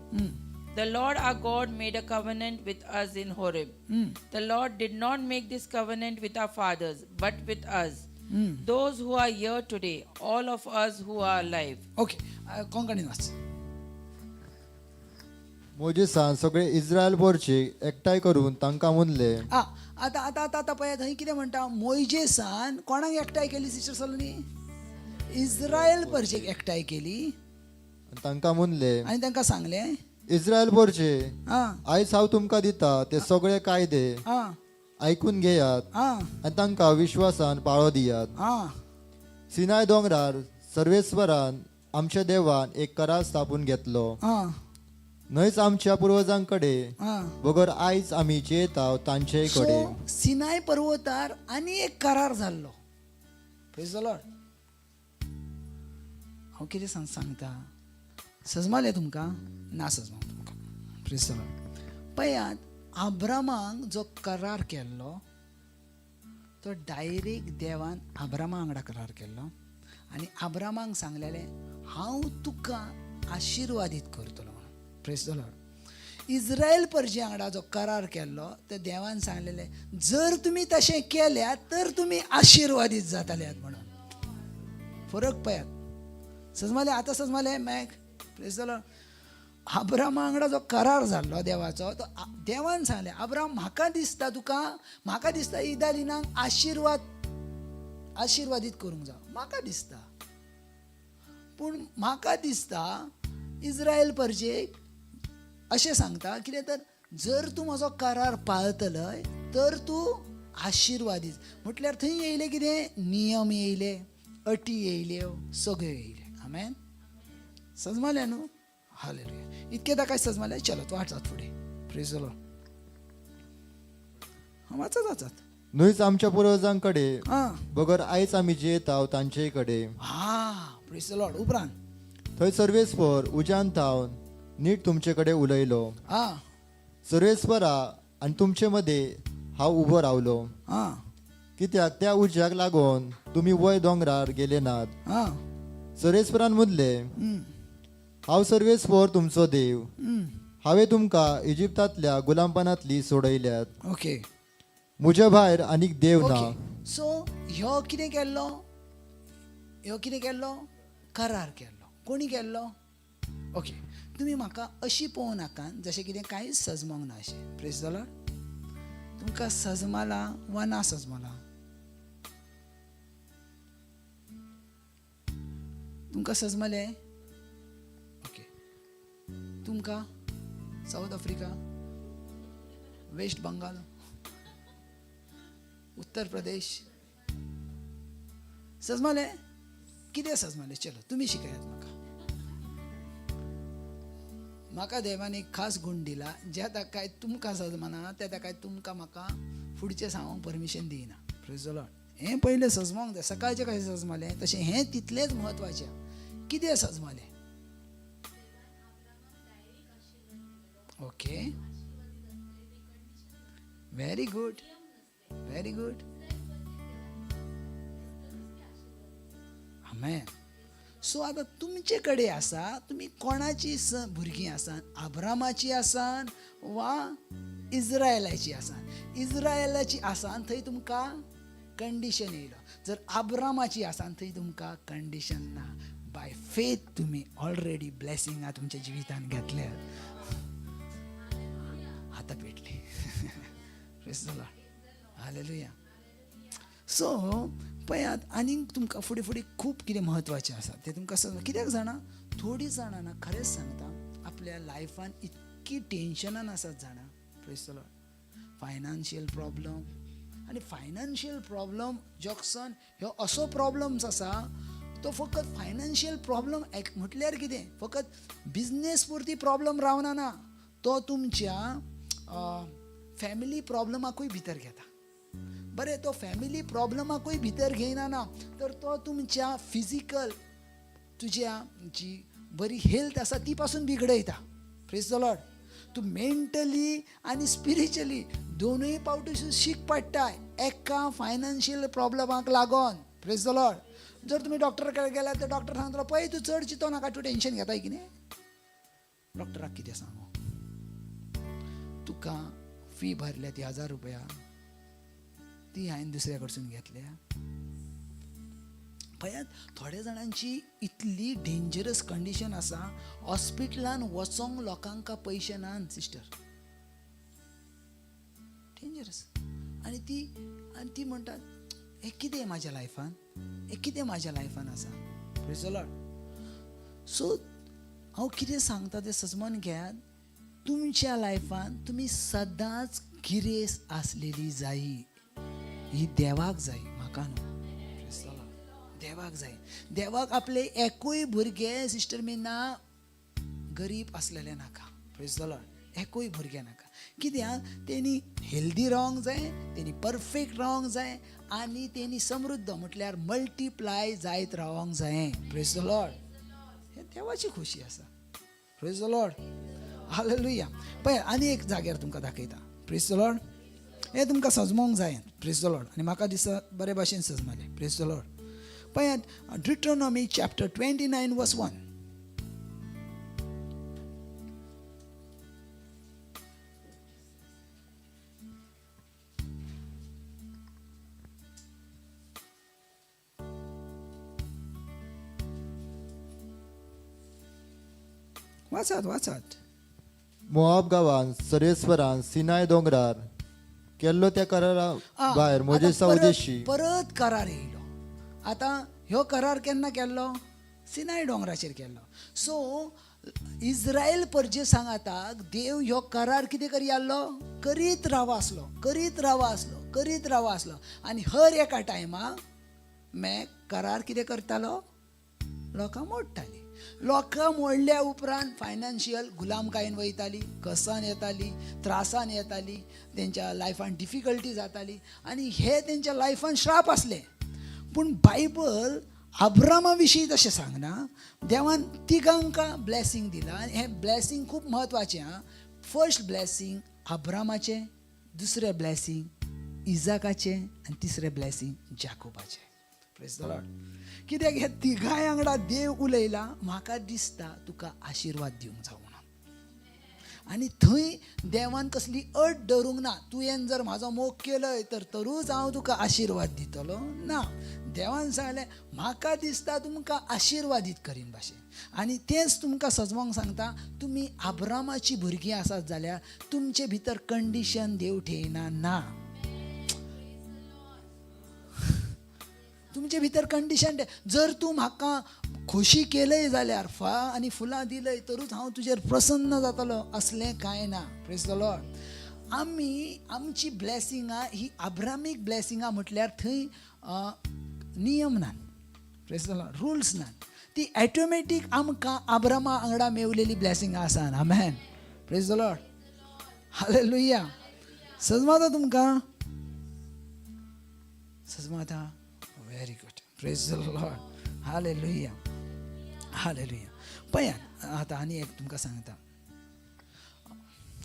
The Lord our God made a covenant with us in Horeb. The Lord did not make this covenant with our fathers, but with us, those who are here today, all of us who are alive.
Okay. कोंकणीन वाच.
मोजेसान सगळे Israel पोरचे एकठांय करून तांकां म्हणले.
आता आता आता आता पळय थंय कितें म्हणटा? मोइजेसान कोणाक एकठांय केली सिस्टर सलोनी? इस्रायल परचेक एकठांय केली
तांकां म्हणले
आणि तांकां सांगलें
इस्रायल पोरचे
हा
आयज हांव तुमकां दिता ते सगळे कायदे
हा
ऐकून घेयात
हा
आनी तांकां विश्वासान पाळो दियात.
हा
सिनाय दोंगरार सर्वेस्वरान आमच्या देवान एक करार स्थापून घेतलो.
हा
न्हयच आमच्या पुर्वजांकडे
हा.
बगर आयज आमी जेताव तांचे कडे.
सो सिनाय पर्वतार आनी एक करार जाल्लो. Praise the Lord. हांव कितें सांगता? सजमालें तुमकां? ना सजमा तुमकां. Praise the Lord. पळयात अब्रामाक जो करार केल्लो तो डायरेक्ट देवान अब्रामा वांगडा करार केल्लो आनी अब्रामाक सांगलेलें हांव तुका आशिर्वादीत करतलो म्हणून. Praise the Lord. इस्रायल परजे वांगडा जो करार केल्लो तो देवान सांगलेलें जर तुमी तशें केल्यात तर तुमी आशिर्वादीत जातल्यात म्हणून. फरक पळयात. सजमालें? आतां सजमालें मॅक? Praise the lord. अब्रामा वांगडा जो करार जाल्लो देवाचो तो देवान सांगलें अब्राम म्हाका दिसता तुका म्हाका दिसता इदालिनाक आशिर्वादीत करूंक जाय म्हाका दिसता. पूण म्हाका दिसता इस्रायल परजेक अशें सांगता कितें तर जर तूं म्हजो करार पाळतलय तर तूं आशिर्वादीत. म्हटल्यार थंय येयले कितें? नियम येयले, अटी येयल्यो, सगळ्यो येयले. आमेन. सजमालें न्हू? हालेलुया. इतकें ताका सजमालें. चलो तूं वाचत फुडें. Praise the Lord. वाचत.
न्हयच आमच्या पुर्वजांकडे
हा
बगर आयज आमी जेताव तांचे कडे.
हा. Praise the Lord. उपरांत
थंय सर्वेस्पर उज्यान थावन नीट तुमचे कडेन उलयलो.
हा
सर्वेस्परा आनी तुमचे मदें हांव उबो रावलो.
हा
कित्याक त्या उज्याक लागून तुमी वय दोंगरार गेले नात.
हा
सर्वेस्परान म्हणलें हांव सर्वेस्पर तुमचो देव. हांवें तुमकां इजिप्तांतल्या गुलामपणांतली सोडयल्यात.
ओके.
म्हज्या भायर आनीक देव ना.
ओके. सो ह्यो कितें केल्लो? ह्यो कितें केल्लो? करार केल्लो. कोणी केल्लो? ओके. तुमी म्हाका अशी पळोवं नाका जशें कितें कांयच सजमोंक ना अशें. Praise the Lord. तुमकां सजमला वा ना सजमला? तुमकां सजमलें? ओके. तुमकां south Africa, waste Bengal, Uttar Pradesh सजमलें? कितें सजमलें? चलो तुमी शिकयात म्हाका देवान एक खास गुण दिला ज्या ताकाय तुमकां सजमना त्या ताकाय तुमकां म्हाका फुडचें सांगूंक परमिशन दिना. Praise the Lord. हें पयलें सजमोंक जाय. सकाळचें कशें सजमलें तशें हें तितलेंच म्हत्वाचें. कितें सजमलें? Okay. Very good. Very good. Amen. So आतां तुमचे कडेन आसा तुमी कोणाची भुरगीं आसात? अब्रामाची आसान वा इस्रायलाची आसान? इस्रायलाची आसान थंय तुमकां कंडिशन येयलो. जर अब्रामाची आसान थंय तुमकां कंडिशन ना. बाय फेथ तुमी ऑलरेडी ब्लेसिंगां तुमच्या जिवितान घेतल्यात. आतां पेटली. Praise the Lord. Hallelujah. So पळयात आनीक तुमकां फुडें फुडें खूब कितें म्हत्वाचें आसा तें तुमकां कित्याक जाणा थोडीं जाणां ना खरेंच सांगता आपल्या लायफान इतकी टेन्शनान आसात जाणा. Praise the Lord. Financial problem, आणि फायनान्शियल प्रॉब्लम जॉक्सन ह्यो असो प्रॉब्लम्स आसा तो फकत फायनान्शियल प्रॉब्लम म्हटल्यार कितें, फकत बिझनेस पुरती प्रॉब्लम रावना ना, तो तुमच्या फॅमिली प्रॉब्लमाकूय भितर घेता. बरें, तो फॅमिली प्रॉब्लमाकूय भितर घेयना ना, तर तो तुमच्या फिजिकल तुज्या जी बरी हेल्थ आसा ती पासून बिगडयता. Praise the lord. तूं मेंटली आनी स्पिरिच्युअली दोनूय पावटी शीक पडटाय एका फायनान्शियल प्रॉब्लमाक लागून. Praise the lord. जर तुमी डॉक्टरा कडेन गेल्यार तर डॉक्टर सांगतलो पळय तूं चड चिंतो नाका, तूं टेन्शन घेताय कितें. डॉक्टराक कितें सांगू, तुका फी भरल्या ती 1000 रुपया ती हांवें दुसऱ्या कडसून घेतल्या. पळयात, थोड्या जाणांची इतली डेंजरस कंडिशन आसा, हॉस्पिटलान वचोंक लोकांक पयशे नान सिस्टर, डेंजरस. आनी ती म्हणटात हे कितें म्हाज्या लायफान, हे कितें म्हाज्या लायफान आसा. Praise the Lord. सो हांव कितें सांगता तें सजमोन घेयात. तुमच्या लायफान तुमी सदांच गिरेस आसलेली जाय, ही देवाक जाय, म्हाका न्हू. देवाक जाय. देवाक आपले एकूय भुरगे सिस्टर मिना गरीब असलेले नाका. Praise the Lord. एकूय भुरगे नाका. कित्याक तेणी हेल्दी रावंक जाय, तेणी परफेक्ट रावंक जाय, आनी तेणी समृद्ध म्हटल्यार मल्टिप्लाय जायत रावंक जाय. Praise the Lord. हे देवाची खुशी आसा. Praise the Lord. हालेलुया. पळय, आनी एक जाग्यार तुमकां दाखयता. Praise the Lord. हे तुमकां सजमोंक जाय. Praise the Lord. आनी म्हाका दिसता बरे भाशेन सजमले. Praise the Lord. पळयात, ड्युट्रोनॉमी चॅप्टर 29 वर्स 1. वाचात.
मोआब गांवांत सरेस्वरान सिनाय दोंगरार केल्लो त्या करारा भायर मोजेसा उद्देशी
परत करार येयलो. आतां ह्यो करार केन्ना केल्लो? सिनाय दोंगराचेर केल्लो. सो इस्रायल परजे सांगाताक देव ह्यो करार कितें करी आसलो? करीत रावा आसलो. आनी हर एका टायमाक करार कितें करतालो? लोकां मोडटाली. लोकां मोडल्या उपरांत फायनान्शियल गुलामकायेन वयताली, कसान येताली, त्रासान येताली, तेंच्या लायफान डिफिकल्टी जाताली, आनी हे तेंच्या लायफान श्राप आसले. पूण बायबल अब्रामा विशीं तशें सांगना. देवान तिगांकां ब्लेसींग दिला, आनी हें ब्लेसींग खूब म्हत्वाचें. फर्स्ट ब्लेसींग अब्रामाचें, दुसरें ब्लेसींग इजाकाचें, आनी तिसरें ब्लेसींग जाकोबाचें. Praise the Lord. कित्याक हे तिगांय वांगडा देव उलयला, म्हाका दिसता तुका आशिर्वाद दिवंक जाय म्हणून. आनी थंय देवान कसली अट धरूंक ना, तुवें जर म्हाजो मोग केलोय तर तरूच हांव तुका आशिर्वाद दितलो ना. देवान सांगलें म्हाका दिसता तुमकां आशिर्वादीत करीन भाशेन. आनी तेंच तुमकां सजमोंक सांगता, तुमी अब्रामाची भुरगीं आसात जाल्यार तुमचे भितर कंडिशन देव ठेयना ना. तुमचे भितर कंडिशन जर तूं म्हाका खोशी केलय जाल्यार फळां आनी फुलां दिलय तरूच हांव तुजेर प्रसन्न जातलो, असलें कांय ना. Praise the Lord. आमची ब्लेसिंगां ही अब्रामीक ब्लेसिंगां म्हटल्यार थंय नियम नात. Praise the Lord. रुल्स नात. ती ऑटोमॅटीक आमकां अब्रामा वांगडा मेवलेली ब्लेसिंगां आसात. Amen. Praise the Lord. Hallelujah. सजमाता तुमकां? सजमाता? Very good. Praise the Lord. Hallelujah. Hallelujah. पळयात, आतां आनी एक तुमकां सांगता.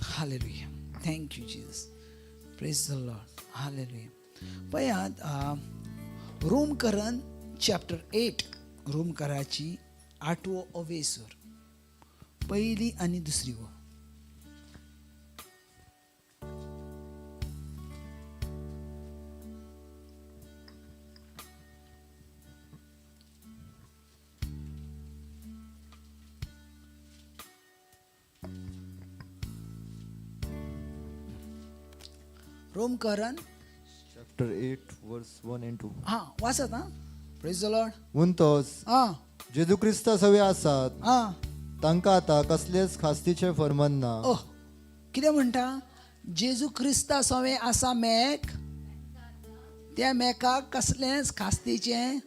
Hallelujah. Thank you Jesus. Praise the Lord. Hallelujah. पळयात, रोमकरन चॅप्टर 8, रोमकाराची 8वो अवेसूर, पयली आनी दुसरी वो. रोमकरन
चॅप्टर 8 वर्स 1 and 2.
हां वाचत. Praise the Lord.
म्हणटोच जेजू क्रिस्ता सवे आसात तांकां आतां कसलेच खास्तीचे फर्मान ना.
कितें म्हणटा? जेजू क्रिस्ता सोवे आसा मेक, त्या मेकाक कसलेंच खास्तीचें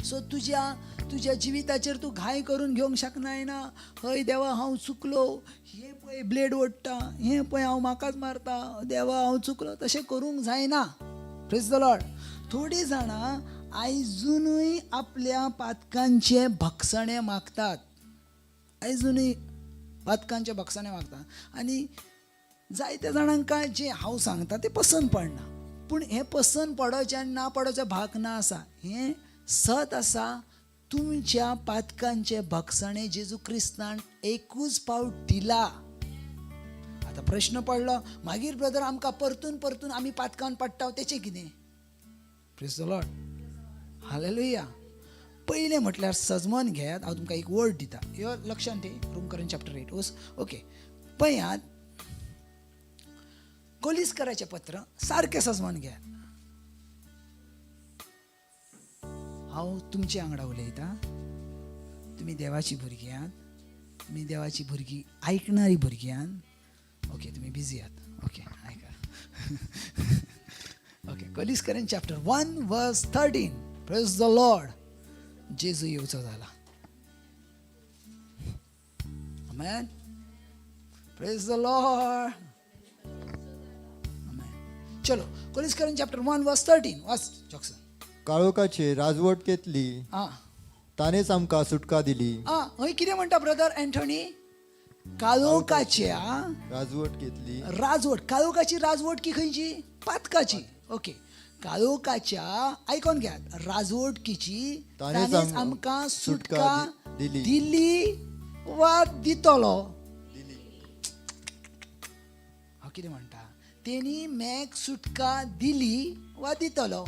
सो तुज्या जिविताचेर तूं घाय करून घेवंक शकनाय ना. हय देवा हांव चुकलो, हे पळय ब्लेड ओडटा, हे पळय हांव म्हाकाच मारता, देवा हांव चुकलो, तशें करूंक जायना. Praise the Lord. थोडीं जाणां आयजुनूय आपल्या पातकांचे भक्षणे मागतात, आयजुनूय पातकांचे भक्षणे मागतात. आनी जायत्या जाणांका जे हांव सांगता ते पसंत पडना. पूण हें पसंत पडोवचें आनी ना पडोवचें भाग ना आसा. हें सत आसा. तुमच्या पातकांचे भक्षणे जेजू क्रिस्तान एकूच पावट दिला. आतां प्रश्न पडलो मागीर ब्रदर आमकां परतून परतून आमी पातकान पडटा तेचें कितें? Praise the Lord. हालेलुया. पयलें म्हटल्यार सजमन घेयात. हांव तुमकां एक वर्ड दिता, ह्यो लक्षांत ठेय. रोमकारांत chapter 8 okay. पळयात, कोलिस्कराचें पत्र सारकें सजमन घेयात. हांव तुमचे वांगडा उलयतां. तुमी देवाची भुरगीं आहात, तुमी देवाची भुरगीं आयकणारी भुरगीं आहात. ओके, तुमी बिजी आहात. ओके, आयका. ओके, कोलिस्करांत chapter 1 verse 13. Praise the lord. जेजू येवचो जाला. Amen. Praise the lord. Amen. चलो, कोलिस्करांत चॅप्टर 1 वर्स 13 वाच जॉक्सन.
काळोखाची राजवट घेतली,
आं
तानेच आमकां सुटका दिली.
हय कितें म्हणटा ब्रदर एंथोनी? काळोखाच्या
राजवट घेतली.
राजवट. काळोखाची राजवट की खंयची? पातकाची. ओके. काळोखाच्या आयकोन घेयात राजवटकीची ताणेच आमकां सुटका दिली वा दितलो. हांव कितें म्हणटा? तेणी मेक सुटका दिली वा दितलो.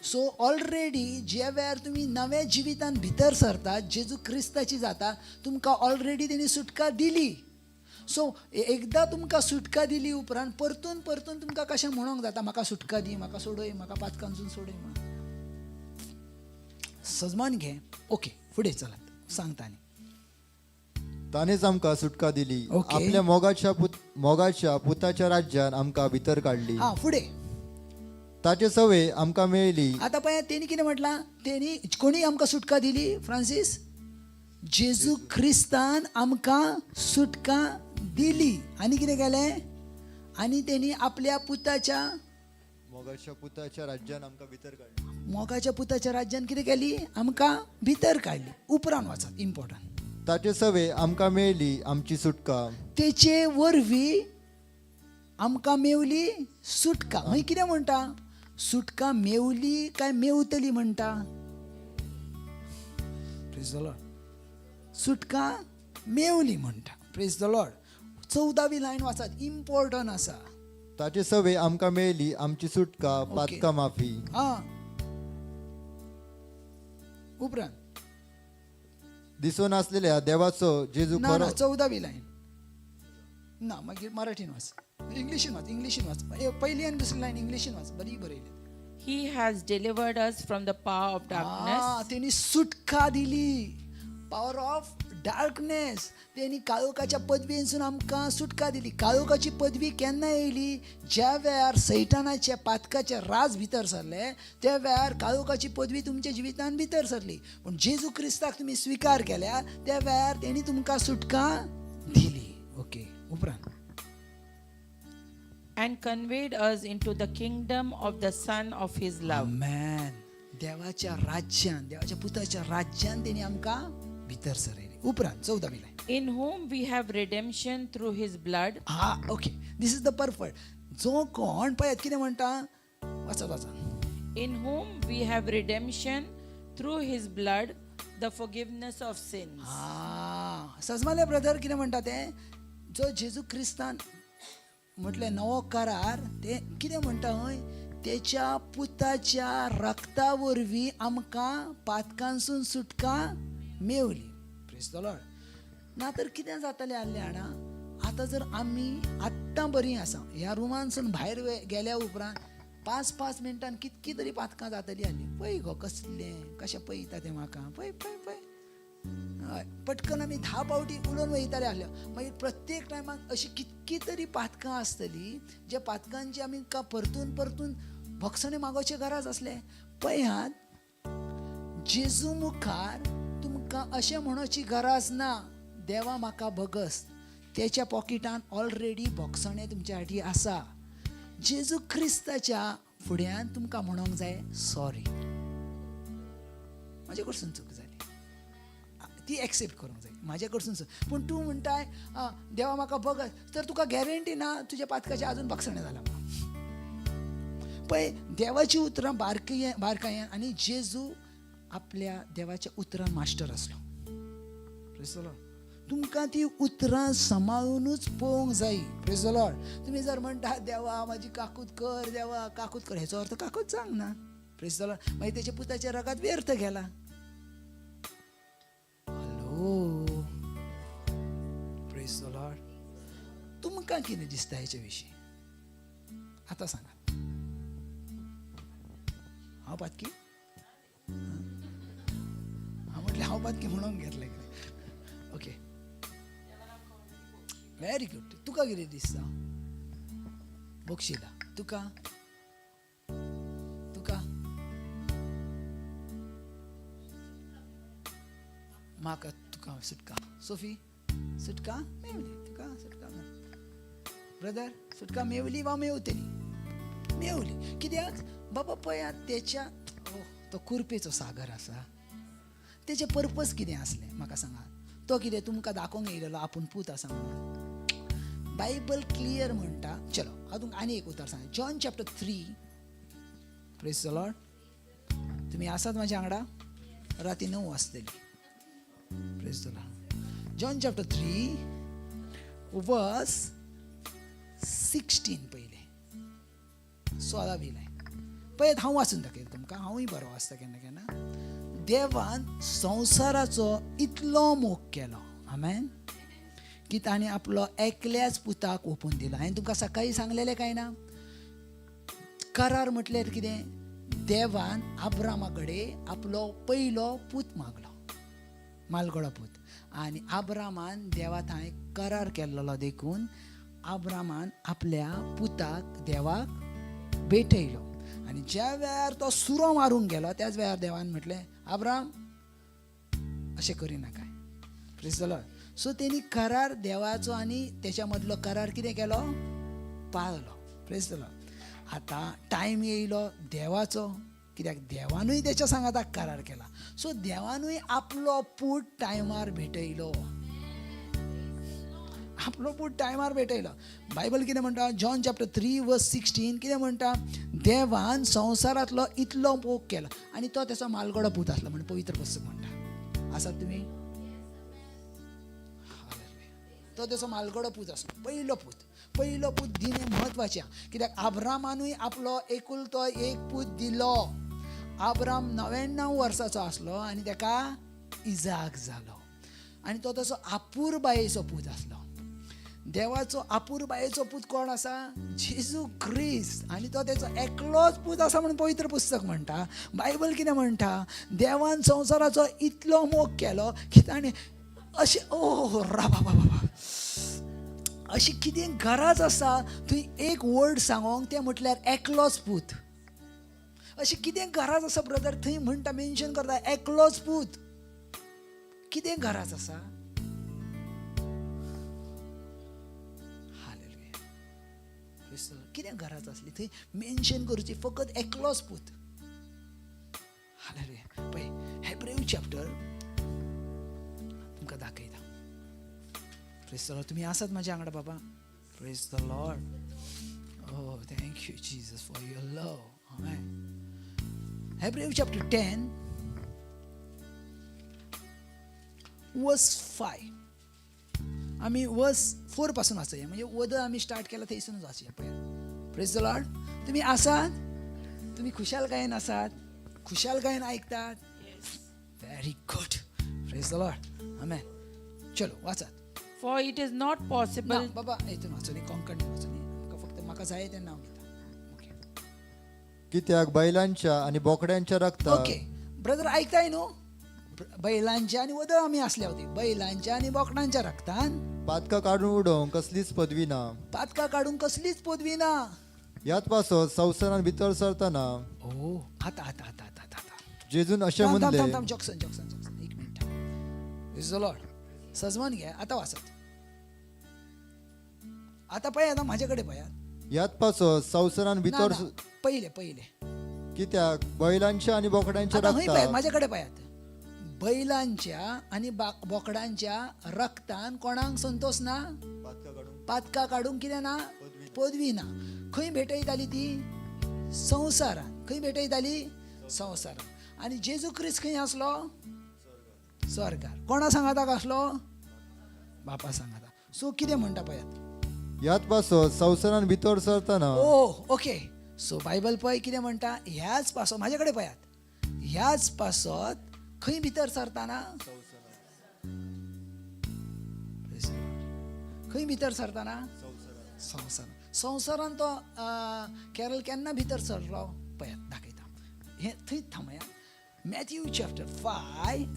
सो ऑलरेडी जे वेळार तुमी नव्या जिवितान भितर सरतात, जेजू क्रिस्ताची जाता, तुमकां ऑलरेडी तेणी सुटका दिली. सो एकदां तुमकां सुटका दिली उपरांत परतून परतून तुमकां कशें म्हणूंक जाता म्हाका सुटका दी, म्हाका सोडय, म्हाका पातकांसून सोडय म्हणून. सजमान घे. ओके, फुडें चलात. सांगता न्ही.
तानेच आमकां सुटका दिली.
ओके.
आपल्या मोगाच्या पुताच्या राज्यान आमकां भितर काडली.
फुडें.
ताचे सवय आमकां मेळली.
आतां पळय तेणी कितें म्हटलां? तेणी कोणी आमकां सुटका दिली? फ्रांसीस? जेजू क्रिस्तान आमकां सुटका दिली. आनी कितें केलें? आनी तेणी आपल्या पुताच्या
पुताच्या राज्यान आमकां भितर काडली.
मोगाच्या पुताच्या राज्यान कितें केली? आमकां भितर काडली. उपरांत वाचात, इम्पॉर्टंट.
ताचे सवय आमकां मेळली आमची सुटका.
तेचे वरवीं आमकां मेवली सुटका. मागीर कितें म्हणटा? सुटका मेवली काय मेवतली म्हणटा? Praise the lord. सुटका मेवली म्हणटा. Praise the lord. 14वी लायन वाचात, इम्पॉर्टंट आसा.
ताचे सवय आमकां मेळली आमची सुटका, पातका माफी.
उपरांत
दिसून आसलेल्या देवाचो जेजू
ना
खरो.
14वी लायन ना, मागीर मराठीन वाच, इंग्लिशीन वाच. पयली आनी दुसरी लायन इंग्लिशीन वाच, बरी बरयली.
He has delivered us from the power of darkness.
तेणी सुटका दिली. Power of darkness. तेणी काळोखाच्या पदवेसून आमकां सुटका दिली. काळोखाची पदवी केन्ना येयली? ज्या वेळार सैतानाच्या पातकाचे राज भितर सरले, त्या वेळार काळोखाची पदवी तुमच्या जिवितान भितर सरली. पूण जेजू क्रिस्ताक तुमी स्विकार केल्या, त्या वेळार तेणी तुमकां सुटका दिली. ओके, उपरांत.
And conveyed us into the kingdom of the Son of His love.
आमेन. देवाच्या राज्यान, देवाच्या पुताच्या राज्यान तेणी आमकां भितर सरयली. उपरांत 14वी line.
In whom we have redemption through His blood.
Okay, this is the perfect. जो कोण पळयात कितें म्हणटा? वाचा.
In whom we have redemption through His blood, the forgiveness of sins.
सजमाले ब्रदर कितें म्हणटा ते? जो जेजू क्रिस्तान म्हटले नवो करार, ते कितें म्हणटा हय? तेच्या पुताच्या रक्ता वरवीं आमकां पातकांसून सुटका मेवली. Praise the Lord. ना तर कितें जातलें आसलें जाणा? आतां जर आमी आत्तां बरीं आसा, ह्या रुमानसून भायर गेल्या उपरांत 5-5 मिनटान कितकी तरी पातकां जातलीं आसलीं. पळय गो कसलें, कशें पळयता तें म्हाका. पळय. हय पटकन आमी 10 पावटी उलोवन वयताले आसले मागीर प्रत्येक टायमाक अशी कितकी तरी पातकां आसतली ज्या पातकांची आमी परतून परतून भक्षणे मागोवचे गरज आसले पळयात जेजू मुखार तुमकां अशें म्हणोची गरज ना देवा म्हाका भगस तेच्या पॉकेटान ऑलरेडी भक्षणे तुमच्या फाटी आसा जेजू क्रिस्ताच्या फुड्यान तुमकां म्हणोंक जाय सॉरी म्हाजे कडसून चूक जाली ती एक्सेप्ट करूंक जाय म्हाजे कडसून चूक पूण तूं म्हणटाय देवा म्हाका भगत तर तुका गॅरंटी ना तुज्या पातकाचे आजून भक्षणे जाला पळय देवाची उतरां बारकायेन आनी जेजू आपल्या देवाच्या उतरान मास्टर आसलो प्रेज द लॉर्ड तुमकां ती उतरां सांबाळूनच पळोवंक जाय प्रेज द लॉर्ड तुमी जर म्हणटा देवा म्हाजी काकूट कर देवा काकूट कर हेचो अर्थ काकूट जावंक ना प्रेज द लॉर्ड मागीर तेच्या पुताच्या रगात व्यर्थ गेला हॅलो प्रेज द लॉर्ड तुमकां कितें दिसता हेच्या विशीं आतां सांगात हांव पातकी हांव म्हटलें हांव पातकी म्हणून घेतलें कितें ओके व्हेरी गुड तुका कितें दिसता बक्षिला तुका तुका म्हाका तुका सुटका सोफी सुटका मेवली तुका सुटका ब्रदर सुटका मेवली वा मेवतली मेवली कित्याक बाबा पळयात तेच्या तो कुरपेचो सागर आसा तेचे पर्पज कितें आसलें म्हाका सांगात तो कितें तुमकां दाखोवंक येयलेलो आपूण पूत आसा म्हणून बायबल क्लियर म्हणटा चलो हांव तुमकां आनी एक उतर सांग John chapter 3 praise the Lord तुमी आसात म्हाज्या वांगडा राती 9 वाजतली praise the lord John chapter 3 verse 16 पयले 16 बिलाय पळय हांव वाचून दाखयता तुमकां हांवूय बरो वाचता केन्ना केन्ना देवान संवसाराचो इतलो मोग केलो आमेन की ताणें आपलो एकल्याच पुताक ओपून दिलो हांवें तुमकां सकाळी सांगलेलें काय ना करार म्हटल्यार कितें देवान अब्रामा कडेन आपलो पयलो पूत मागलो मालगडो पूत आनी अब्रामान देवा थंय करार केल्लो देखून अब्रामान आपल्या पुताक देवाक भेटयलो आनी ज्या वेळार तो सुरो मारूंक गेलो त्याच वेळार देवान म्हटलें अब्राम अशें करिनाकाय प्रेज द लॉर्ड सो तेणी करार देवाचो आनी तेच्या मदलो करार कितें केलो पाळलो प्रेज द लॉर्ड आतां टायम येयलो देवाचो कित्याक देवानूय तेच्या सांगाताक करार केला सो देवानूय आपलो पूत टायमार भेटयलो आपलो पूत टायमार भेटयलो बायबल कितें म्हणटा जॉन चॅप्टर 3 वर्स 16 कितें म्हणटा देवान संवसारांतलो इतलो मोग केलो आनी तो तेचो मालगडो पूत आसलो म्हणून पवित्र पुस्तक म्हणटा आसात तुमी तो तेचो मालगडो पूत आसलो पयलो पूत दिणे म्हत्वाचें कित्याक अब्रामानूय आपलो एकुलतो एक पूत दिलो अब्राम 99 वर्साचो आसलो आनी तेका इजाक जालो आनी तो तेचो आपूरबायेचो पूत आसलो देवाचो आपूरबायेचो पूत कोण आसा जेजू क्रिस्त आनी तो तेचो एकलोच पूत आसा म्हणून पवित्र पुस्तक म्हणटा बायबल कितें म्हणटा देवान संवसाराचो इतलो मोग केलो की ताणें अशें ओ राबा बाबा अशी कितें गरज आसा थंय एक वर्ड सांगोंक तें म्हटल्यार एकलोच पूत अशी कितें गरज आसा ब्रदर थंय म्हणटा मेन्शन करता एकलोच पूत कितें गरज आसा कितें गरज आसली थंय मेन्शन करची फकत एकलोच पूत हालेलुया पळय हेब्रेव चॅप्टर तुमकां दाखयता प्रेज द लॉर्ड तुमी आसात म्हाज्या वांगडा बाबा praise the lord oh thank you Jesus for your love amen Hebrews chapter 10 verse 5 आमी वर्स 4 पासून वाचूया म्हणजे वद आमी स्टार्ट केला थंयसून वाचूया पळय प्रेज द लॉर्ड तुमी आसात तुमी खुशालकायेन आसात खुशालकायेन आयकतात very good praise the lord amen चलो वाचात
For it is not possible.
ना बाबा हितून वाचूनी कोंकणी वाचूनी म्हाका फक्त म्हाका जाय तें नांव घेता ओके
कित्याक बैलांच्या आणि बोकड्यांच्या रक्तात
ओके ब्रदर आयकताय न्हू बैलांच्या आणि वदळ आम्ही असल्या होती बैलांच्या आणि बोकडांच्या रक्तान
पातका काढून उडोवंक कसलीच पदवी ना.
पातका काढून कसलीच पदवी ना.
यात पासत संवसारान भितर सरतना
ओ आता आता आता आता आता
जेजून अशें
थांब,
म्हणले.
थांब, थांब, जॉक्सन एक मिनिट. Praise the Lord. सजमान घ्या आता वाचत. आता पळय आता माझ्याकडे पळया.
यात पासत संवसारान भितर
ना, पहिले
कित्याक बैलांच्या आणि बोकडांच्या
आता हय पळयात
रक्तात
माझ्याकडे पळयात. बैलांच्या आणि बोकडांच्या रक्तान कोणाक संतोष ना. पातका काढून कितें ना पदवी ना. खंय भेटयताली ती संवसारान. खंय भेटयताली संवसारान. आणि जेजू ख्रिस्त खंय आसलो स्वर्गार. कोणा सांगाता आसलो बापा सांगाता. सो कितें म्हणटा पळयात.
यात पासत संवसारान भितर सरतना
ओके. सो बायबल पळय कितें म्हणटा. ह्याच पासत माझ्याकडे पळयात. ह्याच पासत खंय भितर सरताना खंय भितर सरताना संवसारान तो कॅरल केन्ना भितर सरलो पळयात दाखयता. हे थंय थांबया. Matthew chapter 1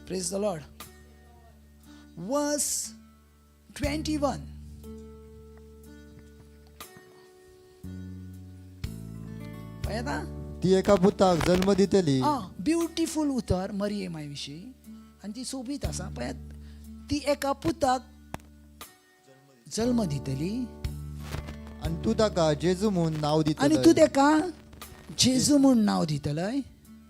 praise the lord verse 21. पळयता
ती एका पुताक जन्म दितली.
ब्युटिफूल उतर मरियमाय विशीं आनी ती सोबीत आसा पळयात. ती एका पुताक जल्म दितली
आणि तू ताका जेजू म्हूण नाव
आनी
दितलय.
तू तेका जेजू म्हूण नाव दितलय.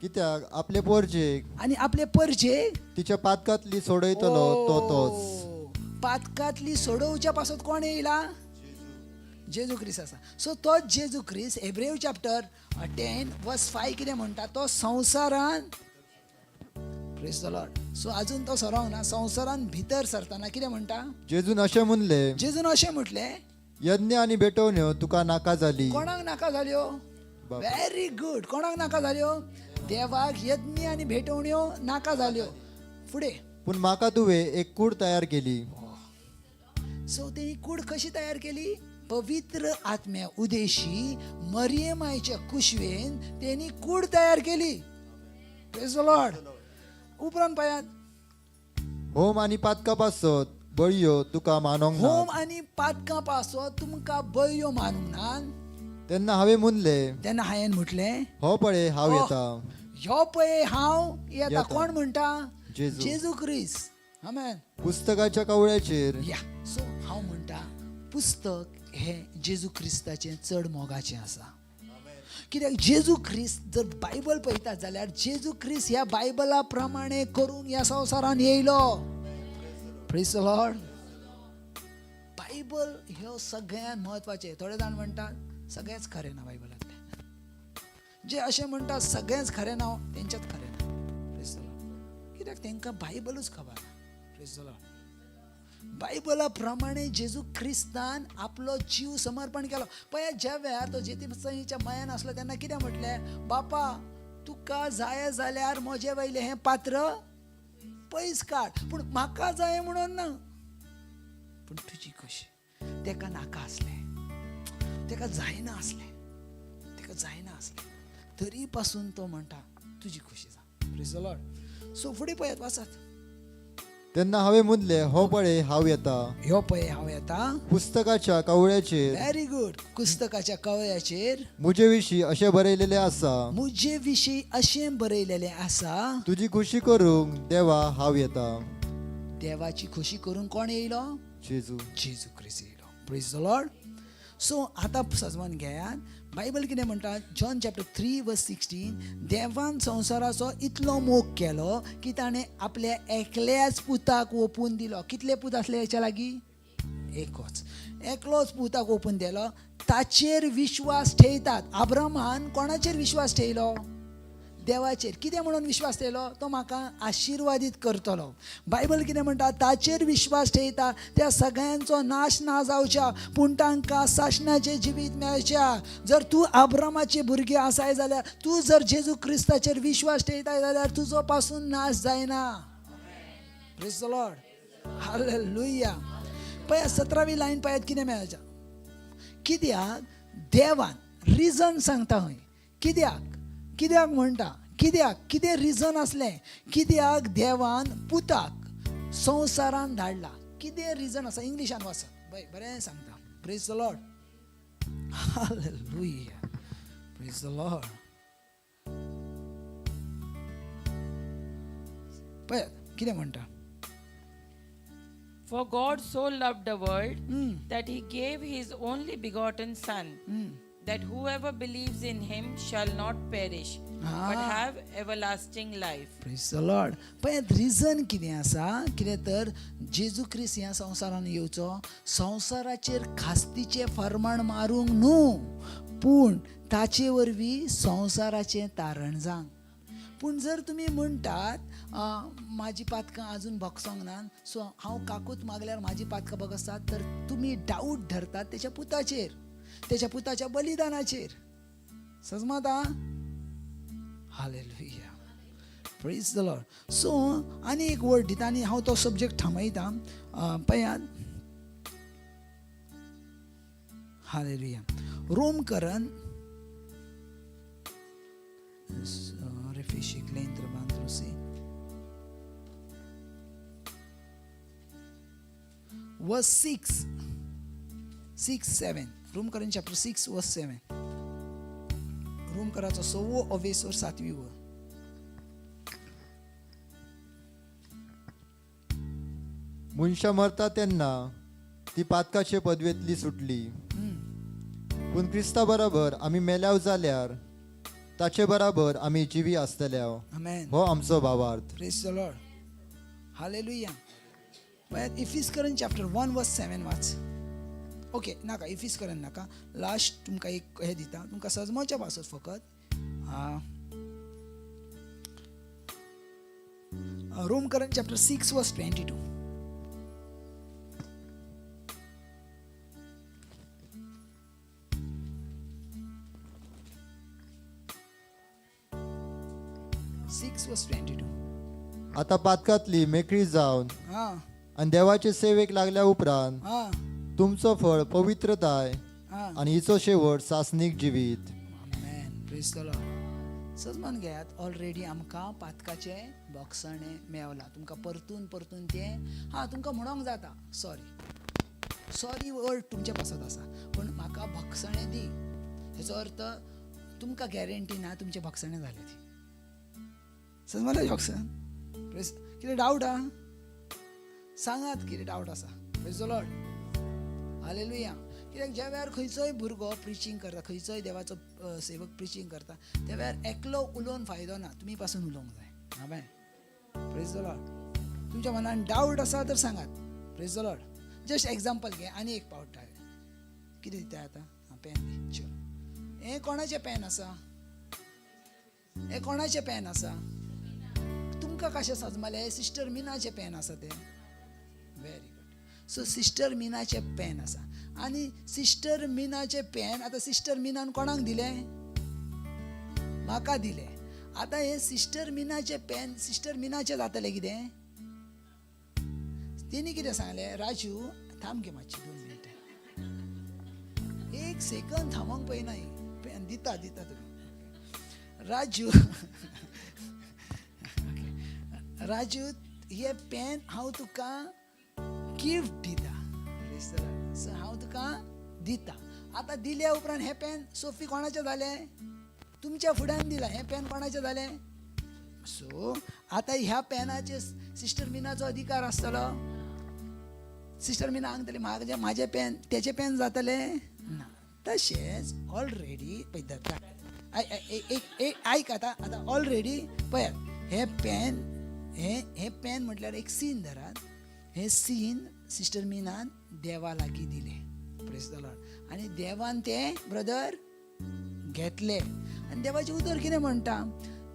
कित्याक आपले पोरजेक
आनी आपले परजेक
तिच्या पातकातली सोडयतलो तो तोच.
पातकातली सोडवच्या पासत कोण येयला जेजू ख्रिस्त आसा. सो तोच जेजू ख्रिस्त हेब्रेव चॅप्टर 10 वर्स 5 कितें म्हणटा. तो संवसारान प्रेज द लॉर्ड. सो अजून तो सरोंक ना. संवसारान भितर सरताना कितें म्हणटा.
जेजून अशें म्हणले
जेजून अशें म्हटलें
यज्ञ आनी भेटवण्यो तुका नाका जाली.
कोणाक नाका जाल्यो. Very good. कोणाक नाका जाल्यो देवाक यज्ञ आनी भेटवण्यो नाका जाल्यो. फुडें
पूण म्हाका तुवें एक कूड तयार केली.
सो तेणी कूड कशी तयार केली. पवित्र आत्म्या उदेशी मरियमायच्या कुशवेन तेणी कूड तयार केली. Praise the Lord. उपरांत पळयात.
होम आनी पातका पासत बळयो तुका मानोंक ना.
होम आनी पातकां पासत तुमकां बळयो मानूंक ना.
तेन्ना हांवें म्हणले
तेन्ना हांवें म्हटलें
हो पळय हांव येता.
ह्यो पळय हांव येता.
येता.
कोण म्हणटा
जेजू.
जेजू ख्रिस्त. आमेन.
पुस्तकाच्या कवळ्याचेर
या. सो हांव म्हणटा पुस्तक हे जेजू ख्रिस्ताचें चड मोगाचें आसा. कित्याक जेजू ख्रिस्त जर बायबल पळयतात जाल्यार जेजू ख्रिस्त ह्या बायबला प्रमाणे करून ह्या संवसारान येयलो. Praise the Lord. बायबल ह्यो सगळ्यात म्हत्वाचें. थोडे जाण म्हणटात सगळेंच खरें ना बायबलांतलें. जे अशें म्हणटात सगळेंच खरें ना तेंच्यात खरें ना. Praise the Lord. कित्याक तेंकां बायबलूच खबर ना. Praise the Lord. बायबला प्रमाणे जेजू ख्रिस्तान आपलो जीव समर्पण केलो. पळय ज्या वेळार तो जेतीमसाईच्या मयान आसलो तेन्ना कितें म्हटलें. बापा तुका जाय जाल्यार म्हजे वयलें हें पात्र पयस काड पूण म्हाका जाय म्हणून ना. पूण तुजी कशी. तेका नाका आसलें. तेका जायना आसलें. तेका जायना आसलें तरी पासून तो म्हणटा तुजी खुशी जा. Praise the Lord. सो फुडें पळयात वाचात.
तेन्ना हांवें म्हणले हो पळय हांव येता.
ह्यो पळय हांव येता.
पुस्तकाच्या कवळ्याचेर
व्हेरी गुड. पुस्तकाच्या कवळ्याचेर
म्हजे विशीं अशें बरयलेलें आसा.
म्हजे विशीं अशें बरयलेलें आसा.
तुजी खुशी करूंक देवा हांव येता.
देवाची खुशी करून कोण येयलो.
जेजू.
जेजू ख्रिस्त येयलो. Praise the Lord. सो आतां सजमान घेयात. बायबल कितें म्हणटा. जॉन चॅप्टर 3 वर्स 16 देवान संवसाराचो इतलो मोग केलो की ताणें आपल्या एकल्याच पुताक ओपून दिलो. कितले पूत आसले हेच्या लागीं. एकच. एकलोच पुताक ओपून दिलो. ताचेर विश्वास ठेयतात. अब्रामान कोणाचेर विश्वास ठेयलो. देवाचेर. कितें म्हणून विश्वास ठेयलो. तो म्हाका आशिर्वादीत करतलो. बायबल कितें म्हणटा. ताचेर विश्वास ठेयता त्या सगळ्यांचो नाश ना जावच्या पूण तांकां साशणाचें जिवीत मेळच्या. जर तूं अब्रामाचे भुरगें आसाय जाल्यार तूं जर जेजू ख्रिस्ताचेर विश्वास ठेयताय जाल्यार तुजो पासून नाश जायना. Praise the Lord. हालेलुया. पळय 17वी लायन पळयात कितें मेळच्या. कित्याक देवान रिजन सांगता खंय. कित्याक म्हणटा कितें रिजन असलें कित्याक देवान पुताक संवसारान धाडला, कितें रिजन आसा इंग्लिशान वाचत बरें सांगता. Praise the Lord. Hallelujah. Praise the Lord. पळयात कितें म्हणटा.
For God so loved the world that he gave his only begotten Son, that whoever believes in him shall not perish, but have everlasting life.
Praise the Lord. पळयात region कितें आसा, कितें तर जेजू क्रिस्त ह्या संवसारान येवचो संवसाराचेर खास्तीचें फर्माण मारूंक न्हू, पूण ताचे वरवीं संवसाराचें तारण जावंक. पूण जर तुमी म्हणटात माझी पातकां अजून भोगसोंक ना, सो हांव काकूत मागल्यार म्हाजी पातकां भोगसतात, तर तुमी डाऊट धरतात तेच्या पुताचेर, तेच्या पुताच्या बलिदानाचेर. समजता. Hallelujah. Praise the Lord. So आनी एक वर्ड दिता आनी हांव तो सब्जेक्ट थांबयता. पळयात. हालेलुया. रोमकरन verse 6-7. रोमकरन चॅप्टर 6 verse 7. रोमकराचो 6वो अवेसोर 7वी वर.
मनशां मरता तेन्ना ती पातकाचे पदवेंतली सुटली, पूण क्रिस्ता बरोबर आमी मेल्याव जाल्यार ताचे बरोबर आमी जिवी आसतल्या.
आमेन.
हो आमचो भावार्थ.
Praise the Lord. हालेलुया. पळयात इफिस्करन चॅप्टर 1 verse 7 वाच. ओके नाका इफिस्करन नाका, लास्ट तुमकां एक हे दिता, तुमकां सजमोवचें पासत फकत. रोमकरन चॅप्टर 6 verse 22.
आता पातकातली मेकळी जावन
हा
आणि देवाचे सेवेक लागल्या उपरांत
हा
तुमचो फळ पवित्रताय
हा.
आणि हिचो शेवट सासनीक जिवीत.
आमेन. Praise the lord. सजमान घेयात ऑलरेडी आमकां पातकाचें भोगसणें मेवलां. तुमकां परतून तें तुमकां म्हणोंक जाता सॉरी वर्ड तुमच्या पासत आसा, पूण म्हाका भोगसणें दी. हेचो अर्थ तुमकां गॅरंटी ना तुमचें भोगसणें जालें ती. सजमान भोगसण. प्रेज. कितें डावट आहा सांगात, कितें डावट आसा. Praise the Lord. हालेलुया. कित्याक ज्या वेळार खंयचोय भुरगो प्रिचींग करता, खंयचोय देवाचो सेवक प्रिचींग करता, त्या वेळार एकलो उलोवन फायदो ना, तुमी पासून उलोवंक जाय. आमेन. Praise the lord. तुमच्या मनान डावट आसा तर सांगात. Praise the lord. Just example घे. आनी एक पावट कितें दिता आतां पेन दी. चलो हें कोणाचें पेन आसा, हें कोणाचें पेन आसा, तुमकां कशें सजमलें सिस्टर मिनाचें पेन आसा तें. Very good. सो सिस्टर मिनाचें पेन आसा आनी सिस्टर मिनाचें पेन आतां सिस्टर मिनान कोणाक दिलें, म्हाका दिलें. आतां हें सिस्टर मिनाचें पेन सिस्टर मिनाचें जातलें कितें. तेणी कितें सांगलें, राजू थांब गे मातशी 2 मिनटां, 1 सेकंद थांबोंक पळयना. पेन दिता तुका राजू. राजू हे पेन हांव तुका गिफ्ट दिता. सो हांव तुका दिता. आतां दिल्या उपरांत हें पेन सोफी कोणाचें जालें, तुमच्या फुड्यान दिलां. हें पेन कोणाचें जालें. सो आतां ह्या पेनाचेर सिस्टर मिनाचो अधिकार आसतलो. सिस्टर मिना सांगतली म्हाजें पेन तेचें पेन जातलें ना. तशेंच ऑलरेडी पळय धरता. आयक आतां ऑलरेडी पळयात हें पेन हे पेन म्हटल्यार एक सीन धरात. हें सीन सिस्टर मिनान देवा लागीं दिलें. Praise the Lord. आनी देवान तें ब्रदर घेतलें. आनी देवाचें उतर कितें म्हणटा,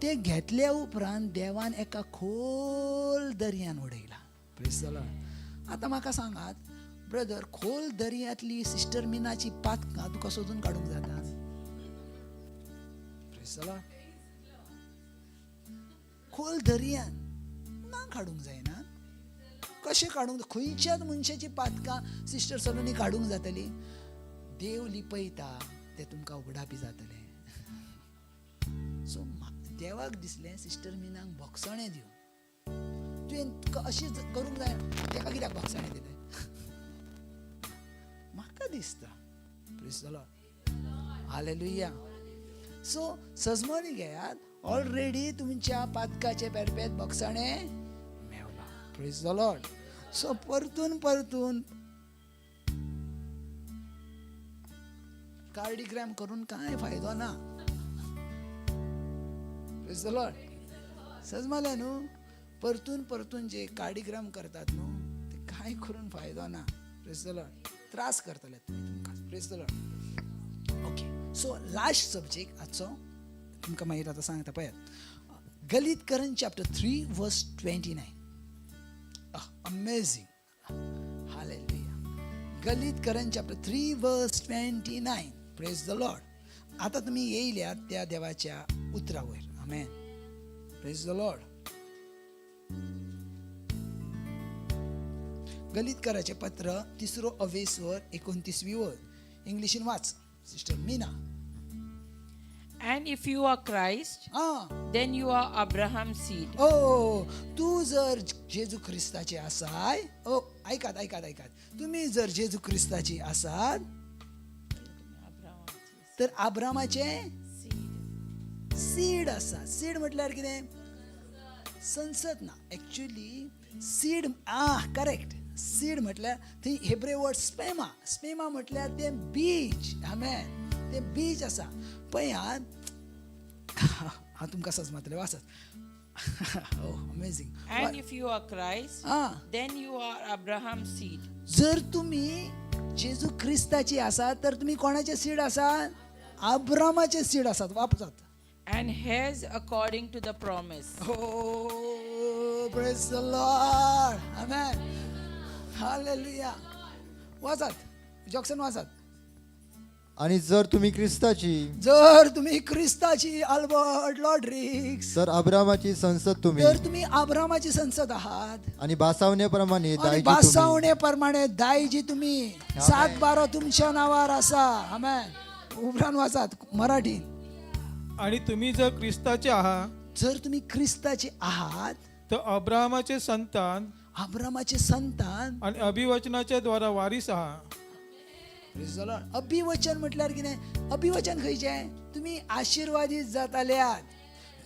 तें घेतल्या उपरांत देवान एका खोल दर्यान उडयला. Praise the lord. आतां म्हाका सांगात ब्रदर, खोल दर्यांतली सिस्टर मिनाची पातकां तुका सोदून काडूंक जाता. Praise the Lord. खोल दर्यान ना काडूंक जायना. कशें काडूंक, खंयच्याच मनशाची पातकां सिस्टर सलोनी काडूंक जातली. देव लिपयता तें तुमकां उगडापी जातलें. सो देवाक दिसलें सिस्टर मिनाक भोगसणें दिवन तुवें अशीच करूंक जाय तेका कित्याक भोगसणें दिलें म्हाका दिसता praise the Lord hallelujah so सजमोनी घेयात ऑलरेडी तुमच्या पातकाचे पेरपेत भोगसणें मेवला प्रेज द लॉर्ड सो परतून कार्डिग्राम करून काय फायदो ना प्रेज द लॉर्ड सजमले न्हू परतून जे कार्डिग्राम करतात न्हू ते काय करून फायदो ना प्रेज द लॉर्ड त्रास करतले तुमकां praise the lord okay so last subject आजचो तुमकां मागीर आतां सांगता पळयात गलीतकरण चॅप्टर 3 वर्स 29 अमेझिंग हालेलुया गलीतकरण चॅप्टर 3 वर्स 29 प्रेज द लॉर्ड आता तुम्ही येयल्यात त्या देवाच्या उतरावयर आमेन प्रेज द लॉर्ड गलीतकराचे पत्र 3 अवेसवर 29वी वळ इंग्लिशीन वाच sister Meena
And if you are Christ, then you are Abraham's seed.
तू जर जेजू ख्रिस्ताचे आसाय ऐकात तुम्ही जर जेजू ख्रिस्ताची आसात तर अब्रामाचे सीड आसा सीड म्हटल्यार कितें संसद ना एक्चुअली सीड करेक्ट सीड म्हटल्यार थंय हेब्रे वर्ड स्पेमा म्हटल्यार ते बीज आमेन ते बीज आसा पळयात हांव तुमकां सजमातले वाचत amazing
And if you are Christ, then you are Abraham's seed.
जर तुम्ही जेजू ख्रिस्ताची आसात तर तुम्ही कोणाचे सीड आसात अब्रामाचे सीड आसात वापरतात
And heirs according to the promise.
praise the Lord amen hallelujah वाचत जॉक्सन वाचत
आणि जर तुम्ही ख्रिस्ताची
अल्बर्ट लॉड्रिक्स
तर अब्रामाची संसद तुम्ही
तर तुम्ही अब्रामाची संसद आहात
आणि बासावण्याप्रमाणे
बासावण्याप्रमाणे दायजी तुम्ही 7-12 तुमच्या नावार आसा आमेन उबरान वाचत मराठीत
आणि तुम्ही जर ख्रिस्ताचे आहात
जर तुम्ही ख्रिस्ताचे आहात
तर अब्राहमाचे संतान
आणि
अभिवचनाच्या द्वारा वारीस आहात
अभिवचन म्हटल्यार कितें अभिवचन खंयचें तुम्ही आशीर्वादीत जाताल्यात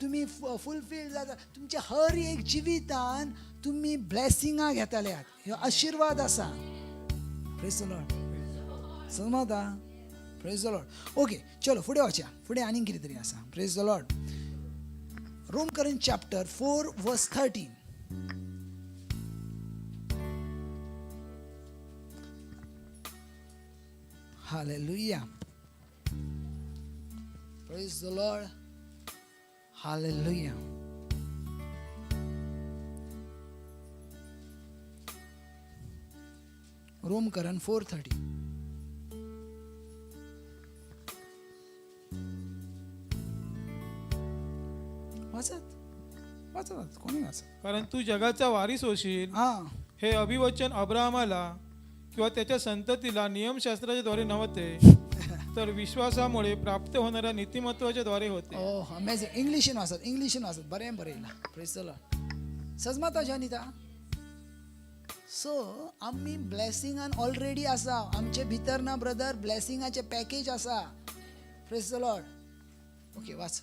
तुम्ही फुलफील जाता तुमच्या हर एक जिवितान तुम्ही ब्लेसिंगां घेताल्यात ह्यो आशीर्वाद आसा प्रेज द लॉर्ड समजता प्रेज द लॉर्ड ओके चलो फुडें वचया फुडें आनीक कितें तरी आसा प्रेज द लॉर्ड रोमकरन चॅप्टर 4 वर्स 13 Hallelujah. Praise the Lord. Hallelujah. रोमकरन 4:30 वाचत कोणी वाचत
कारण तू जगाचा वारीस होशील हे अभिवचन अब्राहमाला किंवा त्याच्या संततीला नियमशास्त्राच्या द्वारे नव्हते तर विश्वासामुळे प्राप्त होणाऱ्या नीतिमत्वाच्या द्वारे होते
अमेझिंग इंग्लिशीन वाचत बरें बरयला praise the lord सजमाता Jonita so आमी ब्लेसिंगान ऑलरेडी आसा आमचे भितर ना ब्रदर ब्लेसिंगाचे पॅकेज आसा praise the lord okay watch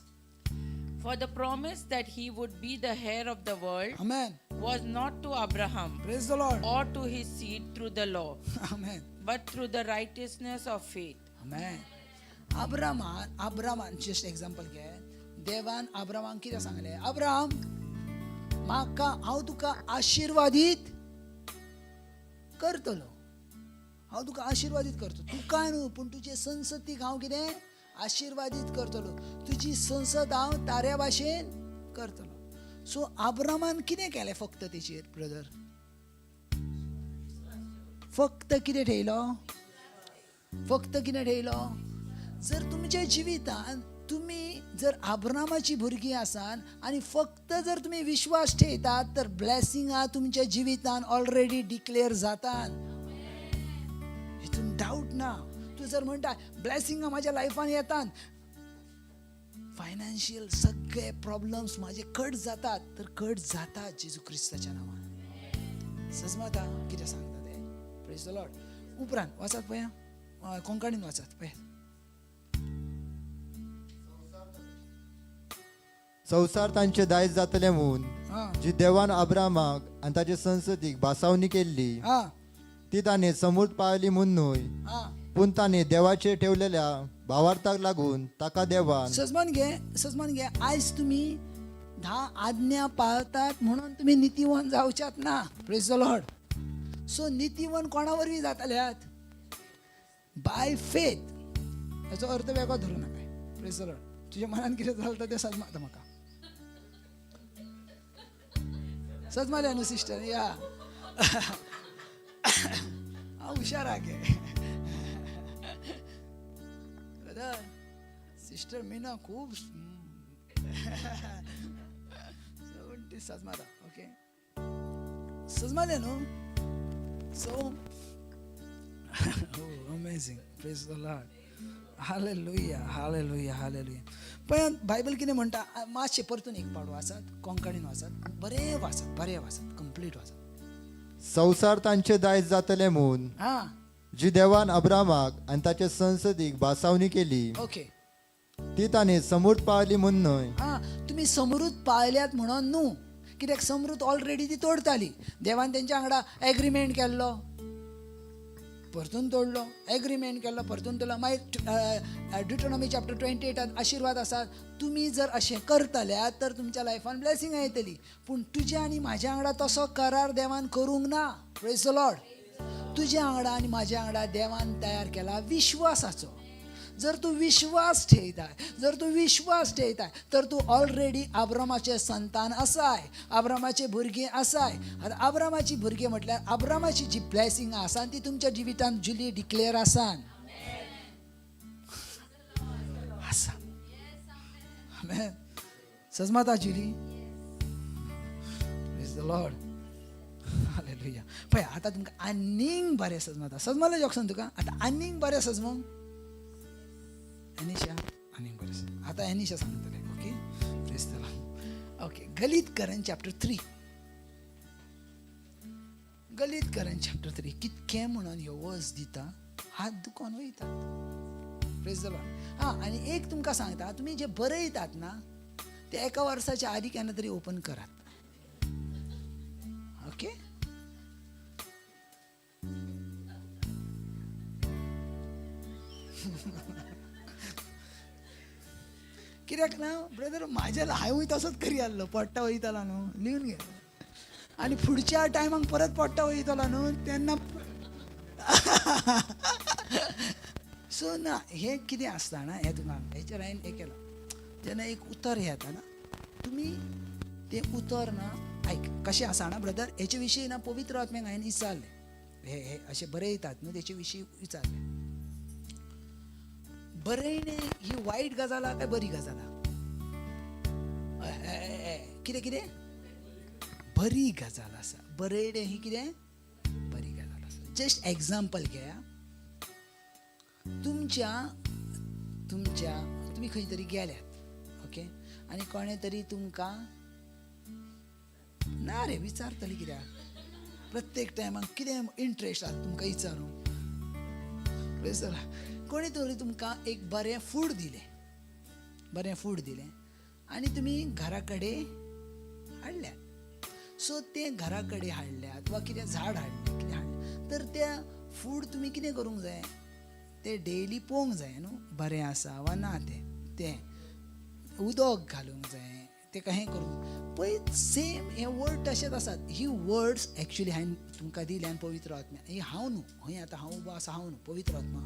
For the promise that he would be the heir of the world
Amen.
was not to Abraham
Praise the Lord.
or to his seed through the law,
Amen.
but through the righteousness of faith.
Amen. अब्रामान just example घे देवान अब्रामाक कितें सांगलें Abram म्हाका हांव तुका आशीर्वादीत करतलो हांव तुका आशीर्वादीत करतलो तुका न्हू पूण तुजे संसतीक हांव कितें आशीर्वादीत करतलो तुजी संसद हांव ताऱ्या भाशेन करतलो सो अब्रामान कितें केलें फक्त तेचेर ब्रदर फक्त कितें ठेयलो जर तुमच्या जिवितान तुम्ही जर अब्रामाची भुरगीं आसान आनी फक्त जर तुम्ही विश्वास ठेयतात तर ब्लेसिंगां तुमच्या जिवितान ऑलरेडी डिक्लेअर जातात हितून डाऊट ना तू जर म्हणटा ब्लेसिंगां म्हाज्या लायफान येतात फायनान्शियल सगळे प्रॉब्लेम्स माझे कट जातात तर कट जातात जेजू क्रिस्ताच्या नावान. सजमाता कितें सांगता ते. Praise the Lord. उपरांत वाचात पळया, कोंकणीन वाचात पळया.
संसार तांचे दायज जातले म्हूण
हा
जी देवान अब्रामाक आनी ताचे संसदीक भासावणी केल्ली
हा
ती ताणें समूर्त पाळली म्हूण न्हय,
हा
पूण ताणें देवाचेर ठेवलेल्या भावार्थाक लागून ताका देवान
सजमान घे. आयज तुम्ही 10 आज्ञा पाळतात म्हणून तुम्ही नितीवन जावच्यात ना. Praise the Lord. सो नितीवन कोणा वरवीं जातल्यात? By faith. याचो अर्थ वेगळो धरूं नाका. Praise the Lord. तुज्या मनान कितें चलता तें सजमाता म्हाका. सजमाले न्हू सिस्टर या. हांव हुशार हा गे. ब्रदर सिस्टर मीना खूप सजमाता. ओके सजमाले न्हू. So amazing. Praise the Lord. Hallelujah hallelujah hallelujah. पण बायबल कितें म्हणटा मातशें परतून एक पावड वाचात, कोंकणीन वाचात, बरें वाचात, कंप्लीट वाचात.
संसार तांचे दायज जातले म्हूण
हा
जी देवान अब्रामाक आनी ताचे संसदीक भासावणी केली
ओके.
ती ताणें समूर्त पाळली म्हूण न्हय.
हा तुम्ही समृद्ध पाळल्यात म्हणून न्हू. कित्याक समृद्ध ऑलरेडी ती तोडताली. देवान तेंच्या वांगडा एग्रीमेंट केल्लो, परतून तोडलो. एग्रीमेंट केल्लो, परतून तोडलो. मागीर ड्युटोनॉमी चॅप्टर 28 आशिर्वाद आसा. तुम्ही जर अशें करतल्यात तर तुमच्या लायफान ब्लेसिंग येतली. पूण तुज्या आनी म्हाज्या वांगडा तसो करार देवान करूंक ना. Praise the Lord. तुज्या वांगडा आनी म्हाज्या वांगडा देवान तयार केला विश्वासाचो. जर तू विश्वास ठेयताय तर तू ऑलरेडी अब्रामाचे संतान आसाय, अब्रामाचे भुरगे आसाय. आतां अब्रामाची भुरगे म्हटल्यार अब्रामाची जी ब्लेसिंग आसा ती तुमच्या जिवितांत जुली डिक्लेअर आसा. सजमाता Julie. Praise the Lord. Hallelujah. पळय आतां तुमकां आनीक बरें सजमाता. सजमाले जॉक्सन तुका आतां आनीक बरें सजमूंक. एनिशा आनीक बरें. आतां एनिशा सांगतले. Okay praise the lord. Okay गलीतकरण चॅप्टर 3. गलीतकरण चॅप्टर 3 कितकें म्हणून ह्यो वर्स दिता हात दुखोवन वयतात. Praise the lord. हा आनी एक तुमकां सांगता, तुमी जे बरयतात ना ते एका वर्साच्या आदी केन्ना तरी ओपन करात. ओके कित्याक ना ब्रदर म्हाज्या हांवूय तसोच करी आसलो. पडटा वयतालो न्हू लिहून घे. आनी फुडच्या टायमाक परत पडटा वयतालो न्हू तेन्ना सो ना हे कितें आसता ना हें तुका हेचेर हांवें हें केलो. जेन्ना एक उतर येता ना तुमी तें उतर ना आयक कशें आसा ना ब्रदर. हेचे विशीं ना पवित्र आत्म्याक हांवें विचारलें. हे अशें बरयतात न्हू तेचे विशीं विचारलें. बरयणे ही वायट गजाल काय बरी गजाल? कितें बरी गजाल आसा. बरयणे ही कितें बरी गजाल आसा. जस्ट एग्जाम्पल घेया. तुम्ही खंय तरी गेल्यात ओके आनी कोणें तरी तुमकां ना रे विचारतली कित्याक प्रत्येक टायमाक कितें इंट्रस्ट आसा तुमकां विचारूंक. कोणी तरी तुमकां एक बरें फूड दिलें आनी तुमी घरा कडेन हाडल्यात. सो तें घरा कडेन हाडल्यात वा कितें झाड हाडलें कितें हाडलें तर त्या फूड तुमी कितें करूंक जाय तें डेली पळोवंक जाय न्हू बरें आसा वा ना. तें उदक घालूंक जाय तें कहें करूंक पळय. सेम हे वर्ड तशेंच आसात. ही वर्ड्स एक्चुली हांवें तुमकां दिल्यान पवित्र आत्म्यान. ही हांव न्हू खंय आतां हांव उबो आसा हांव न्हू पवित्र आत्मा.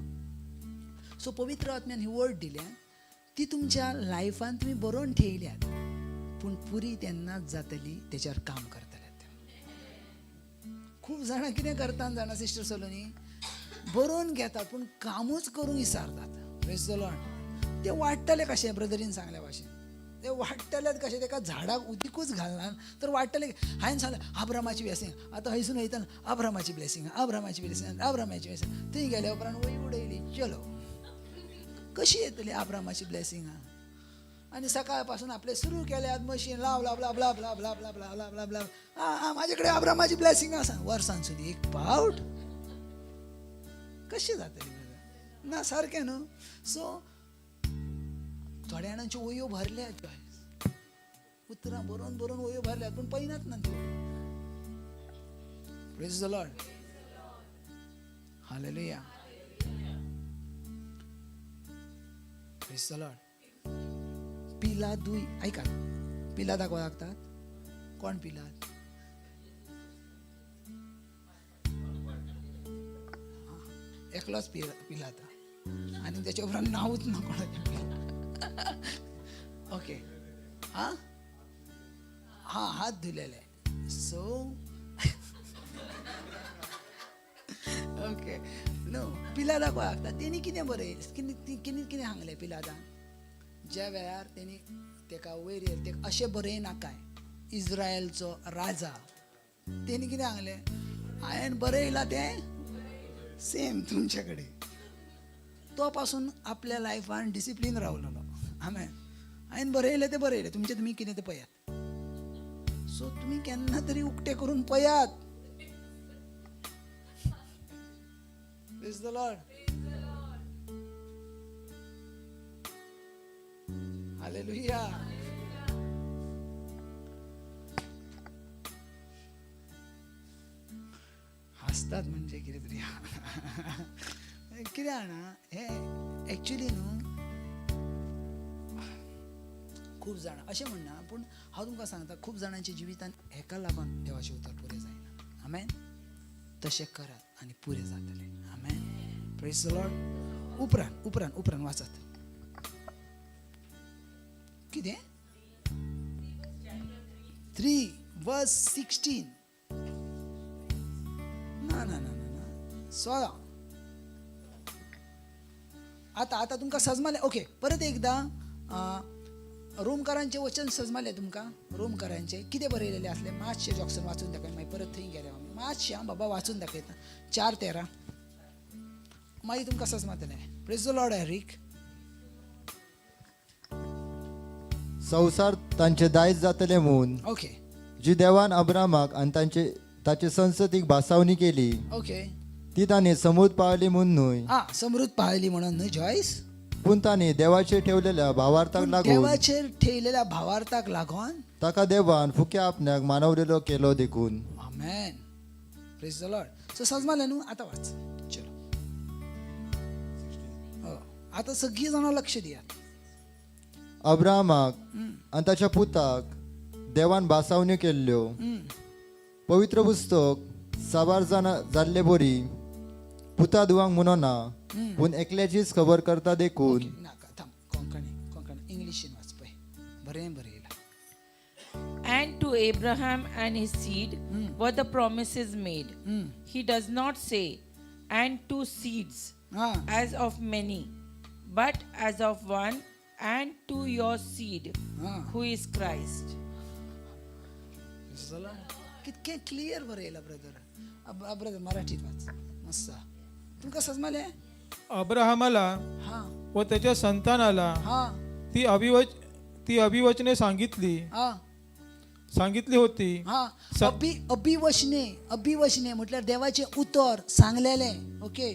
सो पवित्र आत्म्यान ही वर्ड दिल्यान ती तुमच्या लायफान तुमी बरोवन ठेयल्यात पूण पुरी तेन्नाच जातली तेच्यार काम करतल्यात. खूब जाणां कितें करतात जाणा सिस्टर सलोनी बरोवन घेतात पूण कामूच करूंक विसरतात. Praise the Lord. ते वाडटले कशें ब्रदरीन सांगल्या भाशेन ते वाडटलेच कशें तेका झाडाक उदीकूच घालना तर वाडटले. हांवें सांगलें अब्रामाची ब्लेसिंग आतां हयसून वयतना अब्रामाची ब्लेसिंग थंय गेल्या उपरांत वय उडयली चलो कशी येतली अब्रामाची ब्लेसिंग. आणि सकाळपासून आपले सुरू केल्यात मशीन लाव लाव लाव लाव लाव लाव लाव लाव लाव लाव लाव हा माझ्याकडे अब्रामाची ब्लेसिंग असा वर्सान सुधी एक पावट कशी जातली ना सारखे न्हू सो थोड्या जाणांच्यो वयो भरल्यात उतरां बरोवन बरोवन वयो भरल्यात पूण पळयनात ना त्यो praise the Lord hallelujah praise the lord पिलादूय ऐकात पिलादाक वळखतात कोण पिलाद एकलोच पिलाता आणि त्याच्या उपरांत नावच ना कोणाचें ओके हा हा हात धुलेले सो ओके नो पिलादाक वळखतात तेणी कितें बरय कितें सांगलें पिलादान ज्या वेळार तेणी तेका वयर ते अशें बरय नाकाय इस्रायलचो राजा तेणी कितें सांगलें हांवें बरयलां तें सेम तुमचे कडेन तो पासून आपल्या लायफान डिसिप्लीन रावलेलो हांवें बरयलें तें बरयलें तुमचें तुमी कितें तें पळयात सो तुमी केन्ना तरी उक्तें करून पळयात प्रेज द लॉर्ड हालेलुया हसतात म्हणजे कितें तरी कितें जाणा हे एक्चुली न्हू खूब जाणां अशें म्हणना पूण हांव तुमकां सांगता खूब जाणांच्या जिवितान हेका लागून देवाचें उतर पुरें जायना आमेन तशें करात आनी पुरें जातलें आमेन प्रेज द लॉर्ड उपरांत वाचत कितें 3 verse 16 ना 16 आता तुमकां सजमालें ओके परत एकदा रोमकारांचें वचन सजमालें तुमकां रोमकारांचें कितें बरयलेलें असलें मातशें जॉक्सन वाचून दाखय मागीर परत थंय गेले आमी मातशें हांव बाबा वाचून दाखयता 4:13 मागीर तुमकां सजमातलें प्रेज द लॉर्ड एरिक
संवसार तांचे दायज जातले म्हूण
ओके
जी देवान अब्रामाक आनी ताचे संसतीक भासावणी केली
ओके
ती तांणी समूद पाळली म्हूण न्हय
समृद्ध पाळली म्हणून न्हय जॉयस
पूण तांणी देवाचेर ठेवलेल्या भावार्थाक लागून
देवाचेर ठेयलेल्या भावार्थाक लागून
ताका देवान फुक्या आपणाक मानवलेलो केलो देखून
amen praise the Lord so सजमालें न्हू आतां वाच चलो आतां सगळीं जाणां लक्ष दियात
अब्रामाक आनी ताच्या पुताक देवान भासावण्यो केल्ल्यो पवित्र पुस्तक साबार जाणां जाल्ले बरी पुता दुवांक म्हणो ना पूण एकल्याचीच खबर करता देखून
नाका थांब कोंकणी इंग्लिशीन वाच पळय बरें बरयलां
And to Abraham and his seed were the promises made. He does not say, and to seeds, as of many, but as of one, and to your seed, who is Christ.
कितकें clear बरयलां brother मराठीत वाच मस्त तुमकां सजमालें
अब्राहमाला
हा
व त्याच्या संतानाला
हा
ती अभिवचने सांगितली होती.
हा अभिवचने म्हटल्यार देवाचे उतर सांगलेलें ओके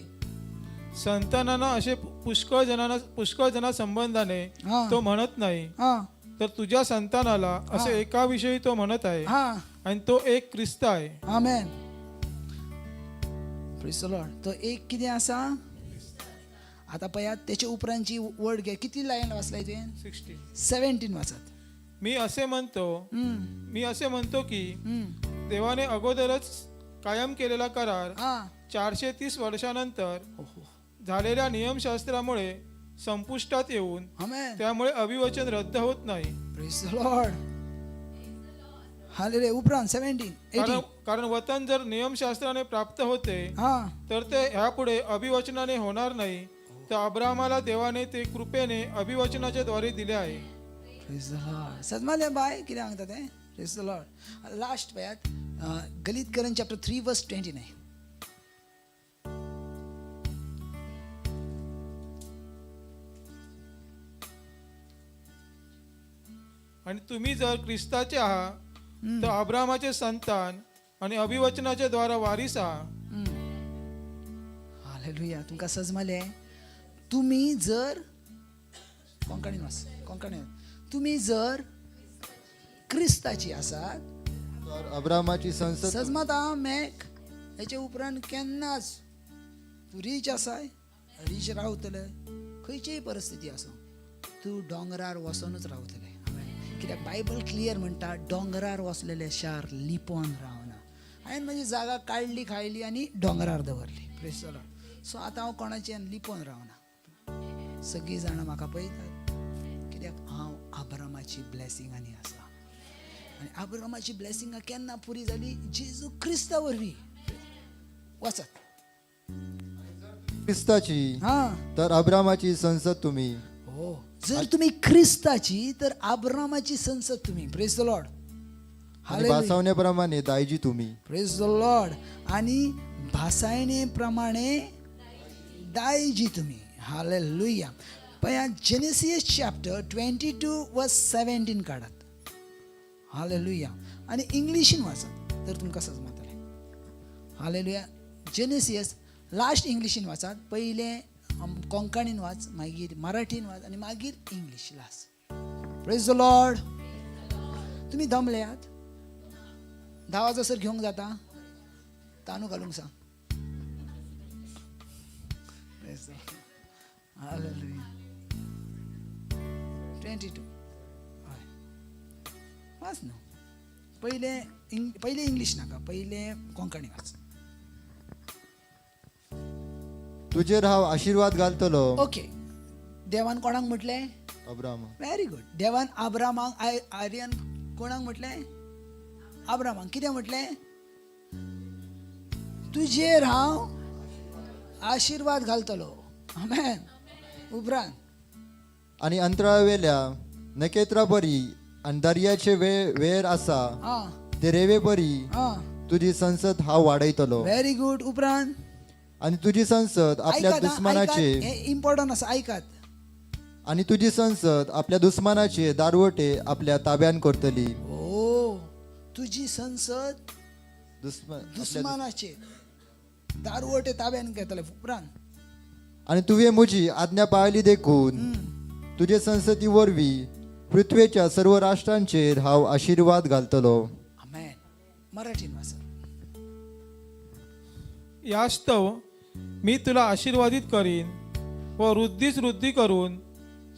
संतानांना असे पुष्कळ जना संबंधाने तो म्हणत नाही तर तुझ्या संतानाला असे एका विषयी तो म्हणत आहे आणि तो एक ख्रिस्त आहे.
आमेन प्रेज द लॉर्ड तो एक कितें आसा आता पळयात त्याच्या उपरांतची वर्ड घे किती लाईन वाचलाय तुवें 17 वाचत
मी असे म्हणतो की देवाने अगोदरच कायम केलेला करार 430 वर्षानंतर झालेल्या नियमशास्त्रामुळे संपुष्टात येऊन त्यामुळे अभिवचन रद्द होत नाही.
प्रेज द लॉर्ड हालेलुया उपरांत 17
कारण वतन जर नियमशास्त्राने प्राप्त होते तर ते ह्यापुढे अभिवचनाने होणार नाही तर अब्राहमाला देवाने ते कृपेने अभिवचनाच्या द्वारे दिले आहे.
प्रेज द लॉर्ड सजमाले बाय कितें सांगता तें प्रेज द लॉर्ड लास्ट पळयात गलीतकरण चॅप्टर 3 वर्स 29 3
आणि तुम्ही जर ख्रिस्ताचे आहात तर अब्रामाचे संतान आणि अभिवचनाच्या द्वारा वारीस आहात.
हालेलुया. तुमकां समजले? तुम्ही जर कोंकणीन वाच, तुम्ही जर क्रिस्ताची आसात
तर अब्रामाची संसद
सजमता मेक हेचे उपरांत केन्नाच तूं रीच आसाय, रीच रावतले, खंयचीय परिस्थिती आसूं तूं दोंगरार वचोनूच रावतले. कित्याक बायबल क्लियर म्हणटा दोंगरार वचलेले शार लिपोन रावना. हांवें म्हजी जागा काडली खायली आनी दोंगरार दवरली. Praise the Lord. सो आतां हांव कोणाचें लिपोन रावना. सगळीं जाणां म्हाका पळयतात कित्याक हांव अब्रामाची ब्लेसिंगांनी आसा. आनी अब्रामाची ब्लेसिंगां केन्ना पुरी जाली? जेजू क्रिस्ता वरवीं. वाचत.
ख्रिस्ताची
हां.
तर अब्रामाची संसद तुम्ही.
हो. जर तुम्ही ख्रिस्ताची तर अब्रामाची संसद तुम्ही. Praise the lord.
आणि भासावण्याप्रमाणे दायजी तुम्ही.
Praise the lord. आणि भासायणेप्रमाणे दायजी तुम्ही. हालेलुया. पळया जेनेसिस चॅप्टर 22 वर्स 17 काढात. हालेलुया. आणि इंग्लिशीन वाचत तर तुमकां समजतलें. हालेलुया. जेनेसिस लास्ट इंग्लिशीन वाचात. पयले कोंकणीन वाच, मागीर मराठीन वाच आणि मागीर English last. Praise the Lord. तुम्ही दमल्यात? 10 वाजसर घेवंक जाता? तांदूळ घालूंक सांग. Praise the Lord. Hallelujah. 22. हय. वाच न्हू. पहिले इंग्लिश नाका, पहिले कोंकणी वाच.
तुझे राव आशीर्वाद घालतलो.
ओके. देवान कोणाक म्हटलें?
अब्राम.
Very good. देवान अब्रामाक आर्यन कोणाक म्हटलें? अब्रामाक. कितें म्हटलें? तुजेर हांव आशीर्वाद घालतलो. आमेन. उपरांत
आणि अंतराळवेल्या नकेत्रा परी आणि दर्याचे वेर आसा ते रेवे परी तुझी संसद हांव वाडयतलो.
Very good. उपरांत
आणि तुझी संसद आपल्या दुस्मनाचे
इम्पॉर्टंट आसा. ऐकात.
आणि तुझी संसद आपल्या दुस्मनाचे दारवटे आपल्या ताब्यान करतली.
ओ. तुझी संसद
आपल्या
दुस्मानाचे दारवटे ताब्यान घेतले. उपरांत
आणि तुवें म्हजी आज्ञा पाळली देखून तुझे संसदी वरवीं पृथ्वेच्या सर्व राष्ट्रांचेर हांव आशीर्वाद घालतलो.
आमेन. मराठीन वाचा.
यास्तव मी तुला आशीर्वादित करीन व वृद्धीच वृद्धी करून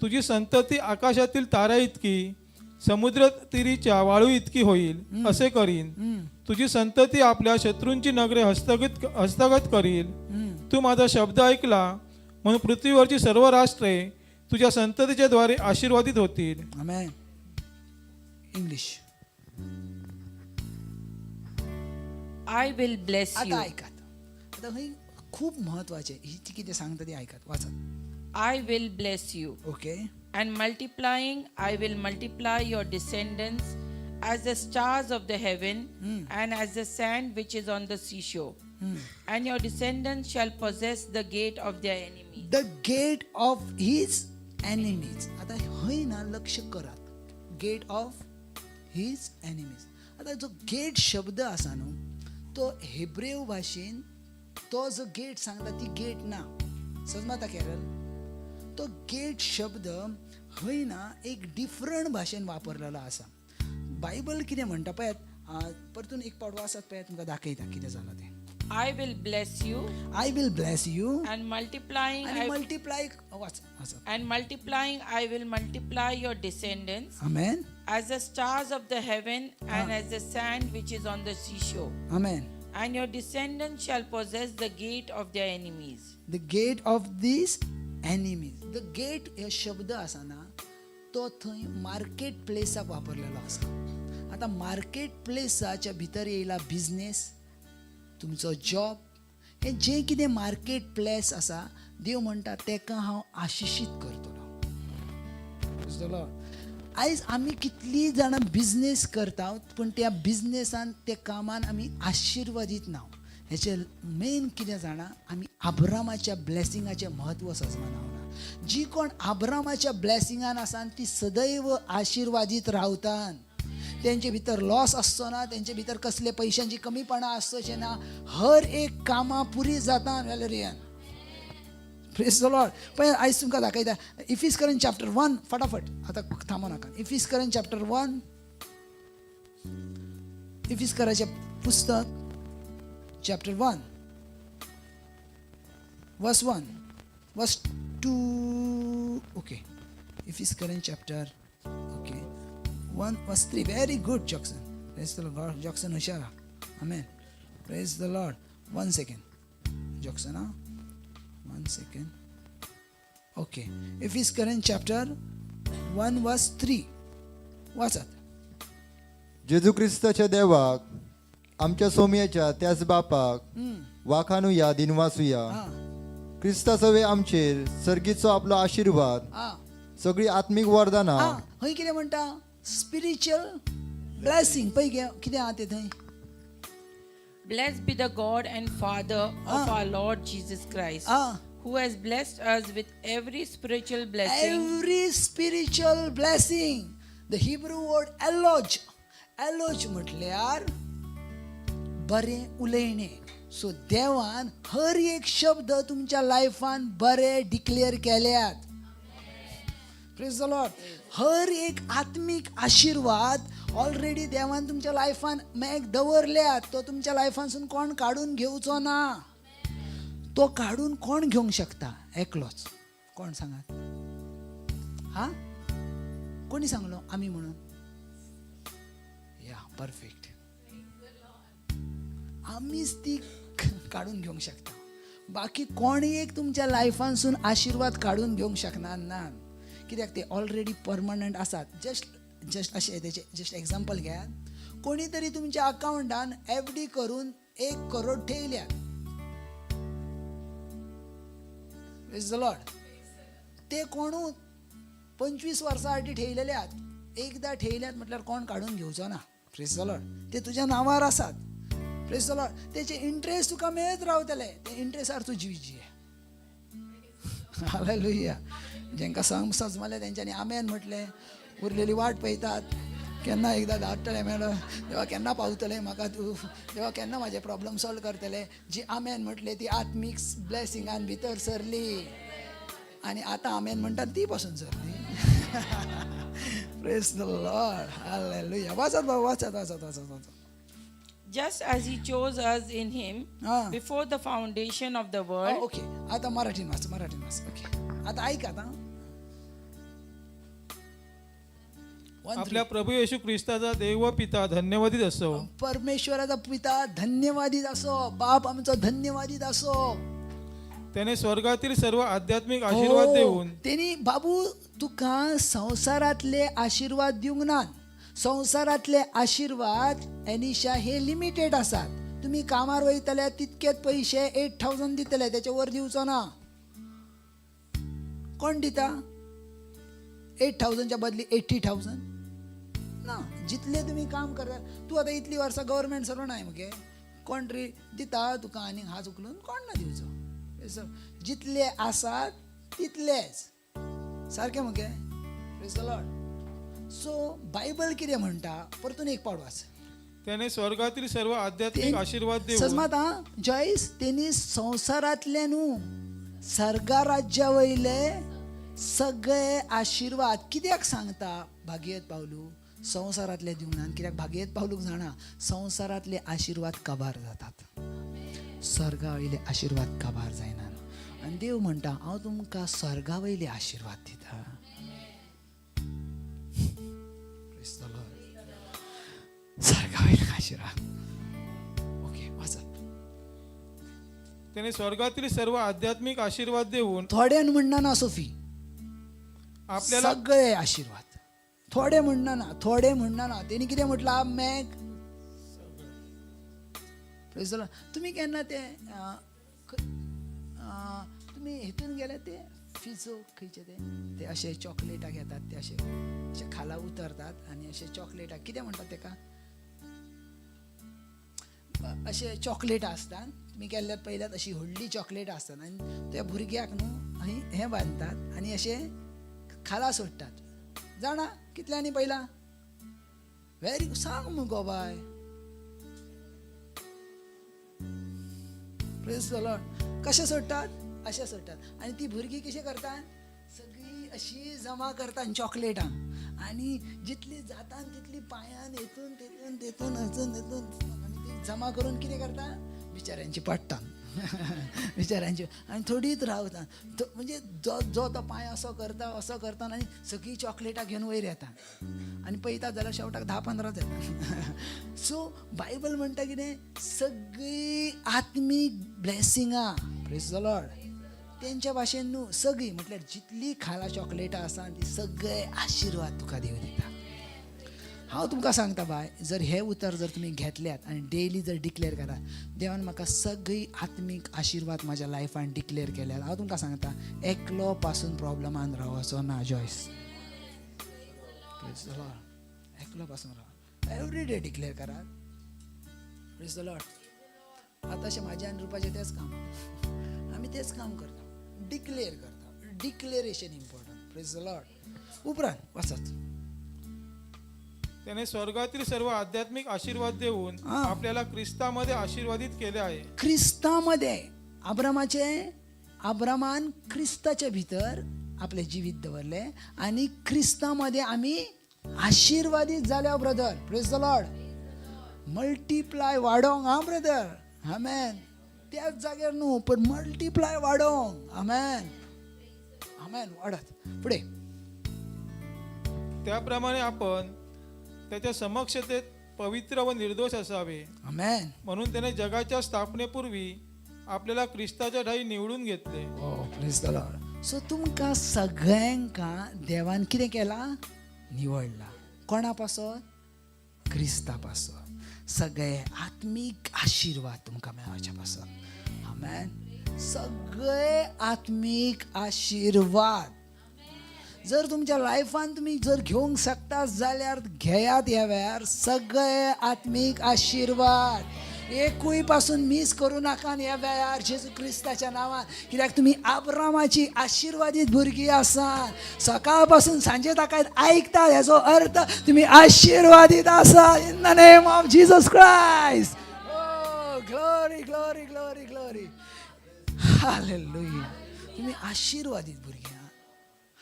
तुझी संतती आकाशातील तारा इतकी समुद्र तीरीच्या वाळू इतकी होईल असे करीन. तुझी संतती आपल्या शत्रूंची नगरे हस्तगत करील. तू माझा शब्द ऐकला म्हणून पृथ्वीवरची सर्व राष्ट्रे तुझ्या संततीच्या द्वारे आशीर्वादित होतील.
आमेन. English.
I will bless you.
आता ऐकात. आता हे खूप महत्वाचे. ही किती सांगता ते ऐकात. वाचा.
I will bless you.
Okay.
And multiplying, I will multiply your descendants as the stars of the heaven and as the sand which is on the seashore. And your descendants shall possess the gate of their enemies.
The gate of his enemies. आता हय ना लक्ष करात. Gate of his enemies. आता जो gate शब्द आसा न्हू तो हेब्रेव भाशेन तो जो गेट सांगता ती गेट ना. समजता केरळ. तो गेट शब्द हय ना एक डिफरंट भाशेन वापरलेलो आसा. बायबल कितें म्हणटा पळयात. परतून एक पावट वाचत पळयात तुमकां दाखयता कितें जालां तें.
I will bless you.
I will bless you.
And multiplying,
आणि multiply watch.
and multiplying, I will multiply your descendants
amen.
as the stars of the heaven and as the sand which is on the seashore.
Amen.
And your descendants shall possess the gate of their enemies.
The gate of these enemies. The gate हे शब्द आसा ना तो थंय market प्लेसाक वापरलेलो आसा. आता market प्लेसाच्या भितर येयला बिझनेस, तुमचो जॉब, हे जे कितें मार्केट प्लेस आसा देव म्हणटा तेका हांव आशिशीत करतलो. आयज आमी कितलीं जाणां बिझनेस करता पूण त्या बिझनेसान त्या कामान आमी आशिर्वादीत ना. हेचे मेन कितें जाणा आमी आब्रामाच्या ब्लेसिंगाचें म्हत्व समजना जी कोण आब्रामाच्या ब्लेसिंगान आसा ती सदैव आशिर्वादीत रावतात तेंचे भितर लॉस आसचो ना तेंचे भितर कसले पयशांची कमीपणां आसचें ना हर एक कामां पुरी जाता वेलेरियन प्रेज द लॉर्ड पण आयज तुमकां दाखयता इफिस्करन चॅप्टर 1 फटाफट आतां थांबो नाका इफिस्करन चॅप्टर 1 इफिस्कराचें पुस्तक chapter 1 verse 1 verse 2 okay if he's current chapter okay 1 verse 3 very good Jackson praise the Lord Jackson hushara amen praise the Lord 1 second Jackson 1 second okay if he's current chapter 1 verse 3 what's that
जेजू ख्रिस्ताच्या देवाक आमच्या सोम्याच्या त्याच बापाक वाखानुया दिनवासुया ख्रिस्तासवे आमचेर सर्गीचो आपलो आशीर्वाद सगळी आत्मिक वरदानां
हय कितें म्हणटा स्पिरिच्युअल ब्लेसिंग पळय कितें आहा तें थंय
Blessed be the God and Father of our Lord Jesus Christ, who has blessed us with every spiritual blessing.
every spiritual blessing the Hebrew word eloge म्हटल्यार बरें उलयणें सो देवान हर एक शब्द तुमच्या लायफान बरे डिक्लेअर केल्यात प्रेज द लॉर्ड हर एक आत्मिक आशीर्वाद ऑलरेडी देवान तुमच्या लायफान मेक दवरल्यात तो तुमच्या लायफानसून कोण काढून घेवचो ना तो काढून कोण घेवंक शकता एकलोच कोण सांगात हा कोणी सांगलो आमी म्हणून या परफेक्ट आम्हीच ती काढून घेवंक शकता बाकी कोण एक तुमच्या लायफानसून आशीर्वाद काढून घेवंक शकणार ना कित्याक ते ऑलरेडी परमनंट आसात जस्ट अशें तेचे जस्ट एग्जाम्पल घेयात कोणी तरी तुमच्या अकाउंटान एफडी करून 1 करोड ठेयल्यात प्रेज द लॉर्ड ते कोणू 25 वर्सां आटी ठेयलेल्यात एकदा ठेयल्यात म्हटल्यार कोण काढून घेवचो ना प्रेज द लॉर्ड ते तुज्या नांवार आसात प्रेज द लॉर्ड तेचे इंटरेस्ट तुका मेळत रावतले ते इंटरेस्टार तूं जीव हालेलुया जेंका सजमले तेंच्यांनी आमेन म्हटलें उरलेली वाट पळयतात केन्ना एकदां धाडटले मेळो देवा केन्ना पावतले म्हाका तूं देवा केन्ना म्हाजे प्रॉब्लेम सॉल्व करतले जी आमेन म्हटले ती आत्मीक ब्लेसिंगान भितर सरली आनी आतां आमेन म्हणटात ती पासून सरली प्रेज द लॉर्ड हालेलुया वाचत बाबा वाचत
Just as he chose us in him before the foundation of the world.
Okay आता मराठीन वाच ओके आता ऐक आता
आपल्या प्रभू येशू ख्रिस्ताचा देव व पिता धन्यवादित असो
परमेश्वराचा पिता धन्यवादित असो बाप आमचो धन्यवादित असो
त्याने स्वर्गातील सर्व आध्यात्मिक आशीर्वाद देऊन
तेनी बाबू तुका संसारातले आशीर्वाद दिवंक ना संसारातले आशीर्वाद एनिशा हे लिमिटेड आसात तुम्ही कामार वयतले तितकेच पैसे 8,000 दितले त्याच्या वर दिवचो ना कोण दिता 8,000च्या बदली 80,000 ना जितले तुम्ही काम करता तू आता इतली वर्सां गव्हर्नमेंट सर्व नाही मगे कोण तरी दिता तुका आनीक हात उखलून कोण ना दिवचो जितले आसात तितलेच सारखे मगे praise the Lord so Bible कितें म्हणटा परतून एक पावड वाच
त्याने स्वर्गातील सर्व आध्यात्मिक आशीर्वाद देऊन
सजमाता जॉयस तेनी संसारातले न्हू सर्गा राज्या वयले सगळे आशीर्वाद कित्याक सांगता भागयत पावलू संसारातले दिवनान कित्याक भागयत पावलूक जाणा संसारातले आशीर्वाद काबार जातात स्वर्गा वयले आशीर्वाद काबार जायनात आनी देव म्हणटा हांव तुमकां स्वर्गा वयले आशीर्वाद दिता स्वर्गा वयले आशीर्वाद ओके वाचत
त्याने स्वर्गातील सर्व आध्यात्मिक आशीर्वाद देऊन
थोड्यान म्हणना ना सोफी
आपल्याला
सगळे आशीर्वाद थोडे म्हणना ना तेणी कितें म्हटलां मॅग तुम्ही केन्ना ते तुम्ही हेतून गेले ते फिजो खंयचे ते अशे चॉकलेटां घेतात ते अशे खाला उतरतात आनी अशे चॉकलेटां कितें म्हणटात तेका असे चॉकलेट असतात तुम्ही केल्ल्यात पयल्यात अशी व्हडली चॉकलेट असतात आणि त्या भुरग्याक न्हू हे बांधतात आणि असे खाला सोडटात जाणा कितल्यांनी पहिला व्हेरी सांग मुगो बाय प्रेज द लॉर्ड कशे सोडटात अशे सोडटात आणि ती भुरगीं कशी करतात सगळी अशी जमा करतात चॉकलेटां आणि जितली जाता तितली पांयान हेतून तेतून तेतून हचून तेतून आणि ती जमा करून कितें करता बिचाऱ्यांची पडटात बिचाऱ्यांची आणि थोडीच रावतात म्हणजे जो जो तो पांय असो करता आणि सगळी चॉकलेटां घेवन वयर येता आणि पळयतात जाल्यार शेवटाक 10-15 येता सो बायबल म्हणटा कितें सगळी आत्मीक ब्लेसिंगां प्रेज द लॉर्ड तेंच्या भाशेन न्हू सगळी म्हटल्यार जितली खाला चॉकलेटां आसा ती सगळे आशिर्वाद तुका देव दिता हांव तुमकां सांगता बाय जर हे उतर जर तुमी घेतल्यात आनी डेली जर डिक्लेअर करात देवान म्हाका सगळी आत्मीक आशिर्वाद म्हाज्या लायफान डिक्लेअर केल्यात हांव तुमकां सांगता एकलो पासून प्रॉब्लमान रावचो ना जॉयस प्रेज द लॉर्ड एकलो पासून राव एवरी डे डिक्लेअर करात प्रेज द लॉर्ड आतांशे म्हाजे आनी रुपाचें तेच काम आमी तेच काम करता डिक्लेअर करता declaration important praise the Lord उपरांत वचत
त्याने स्वर्गातील सर्व आध्यात्मिक आशीर्वाद देऊन आपल्याला ख्रिस्तामध्ये आशीर्वादित केले आहे
ख्रिस्तामध्ये अब्रामान ख्रिस्ताच्या भितर आपले जिवीत दवरले आणि ख्रिस्तामध्ये आम्ही आशीर्वादित जाल्या brother praise the lord multiply वाडोंक हा ब्रदर आमेन त्याच जाग्यार न्हू पण मल्टिप्लाय वाडोंक आमेन आमेन वाडत पुढे
त्याप्रमाणे आपण त्याच्या समक्षतेत पवित्र व निर्दोष असावे
आमेन
म्हणून त्याने जगाच्या स्थापनेपूर्वी आपल्याला ख्रिस्ताच्या ठाई निवडून घेतले
प्रेज द लॉर्ड सो तुमकां सगळ्यांका देवान कितें केला निवडला कोणा पासून क्रिस्ता पासून सगळे आत्मीक आशीर्वाद तुमकां मेळच्या पासून आमेन सगळे आत्मीक आशीर्वाद जर तुमच्या लायफान तुम्ही जर घेवंक शकता जाल्यार घेयात ह्या वेळार सगळे आत्मीक आशीर्वाद एकूय पासून मिस करू नाका ह्या वेळार जेजू क्रिस्ताच्या नांवान कित्याक तुमी अब्रामाची आशीर्वादीत भुरगीं आसा सकाळ पासून सांजे ताका आयकता हेजो अर्थ तुमी आशीर्वादीत आसा in the name of Jesus Christ oh glory glory glory glory hallelujah तुमी आशीर्वादीत भुरगीं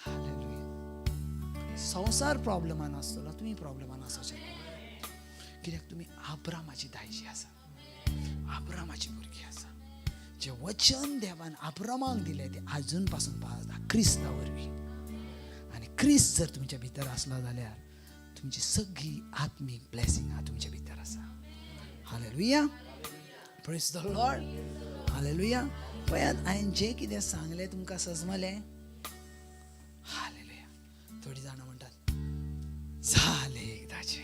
हालेलुया संसार प्रॉब्लेमान आसतलो तुम्ही प्रॉब्लेमान आसोचे कित्याक तुमी अब्रामाची दायजी आसा अब्रामाची भुरगीं आसा जे वचन देवान अब्रामाक दिलें तें आजून पासून पाळटा क्रिस्ता वरवीं आनी क्रिस्त जर तुमच्या भितर आसलो जाल्यार तुमची सगळी आत्मीक ब्लेसिंगां तुमच्या भितर आसा hallelujah praise the Lord hallelujah पळयात हांवें जें कितें सांगलें तुमकां सजमलें हालेलुया थोडी जाणां म्हणटात झाले एकदाचे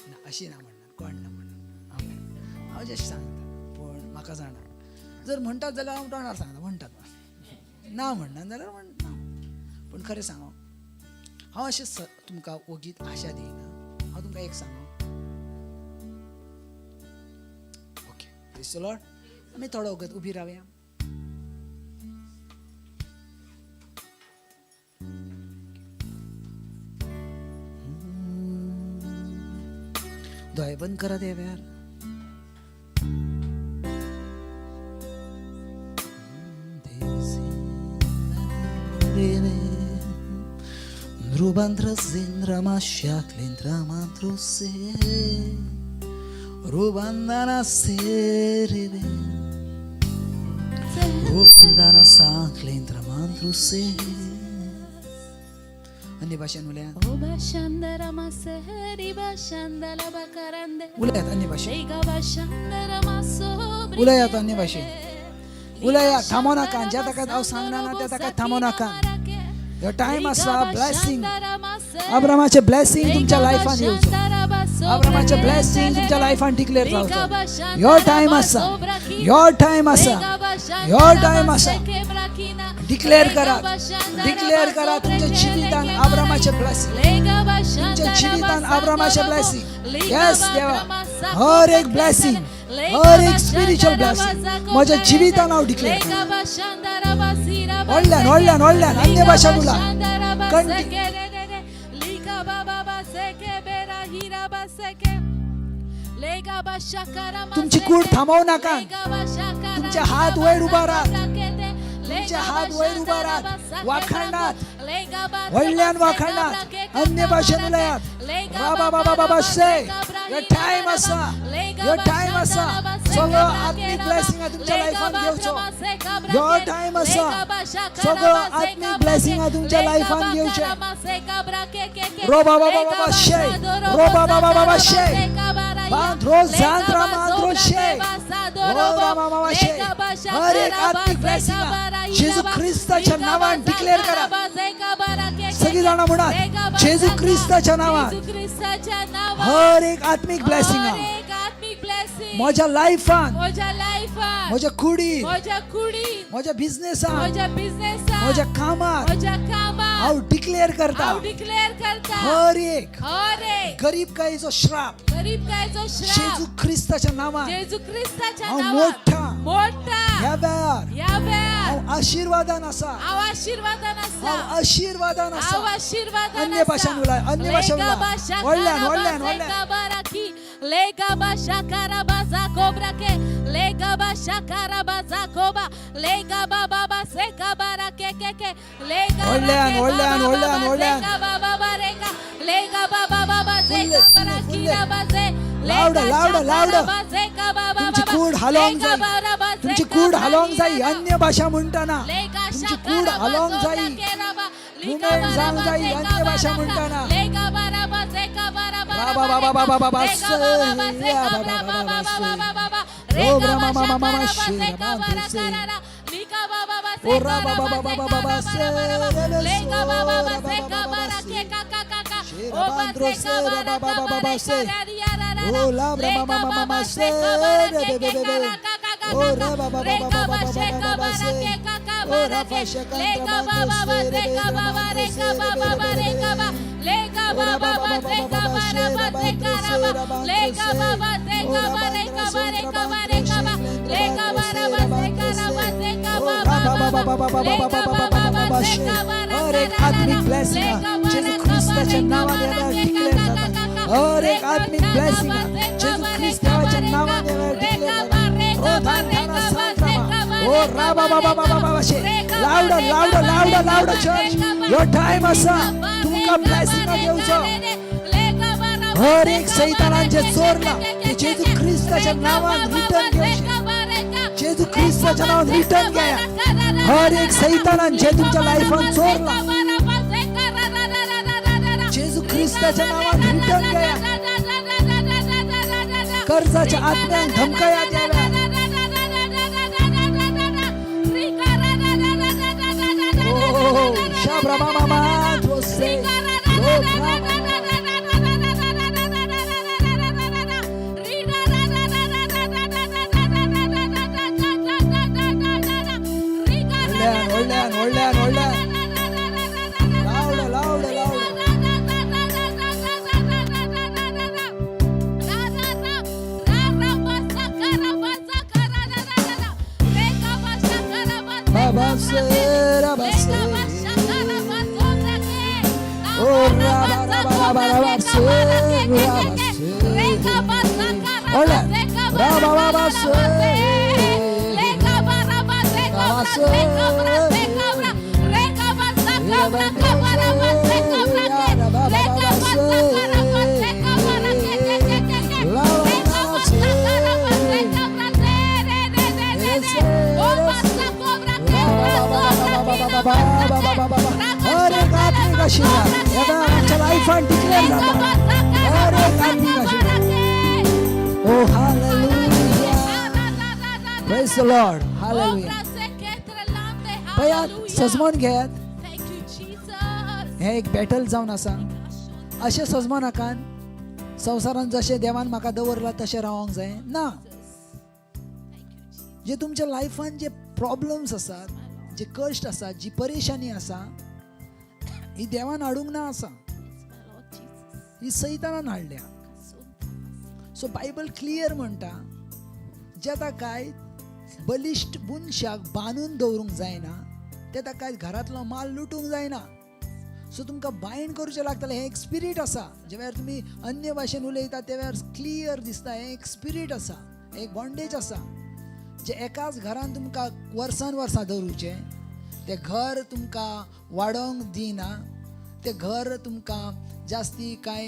ना अशी ना म्हणणार कोण ना म्हणणार हांव जशें सांगता पण म्हाका जाणा जर म्हणटात जाल्यार हांव तोंडार सांगता म्हणटात ना म्हणना जाल्यार ना पण खरें सांगो हांव अशें तुमकां ओगीत आशा दिना हांव तुमकां एक सांगो ओके प्रेज द लॉर्ड आमी थोडो वगत उबी रावया दोळे बंद करा देव्यार Rubantra zindra mashaklindra mantruse Rubandana serebe Rubandana saklindra mantruse अन्य भाषेन उलयात उलयात अन्य भाषेन उलयात अन्य भाषेन उलयात थांबो नाका ज्या ताका हांव सांगना ना त्या ताका थांबो नाका Your time आसा ब्लेसिंग अब्रामाचे ब्लेसिंग तुमच्या लायफान येवचो अब्रामाचे ब्लेसिंग तुमच्या लायफान डिक्लेअर जावचो Your time आसा Your time आसा Your time आसा डिक्लेअर करा तुमच्या जिवितान अब्रामाचे ब्लेसिंग तुमच्या जिवितान अब्रामाचे ब्लेसिंग यस देवा हर एक ब्लेसिंग हर एक स्पिरिच्युअल ब्लेसिंग माझ्या जिवितान हांव डिक्लेअर करता. व्हडल्यान अन्य भाशा उला. तुमची कूड थांबवू नका. तुमचे हात वयर उभा राहा. तुमचे हात वयर उभा राहा. वाखाणात व्हडल्यान वाखाणात अन्य भाशेन उलयात. राबा बाबा बाबा से यो टाइम आसा. यो टाइम आसा. सगळो आत्मिक ब्लेसिंग तुमच्या लाईफान घेवचो. यो टाइम आसा. सगळो आत्मिक ब्लेसिंग तुमच्या लाईफान घेवचे. रो बाबा बाबा शे. रो बाबा बाबा शे. बांद्रो जांद्रा मांद्रो शे. रो बाबा बाबा शे. हर एक आत्मिक ब्लेसिंग जेजू ख्रिस्ताच्या नावान डिक्लेअर करा. सगळी जाणा म्हणा जेजू ख्रिस्ताच्या नावान हर एक आत्मिक ब्लेसिंग माझ्या लाईफान माझ्या कुडीन माझ्या बिझनेसान माझ्या कामात हांव डिक्लेअर करता. हर एक गरीब कायेचो श्राप जेजू ख्रिस्ताच्या नावान हांव मोठा ह्या वेळार हांव आशीर्वादान आसा. हांव आशीर्वादान आसा. अन्य भाशान उलय. अन्य भाशा उलय. व्हडल्यान
Lega basha karabaza cobra ke lega basha karabaza koba lega baba baseka barake ke lega lega baba bareka lega baba baba seka barakira baze
louder
baseka baba
तुमची कूड हालोंग जाई. तुमची कूड हालोंग जाई. अन्य भाषा म्हणताना तुमची कूड हालोंग जाई. मुमेंट जावंक जाई. अन्य भाषा म्हणताना
lega bara baseka bara
बाबा बाबा बाबा बाबा से या बाबा बाबा से ओ ब्रह्मा मामा मामा शे बाबा से ओ रा बाबा बाबा बाबा से lega baba baseka barake kaka ओ बांद्रो से बाबा बाबा बाबा से ओ ला ब्रह्मा मामा मामा से बे ओ रा बाबा बाबा बाबा से ओ रा फशका बाबा से बाबा रेका बाबा रेका बा
lega baba baseka bara baseka raba lega baba seka bareka bareka bareka ba lega bara baseka raba seka baba
हर एक आत्मिक ब्लेसिंग जेजू ख्रिस्ताच्या नावाने डिक्लेअर करता. हर एक आत्मिक ब्लेसिंग जेजू ख्रिस्ताच्या नावाने डिक्लेअर करता. ओ धाना सांत्रा ओ राबा बाबा बाबा शे लाउड चर्च. यो टाइम असा तुमका ब्लेसिंग घेवचो. हर एक सैतानान जे चोरला ते जेजू ख्रिस्ताच्या नावान रिटर्न घेवचे. जेजू ख्रिस्ताच्या नावान रिटर्न घ्या. हर एक सैतानान जे तुमच्या लाईफान चोरला जेजू ख्रिस्ताच्या नावान रिटर्न घ्या. कर्जाच्या आत्म्यांक धमकाया द्याव्या. ओ शाब्रा मामा दोसे Olhan. Louder. Babasera. Oh, हर एक आत्मिक आशीर्वाद या आमच्या लाईफान डिक्लेअर झाला. हर एक आत्मिक आशीर्वाद. Oh hallelujah. Praise the Lord. Hallelujah. पयात सजमोन घेयात. हे एक बॅटल जावन आसा. अशें सजमोनाकान संवसारान जशें देवान म्हाका दवरला तशें रावंक जाय ना. जे तुमच्या लाईफान जे प्रॉब्लेम्स आसात, जे कश्ट आसा, जी परेशानी आसा, ही देवान हाडूंक ना आसा, ही सैतानान हाडल्या. सो बायबल क्लियर म्हणटा जेता काय बलिश्ट बुनशाक बांदून दवरूंक जायना तेता काय घरांतलो माल लुटूंक जायना. सो तुमकां बायंड करचें लागतलें. हें एक स्पिरीट आसा. जे वेळार तुमी अन्य भाशेन उलयता त्या वेळार क्लियर दिसता हें एक स्पिरीट आसा, एक बॉन्डेज आसा जे एकाच घरान तुमकां वर्सान दवरूचें. तें घर तुमकां वाडोवंक दिना, तें घर तुमकां जास्ती कांय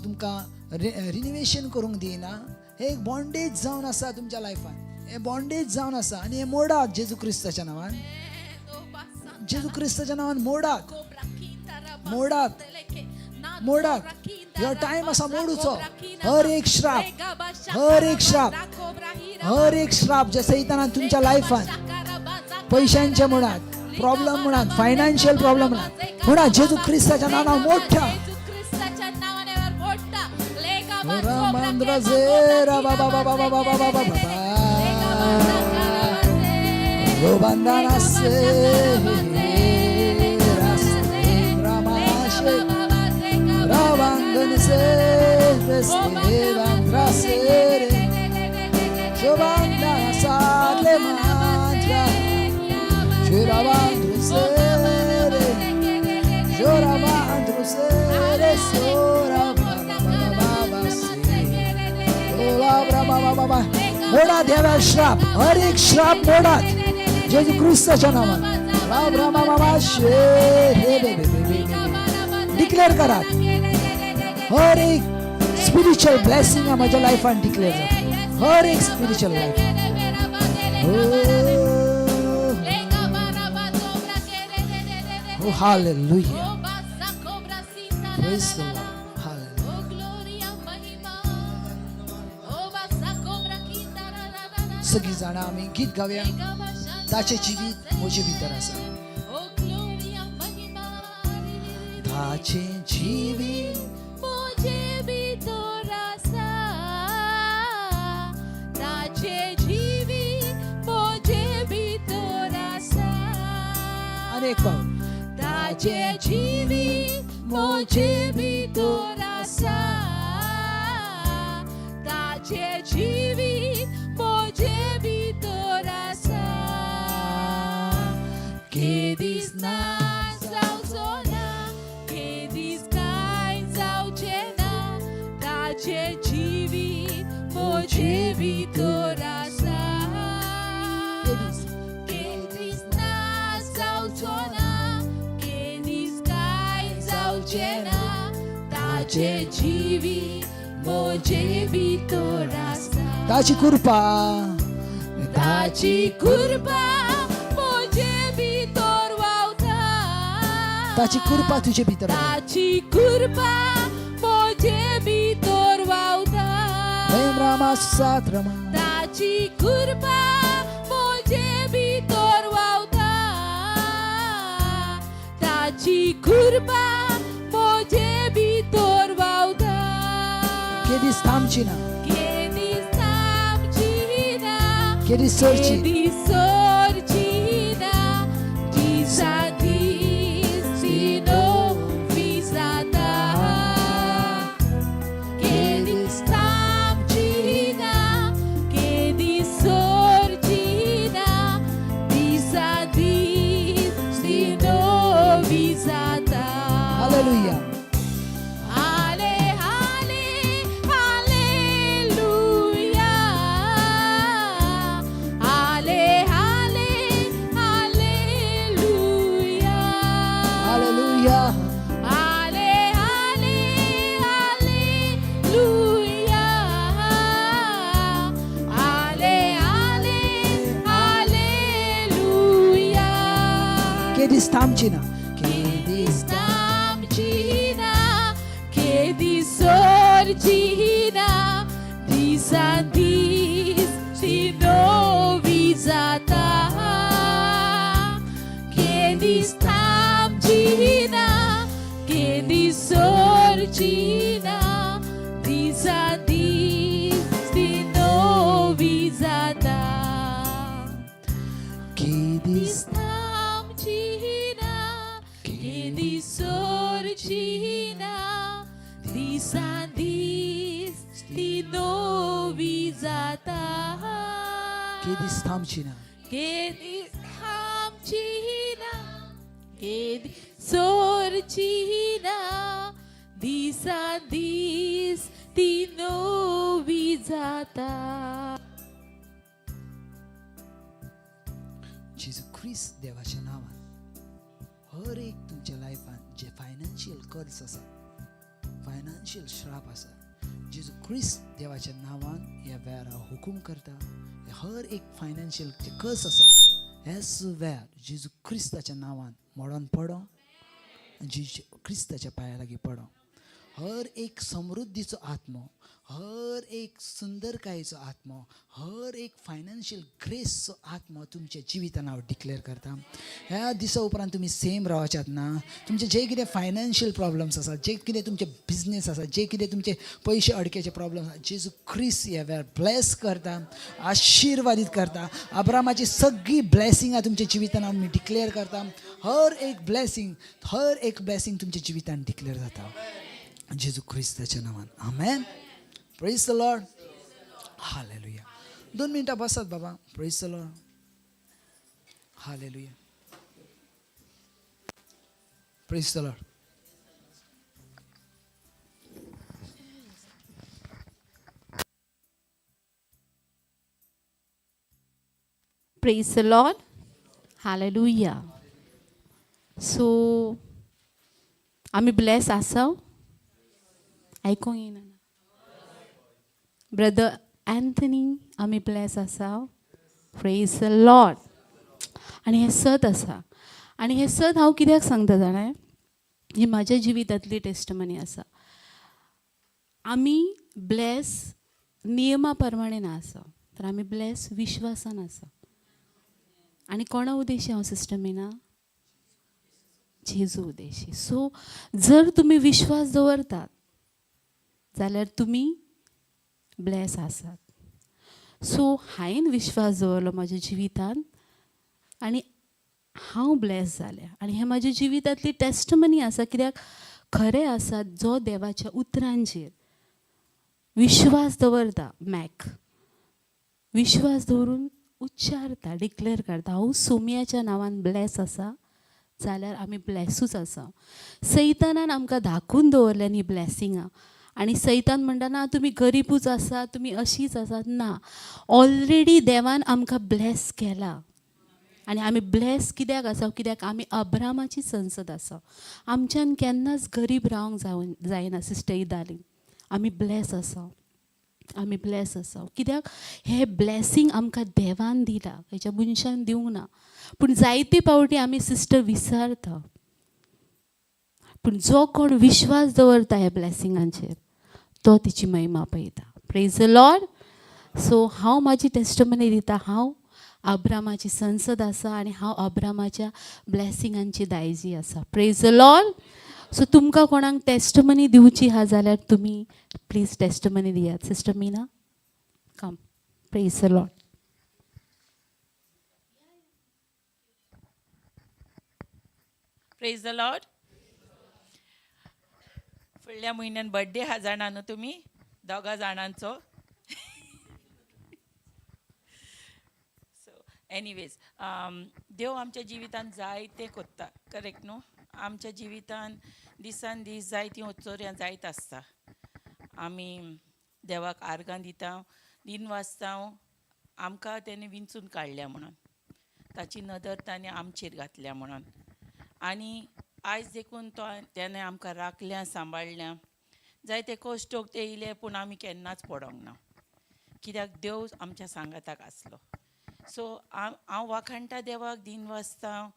तुमकां रिनिवेशन करूंक दिना. हें एक बॉन्डेज जावन आसा तुमच्या लायफान. हें बॉन्डेज जावन आसा आनी हें मोडात जेजू क्रिस्ताच्या नांवान. जेजू क्रिस्ताच्या नांवान मोडात. ह्यो टायम आसा मोडूचो. हर एक श्राप जे सैतानान तुमच्या लायफान पैशांच्या मुळात प्रॉब्लेम मुळात फायनान्शियल प्रॉब्लेम म्हणा जेजू क्रिस्ताच्या नांवान मोठ्या Ravangan se vestivan trasere, Giovanna sadle mantra, Giravandru sere, Giravandru sere, Sora baba se, Ola baba baba. मोडा देवा श्राप, हर एक श्राप मोडात जेजू ख्रिस्ताच्या नावान. राम बाबा डिक्लेअर करात. हर एक स्पिरिच्युअल ब्लेसिंग माझ्या लायफान डिक्लेअर जाता. हर एक spiritual life. Oh, hallelujah. Praise the Lord. Hallelujah. सगळी जाणां आमी गीत गावया. ताचे जिवीत म्हजे भितर आसा. ताचे जिवीत
मुझे भी थोड़ा सा, ताचे जीवी मुझे भी थोड़ा सा,
अनेक पाव.
ताचे जीवी मुझे भी थोड़ा सा, ताचे जीवी मुझे भी थोड़ा सा, के दिसना जावचो ना, के दिस काय जावचे ना, ताचे जीवी मुझे भी थोड़ा सा, के दिसना जावचो ना, के दिस काय जावचे ना, ताचे जीवी मुझे भी थोड़ा सा.
ताची कृपा
ताची कृपा मुझे भितर वावता,
ताची कृपा तुझे भितर.
ताची कृपा मुझे भितर वावता,
प्रेम रामा सात रमा.
ताची कृपा मुझे भितर वावता, ताची कृपा मुझे भितर वावता,
केदी थांबची ना,
केदी थांबची ना,
केदी सोडची.
केदी सोडची ना, दिसा दीस दिनो विजाता, केदी थांबची ना, केदी सोडची ना, दिसा दीस दिनो विजाता.
हालेलुया.
हाले हाले हालेलुया, हाले हाले हालेलुया,
हालेलुया.
हाले हाले हालेलुया, हाले हाले हालेलुया.
केदी थांबची ना,
Stampcina, che di sorgina, di santis, di novizata, che di stampcina, che di sorgina, di santis, di novizata,
केदी
stampcina, che di sorgina, di santis, di novizata.
केदीस थांबची ना
केदी थांबची ना केदी सोरची ना दिसा दीस ती नवी जाता
जेजू ख्रिस्त देवाच्या नावान हर एक तुमच्या लायफान जे फायनान्शियल कर्ज आसा फायनान्शियल श्राप आसा जेजू ख्रिस्त देवाच्या नावान ह्या वेळार हुकूम करता हर एक फायनान्शियल जे कर्ज आसा ह्याच वेळार जेजू ख्रिस्ताच्या नावान मोडोन पडो जेजू ख्रिस्ताच्या पांया लागीं पडो हर एक समृद्धीचो आत्मो हर एक सुंदरकायेचो आत्मो हर एक फायनान्शियल ग्रेसचो आत्मो तुमच्या जिवितान हांव डिक्लेअर करता ह्या दिसा उपरांत तुमी सेम रावच्यात ना तुमचे जे कितें फायनान्शियल प्रॉब्लम्स आसा जे कितें तुमचे बिझनेस आसा जे कितें तुमचे पयशे अडक्याचे प्रॉब्लम आसा जेजू ख्रिस्त ह्या वेळार ब्लेस करता आशिर्वादीत करता अब्रामाची सगळी ब्लेसिंगां तुमच्या जिवितान आमी डिक्लेअर करता हर एक ब्लेसिंग तुमच्या जिवितान डिक्लेअर जाता जेजू ख्रिस्ताच्या नावान आमेन प्रेज द लॉर्ड हालेलुया 2 मिनटां बसात बाबा praise the Lord hallelujah praise the Lord
Praise the Lord. Hallelujah. So, आम्ही ब्लेस आसाव आयकोंक येना ब्रदर एंथनी आम्ही ब्लेस आसाव प्रेज द लॉर्ड आनी हें सत आसा आनी हें सत हांव कित्याक सांगता जाणां ही म्हाज्या जिवितांतली टेस्टमनी आसा आमी ब्लेस नियमा प्रमाणे ना आसा तर आमी ब्लेस विश्वासान आसा आनी कोणा उद्देशी हांव सिस्टर मिना जेजू उद्देशी सो जर तुमी विश्वास दवरतात जाल्यार तुमी ब्लेस आसात सो हांवें विश्वास दवरलो म्हाज्या जिवितान आनी हांव ब्लेस जालें आनी हें म्हाज्या जिवितांतली टेस्टमनी आसा कित्याक खरें आसा जो देवाच्या उतरांचेर विश्वास दवरता विश्वास दवरून उच्चारता डिक्लेअर करता हांव सोम्याच्या नांवान ब्लेस आसा जाल्यार आमी ब्लेसूच आसा सैतानान आमकां धाकून दवरल्या न्ही ब्लेसिंगां आनी सैतान म्हणटा ना तुमी गरीबूच आसा तुमी अशीच आसात ना ऑलरेडी देवान आमकां ब्लेस केला आनी आमी ब्लेस कित्याक आसा कित्याक आमी अब्रामाची संसद आसा आमच्यान केन्नाच गरीब रावंक जायना सिस्टर इदाली आमी ब्लेस आसा कित्याक हे ब्लेसींग आमकां देवान दिला हेच्या मनशान दिवंक ना पूण जायते पावटी आमी सिस्टर विसरता पूण जो कोण विश्वास दवरता ह्या ब्लेसिंगांचेर तो तिची महिमा पळयता प्रेज द लॉर्ड सो हांव म्हाजी टेस्टमनी दिता हांव अब्रामाची संसद आसा आनी हांव अब्रामाच्या ब्लेसिंगांची दायजी आसा प्रेज द लॉर्ड सो तुमकां कोणाक टेस्टमनी दिवची आहा जाल्यार तुमी प्लीज टेस्टमनी दियात sister Meena come praise the Lord
praise the lord फुडल्या म्हयन्यान बर्थडे हा जाणा न्हू तुमी 2 जाणांचो सो एनीवेज देव आमच्या जिवितान जायते कोत्ता करेक्ट न्हू आमच्या जिवितान दिसान दीस जायतीं उत्सवर्यां जायत आसता आमी देवाक आर्गां दिता दिन वाजता आमकां तेणे विंचून काडल्या म्हणून ताची नदर ताणें आमचेर घातल्या म्हणून आनी आयज देखून तो तेणें आमकां राखल्या सांबाळल्या जायते कश्टोक ते येयले पूण आमी केन्नाच पडोंक ना कित्याक देव आमच्या सांगाताक आसलो सो हांव वाखाणटा देवाक दिन वाजता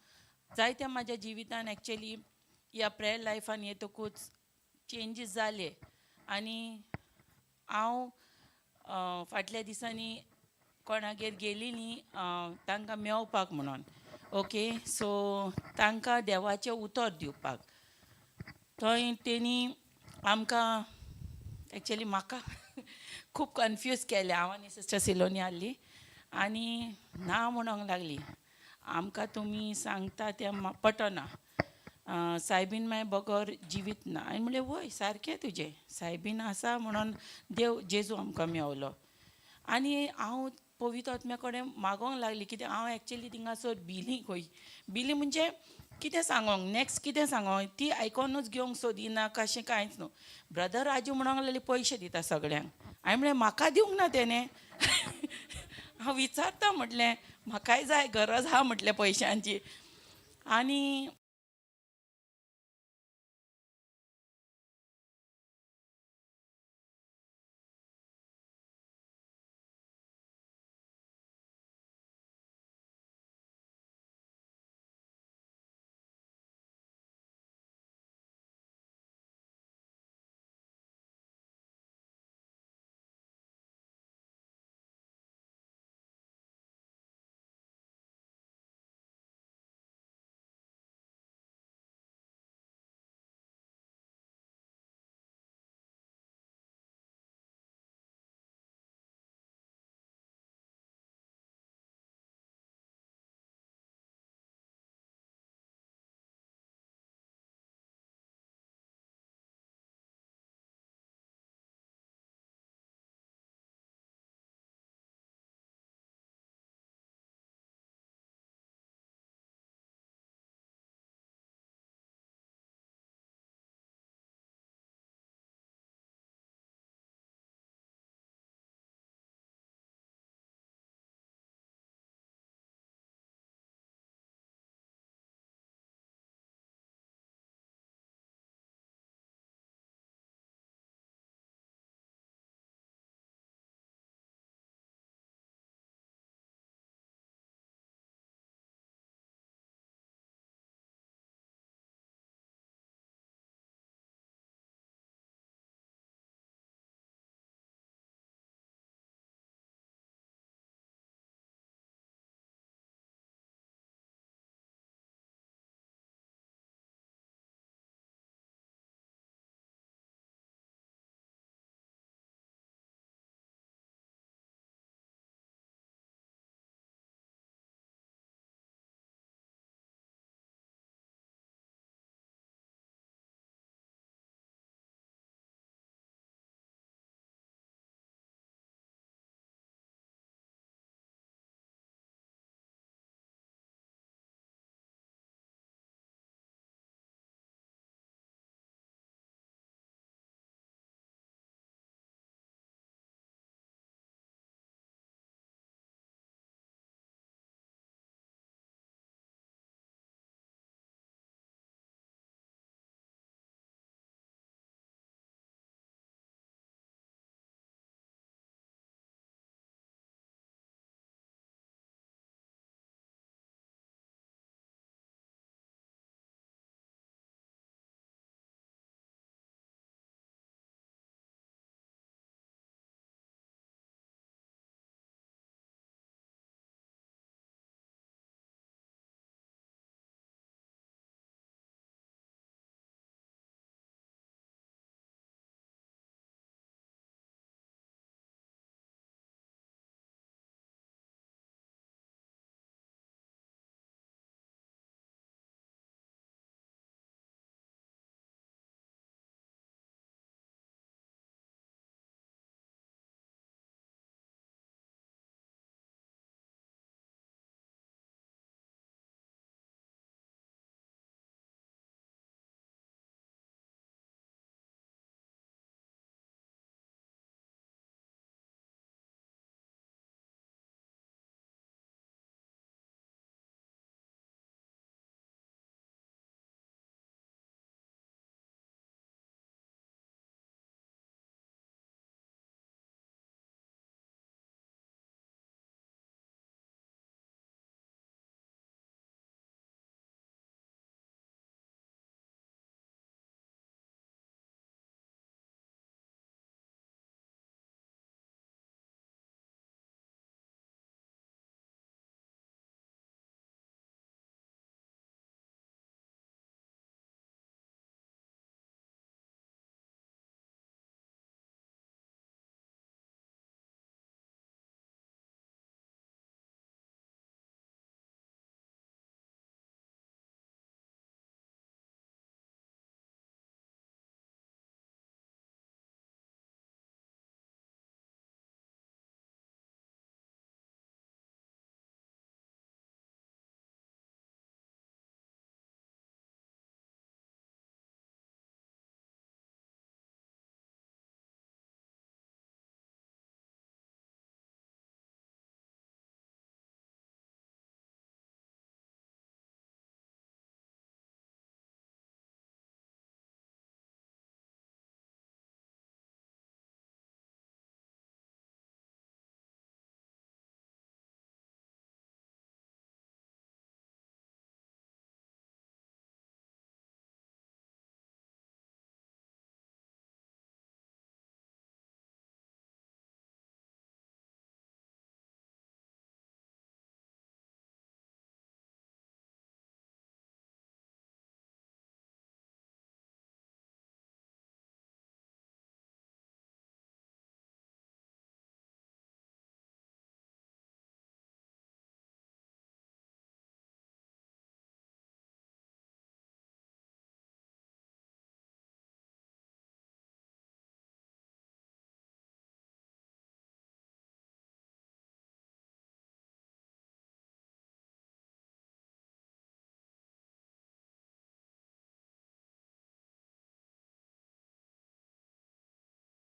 जायते म्हाज्या जिवितान एक्चुअली ह्या प्रेयर लायफान येतकूच चेंजीस जाले आनी हांव फाटल्या दिसांनी कोणागेर गेली न्ही तांकां मेवपाक म्हणून ओके सो तांकां देवाचें उतर दिवपाक थंय तेणी आमकां एक्चुअली म्हाका खूब कन्फ्यूज केलें हांव आनी सिस्टर सिलोनी आहली आनी ना म्हणोंक लागली आमकां तुमी सांगता तें पटना सायबीन मागीर बगर जिवीत ना आनी म्हणलें वय सारकें तुजें सायबीन आसा म्हणून देव जेजू आमकां मेवलो आनी हांव पवित्र आत्म्या कडेन मागोंक लागली कित्याक हांव एक्चुअली थिंगासर बिली खंय बिली म्हणजे कितें सांगोंक नेक्स्ट कितें सांगोंक ती आयकोनूच घेवंक सोदिना कशें कांयच न्हू ब्रदर राजू म्हणूंक लागले पयशे दिता सगळ्यांक हांवें म्हणलें म्हाका दिवंक ना तेणें हांव विचारता म्हटलें म्हाकाय जाय गरज आहा म्हटलें पयशांची आनी